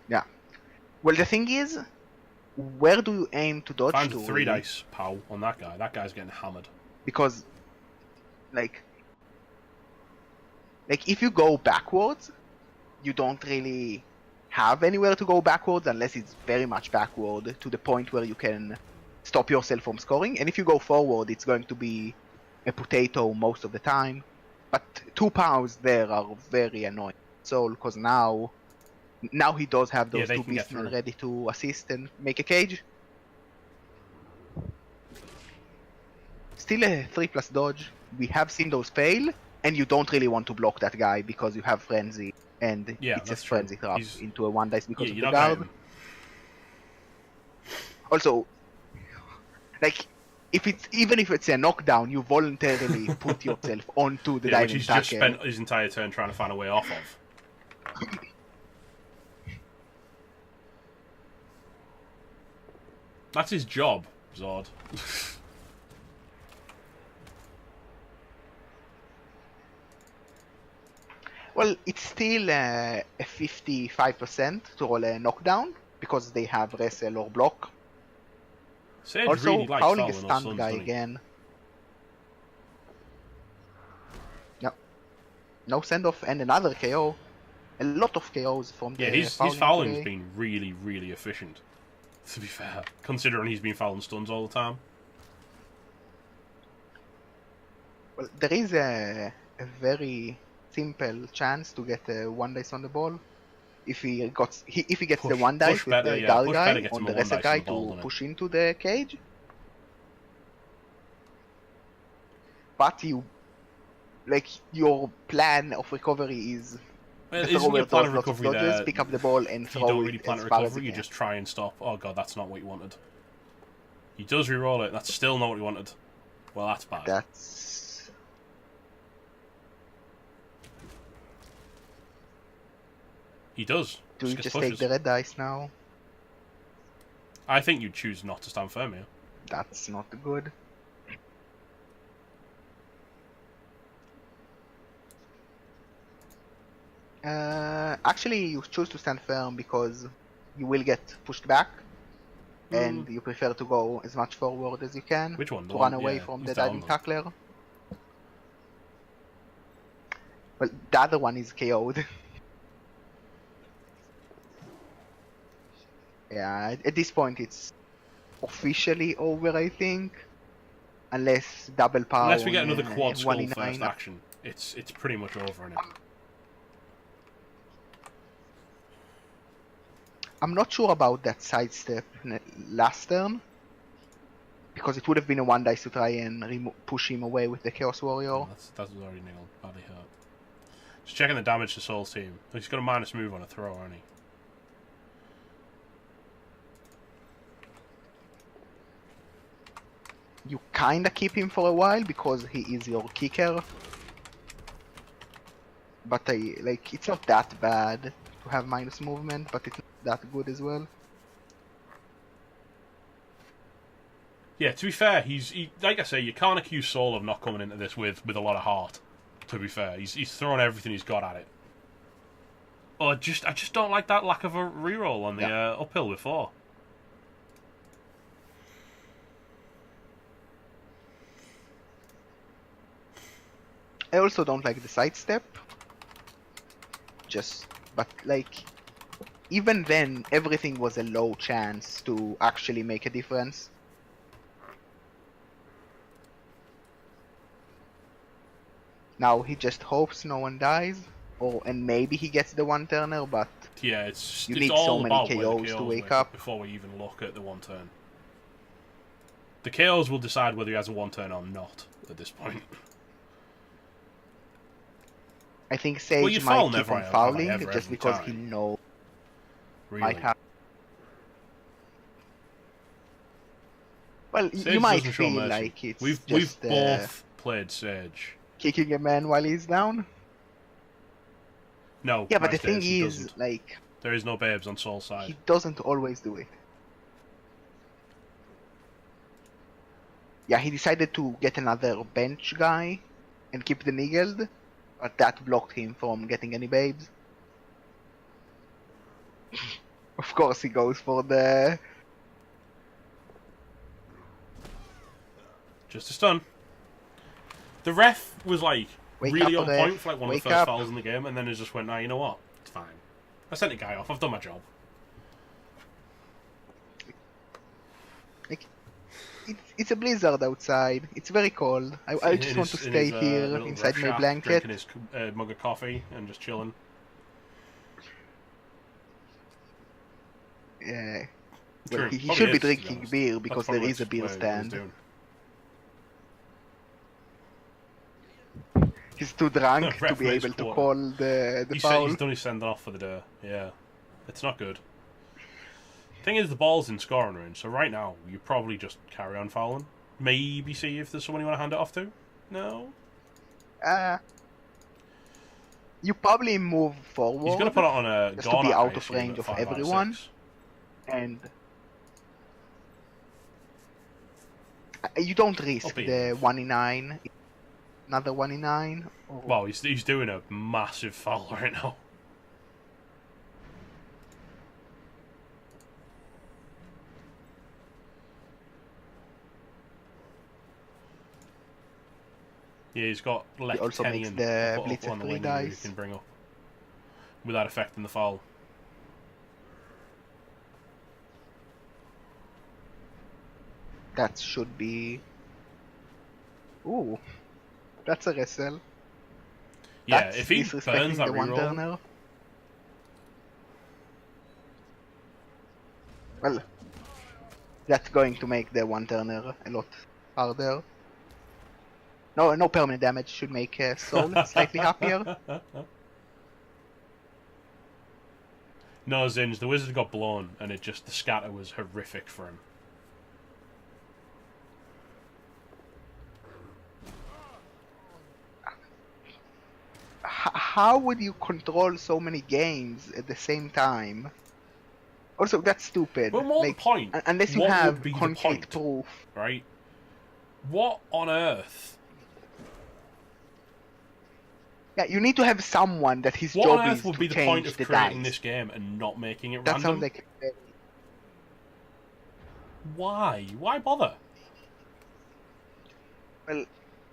Yeah. Well, the thing is, where do you aim to dodge Find to? 3 dice pow on that guy. That guy's getting hammered. Because, like if you go backwards, you don't really have anywhere to go backwards unless it's very much backward to the point where you can stop yourself from scoring. And if you go forward, it's going to be a potato most of the time. But 2 pows there are very annoying. So, because now he does have those 2 beastmen ready to assist and make a cage. Still a 3+ dodge. We have seen those fail, and you don't really want to block that guy because you have frenzy, and it's a frenzy trap into a 1 dice because of the guard. Also, like, even if it's a knockdown, you voluntarily put yourself onto the diving tackle. Which he's just spent his entire turn trying to find a way off of. That's his job, Zord. Well, it's still a 55% to roll a knockdown because they have wrestle or block. Sage also, really likes fouling a stunned guy again. Yep. No send off and another KO. A lot of KOs from the his fouling's been really, really efficient. To be fair, considering he's been fouling stuns all the time. Well, there is a very simple chance to get a 1 dice on the ball. If he gets the 1 dice with the guard guy on the wrestle guy to push into the cage. But your plan of recovery is isn't your plan of recovery there? Pick up the ball and throw it. You don't really plan to recover, you just try and stop. Oh god, that's not what you wanted. He does reroll it, that's still not what he wanted. Well, that's bad. He does. Do you just take the red dice now? I think you choose not to stand firm here. That's not good. Actually, you choose to stand firm because you will get pushed back, and you prefer to go as much forward as you can. Which one? To run away from the diving tackler. Well, the other one is KO'd. Yeah, at this point it's officially over, I think. Unless double power. Unless we get another quad skull first action, it's pretty much over now. I'm not sure about that sidestep last turn, because it would have been a 1 dice to try and push him away with the Chaos Warrior. That was already nailed. Badly hurt. Just checking the damage to Soul's team. He's got a minus move on a throw, hasn't he? You kinda keep him for a while because he is your kicker. But it's not that bad to have minus movement, but it's not that good as well. Yeah, to be fair, he like I say, you can't accuse Soul of not coming into this with a lot of heart. To be fair, he's thrown everything he's got at it. Oh, I just don't like that lack of a reroll on the uphill before. I also don't like the sidestep. But like, even then, everything was a low chance to actually make a difference. Now he just hopes no one dies, and maybe he gets the one turner, but Yeah, it's you need all so many about where the KOs to KOs wake up before we even look at the one turn. The KOs will decide whether he has a one turn or not at this point. I think Sage might keep on fouling just because he knows might have. Well, Sage you might feel like it's we've both played Sage. Kicking a man while he's down. No. Yeah, but the thing is, like, there is no babes on Soul's side. He doesn't always do it. Yeah, he decided to get another bench guy and keep the Niggled, but that blocked him from getting any babes. Of course he goes for the... Just a stun. The ref was like really on point for like one of the first fouls in the game, and then it just went, nah, you know what? It's fine. I sent the guy off. I've done my job. It's a blizzard outside. It's very cold. I just want to stay here inside my blanket. Drinking his mug of coffee and just chilling. Yeah. Well, he should be drinking beer because there is a beer stand. He's too drunk to be able to call the foul. He's done his sending off for the day. Yeah. It's not good. Thing is, the ball's in scoring range, so right now you probably just carry on fouling. Maybe see if there's someone you want to hand it off to. No. You probably move forward. He's gonna put it on a just to be out of range of everyone, and you don't risk the 1 in 9. Another 1 in 9. Well, he's doing a massive foul right now. Yeah, he's got left he also makes the blitz at 3 dice. He can bring up without affecting the foul. That should be... Ooh, that's a wrestle. Yeah, if he burns that reroll... Well, that's going to make the one-turner a lot harder. No permanent damage should make Soul slightly happier. No, Zinj, the wizard got blown, and the scatter was horrific for him. How would you control so many games at the same time? Also, that's stupid. Well, more the point. Unless you have concrete proof. Right? What on earth? Yeah, you need to have someone that his job is to change the dice. What on earth would be the point of creating this game and not making it random? That sounds like... Why? Why bother? Well,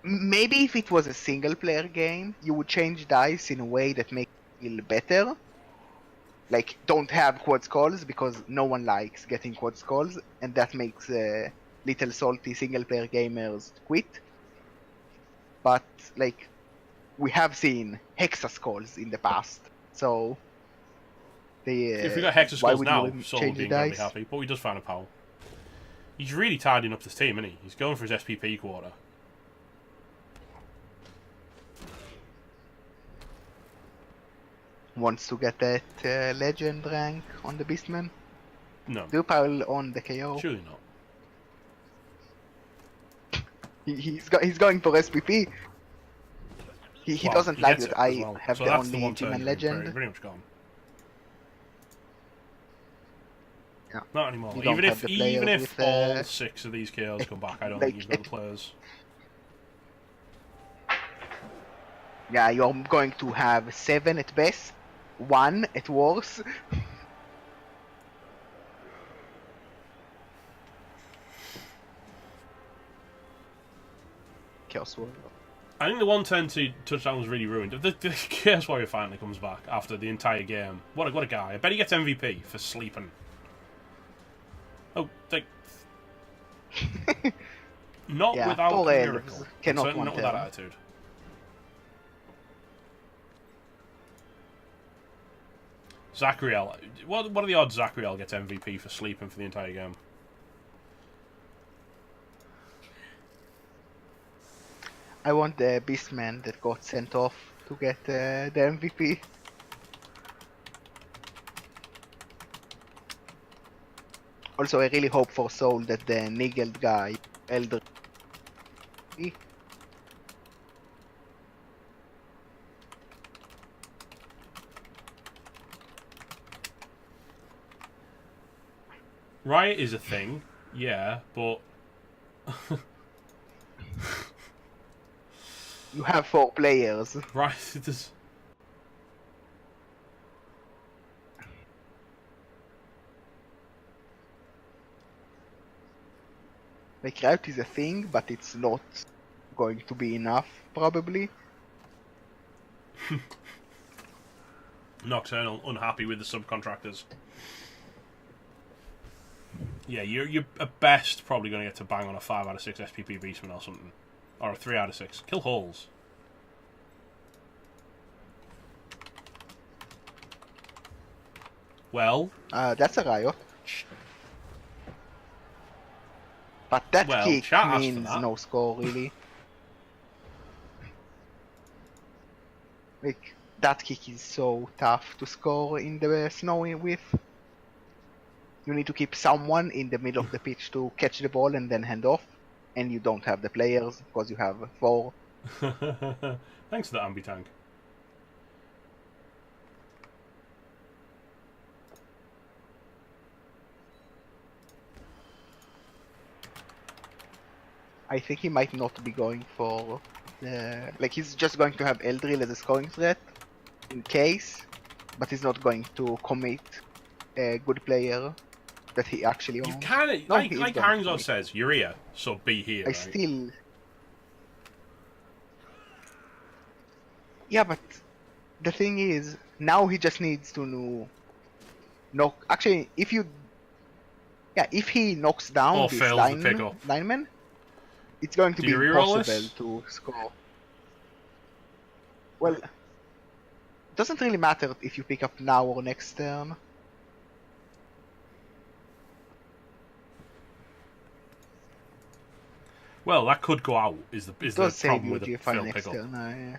maybe if it was a single-player game, you would change dice in a way that makes it feel better. Like, don't have quad skulls, because no one likes getting quad skulls, and that makes little salty single-player gamers quit. But, like... we have seen Hexa skulls in the past, so if we got Hexa skulls now, Soul would be incredibly happy. But we just found a pal. He's really tidying up this team, isn't he? He's going for his SPP quarter. Wants to get that legend rank on the Beastman? No. Do pile on the KO? Surely not. He's going for SPP. He doesn't like that I have the only G-Man legend. Pretty much gone. Yeah. Not anymore. Even if all 6 of these KOs come back, I don't think you've got the players. Yeah, you're going to have 7 at best, 1 at worst. Chaos Warrior. I think the 110 touchdown was really ruined. The Chaos Warrior finally comes back after the entire game. What a guy. I bet he gets MVP for sleeping. Oh, not Yeah, without a miracle. elves cannot Certainly not with that turn. attitude. Zachariel. What are the odds Zachariel gets MVP for sleeping for the entire game? I want the Beastman that got sent off to get the MVP. Also, I really hope for Soul that the Niggled guy, Elder. Riot is a thing, yeah, but You have 4 players. right, it is. Like, Riot is a thing, but it's not going to be enough, probably. Nocturnal unhappy with the subcontractors. Yeah, you're at best probably going to get to bang on a 5 out of 6 SPP Beastman or something. Or a 3 out of 6. Kill holes. Well... That's a Riot. But that Well, kick chat asked for means that. no score, really. Like, that kick is so tough to score in the snowy with. You need to keep someone in the middle of the pitch to catch the ball and then hand off. And you don't have the players, because you have 4. Thanks for the ambi tank. I think he might not be going for the... Like, he's just going to have Eldril as a scoring threat, in case, but he's not going to commit a good player that he actually owns. You kind of... No, like he is like going to Haringzod commit. says, you're here, so be here, I right? still... Yeah, but the thing is, now he just needs to knock... Actually, if you... Yeah, if he knocks down Or this fails the pickup. lineman, it's going to Do be you reroll impossible this? to score. Well, it doesn't really matter if you pick up now or next turn. Well, that could go out, is the It does save problem you with the GFI failed next pickup. turn. Yeah.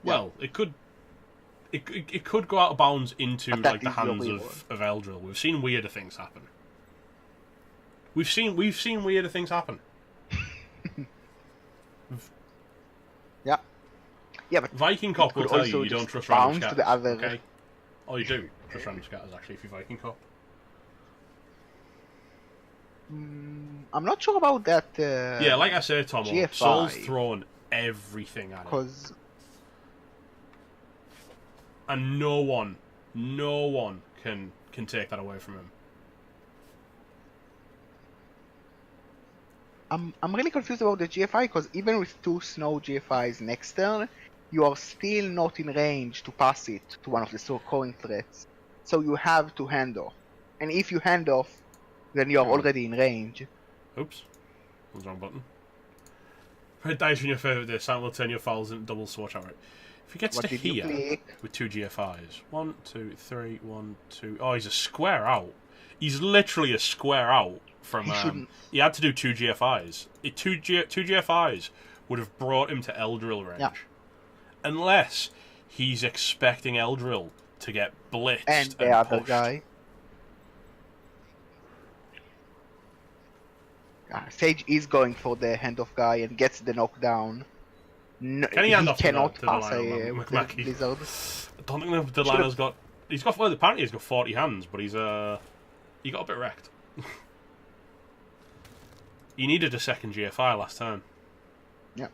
Well, it could... It could go out of bounds into But that like the is your hands reward. of Eldril. We've seen weirder things happen. We've seen weirder things happen. Yeah. Yeah, but Viking Cop will could tell also you don't just trust random bounce to scatters. the other- Okay. Oh, you do trust random scatters actually if you're Viking Cop. I'm not sure about that. Yeah, like I said, Tomo, GFI. Soul's thrown everything at it, Because and no one can take that away from him. I'm really confused about the GFI, because even with 2 snow GFIs next turn, you are still not in range to pass it to one of the scoring threats. So you have to hand off. And if you hand off, then you are already in range. Oops. That was the wrong button. Red dice in your favourite day. Sam will turn your fouls into double swatch out. If he gets What to did you here click? with 2 GFIs. 1, 2, 3, 1, 2. Oh, he's a square out. He's literally a square out from... He shouldn't. He had to do 2 GFIs. 2 GFIs would have brought him to Eldril range. Yeah. Unless he's expecting Eldril to get blitzed And the other pushed. guy. Sage is going for the handoff guy and gets the knockdown. No, Can he hand off to cannot to the pass line, with McMackey? the blizzard. I don't think the liner's got... He's got... Well, apparently he's got 40 hands, but he's he got a bit wrecked. He needed a second GFI last turn. Yeah.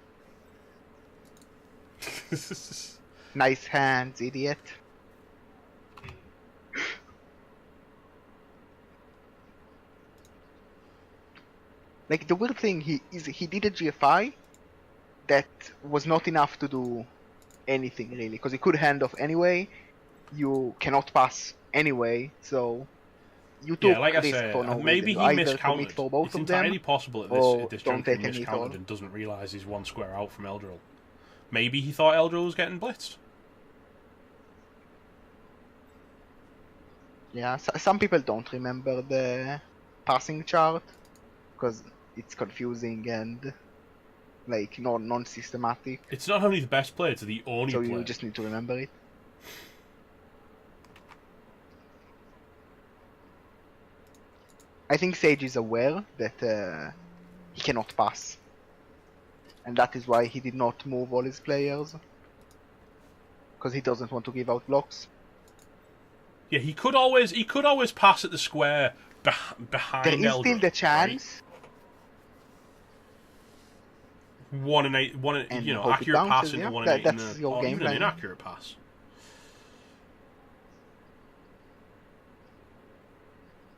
Nice hands, idiot. Like, the weird thing he did a GFI, that was not enough to do anything really, because you could hand off anyway. You cannot pass anyway, so you took like I risk say, for no maybe reason. he Either commit miscounted. for both It's of them, entirely possible at or this don't juncture take he any at miscounted all. and doesn't realise he's one square out from Eldril. Maybe he thought Eldril was getting blitzed. Yeah, some people don't remember the passing chart because it's confusing and like non-systematic. It's not only the best player, it's the only So player. you just need to remember it. I think Sage is aware that he cannot pass, and that is why he did not move all his players, because he doesn't want to give out blocks. Yeah, he could always pass at the square behind There is Eldril, still the chance. Right? 1 in 8, accurate bounces, pass into yeah. 1 in 8, That's your game even plan. an inaccurate pass.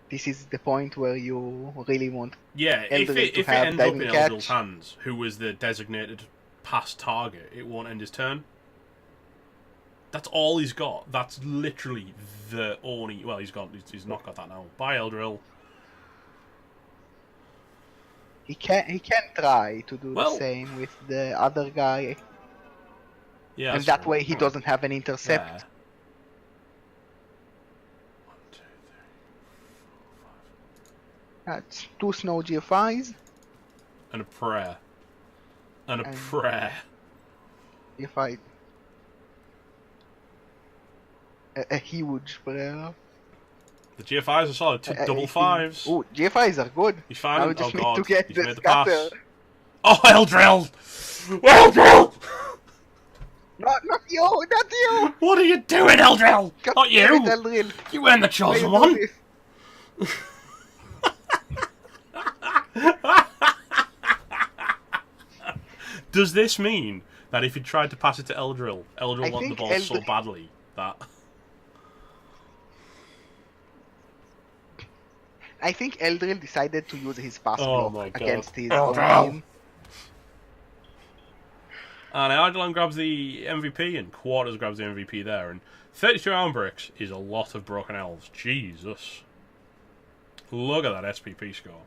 This is the point where you really want. Yeah, if Eldril it to have ends up in diving Eldril's catch. hands, who was the designated pass target, it won't end his turn. That's all he's got. That's literally the only. Well, he's not got that now. Bye, Eldril. He can try to do Well, the same with the other guy, yeah, and that way he doesn't have an intercept. There. 1, 2, 3, 4, 5. That's 2 snow GFIs. And a prayer. And a And- prayer. If I a huge prayer. The GFIs are solid. Double fives. Oh, GFIs are good. He's fine. Now we just Oh need god, to get he's the made the scatter. pass. Oh, Eldril! Eldril! Not you, not you. What are you doing, Eldril? God Not damn you! it, Eldril. You weren't the Why chosen you do one! this? Does this mean that if you tried to pass it to Eldril, Eldril I wanted the think ball so badly that... I think Eldril decided to use his pass Oh block my God. against his Eldril. own team. And Ardelon grabs the MVP and Quarters grabs the MVP there. And 32 round bricks is a lot of broken elves. Jesus. Look at that SPP score.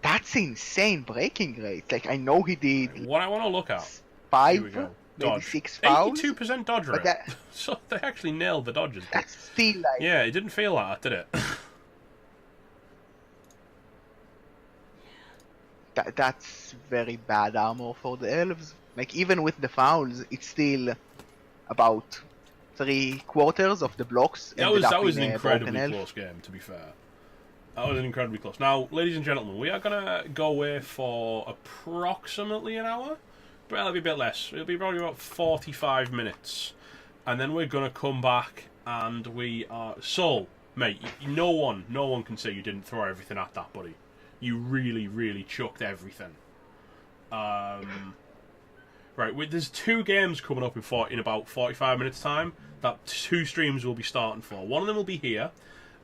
That's insane breaking rate. Like, I know he did What I want to look at... Here we 5, go. maybe Dodge. 6 fouls. 82% dodge rate. But that, So they actually nailed the dodges. But that's still like... yeah, it didn't feel like that, did it? That's very bad armor for the elves. Like, even with the fouls, it's still about 3/4 of the blocks. That was an in a incredibly broken elf. close game, to be fair. That was incredibly close. Now, ladies and gentlemen, we are going to go away for approximately an hour. But it'll be a bit less. It'll be probably about 45 minutes. And then we're going to come back and we are... So, mate, no one can say you didn't throw everything at that, buddy. You really, really chucked everything. Right, there's 2 games coming up in about 45 minutes' time that 2 streams will be starting for. One of them will be here,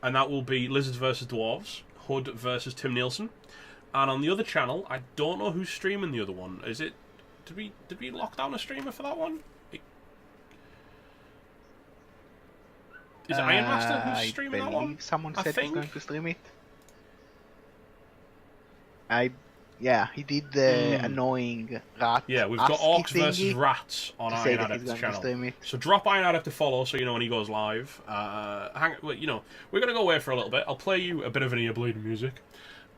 and that will be Lizards versus Dwarves, Hood versus Tim Nielsen. And on the other channel, I don't know who's streaming the other one. Is it... Did we lock down a streamer for that one? Is it Ironmaster who's streaming that one? I believe someone said he's think. going to stream it. Yeah, he did the annoying rat. Yeah, we've got ASCII Orcs versus thingy Rats on to say Iron that he's Adept's going to channel. stream it. So drop Iron Adept to follow so you know when he goes live. We're going to go away for a little bit. I'll play you a bit of an ear bleeding music.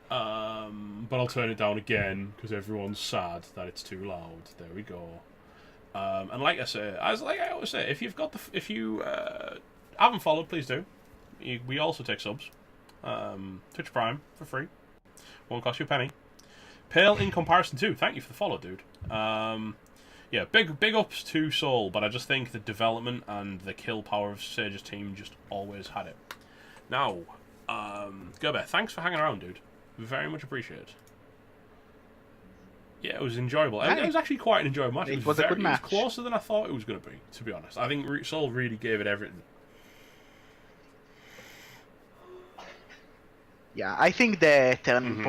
But I'll turn it down again because everyone's sad that it's too loud. There we go. And like I always say, if you haven't followed, please do. We also take subs. Twitch Prime for free. Won't cost you a penny. Pale in comparison to. Thank you for the follow, dude. Yeah, big ups to Soul, but I just think the development and the kill power of Sage's team just always had it. Now, Gerber, thanks for hanging around, dude. Very much appreciated. Yeah, it was enjoyable. It was actually quite an enjoyable match. It was a good match. It was closer than I thought it was going to be honest. I think Soul really gave it everything. Yeah, I think the turning point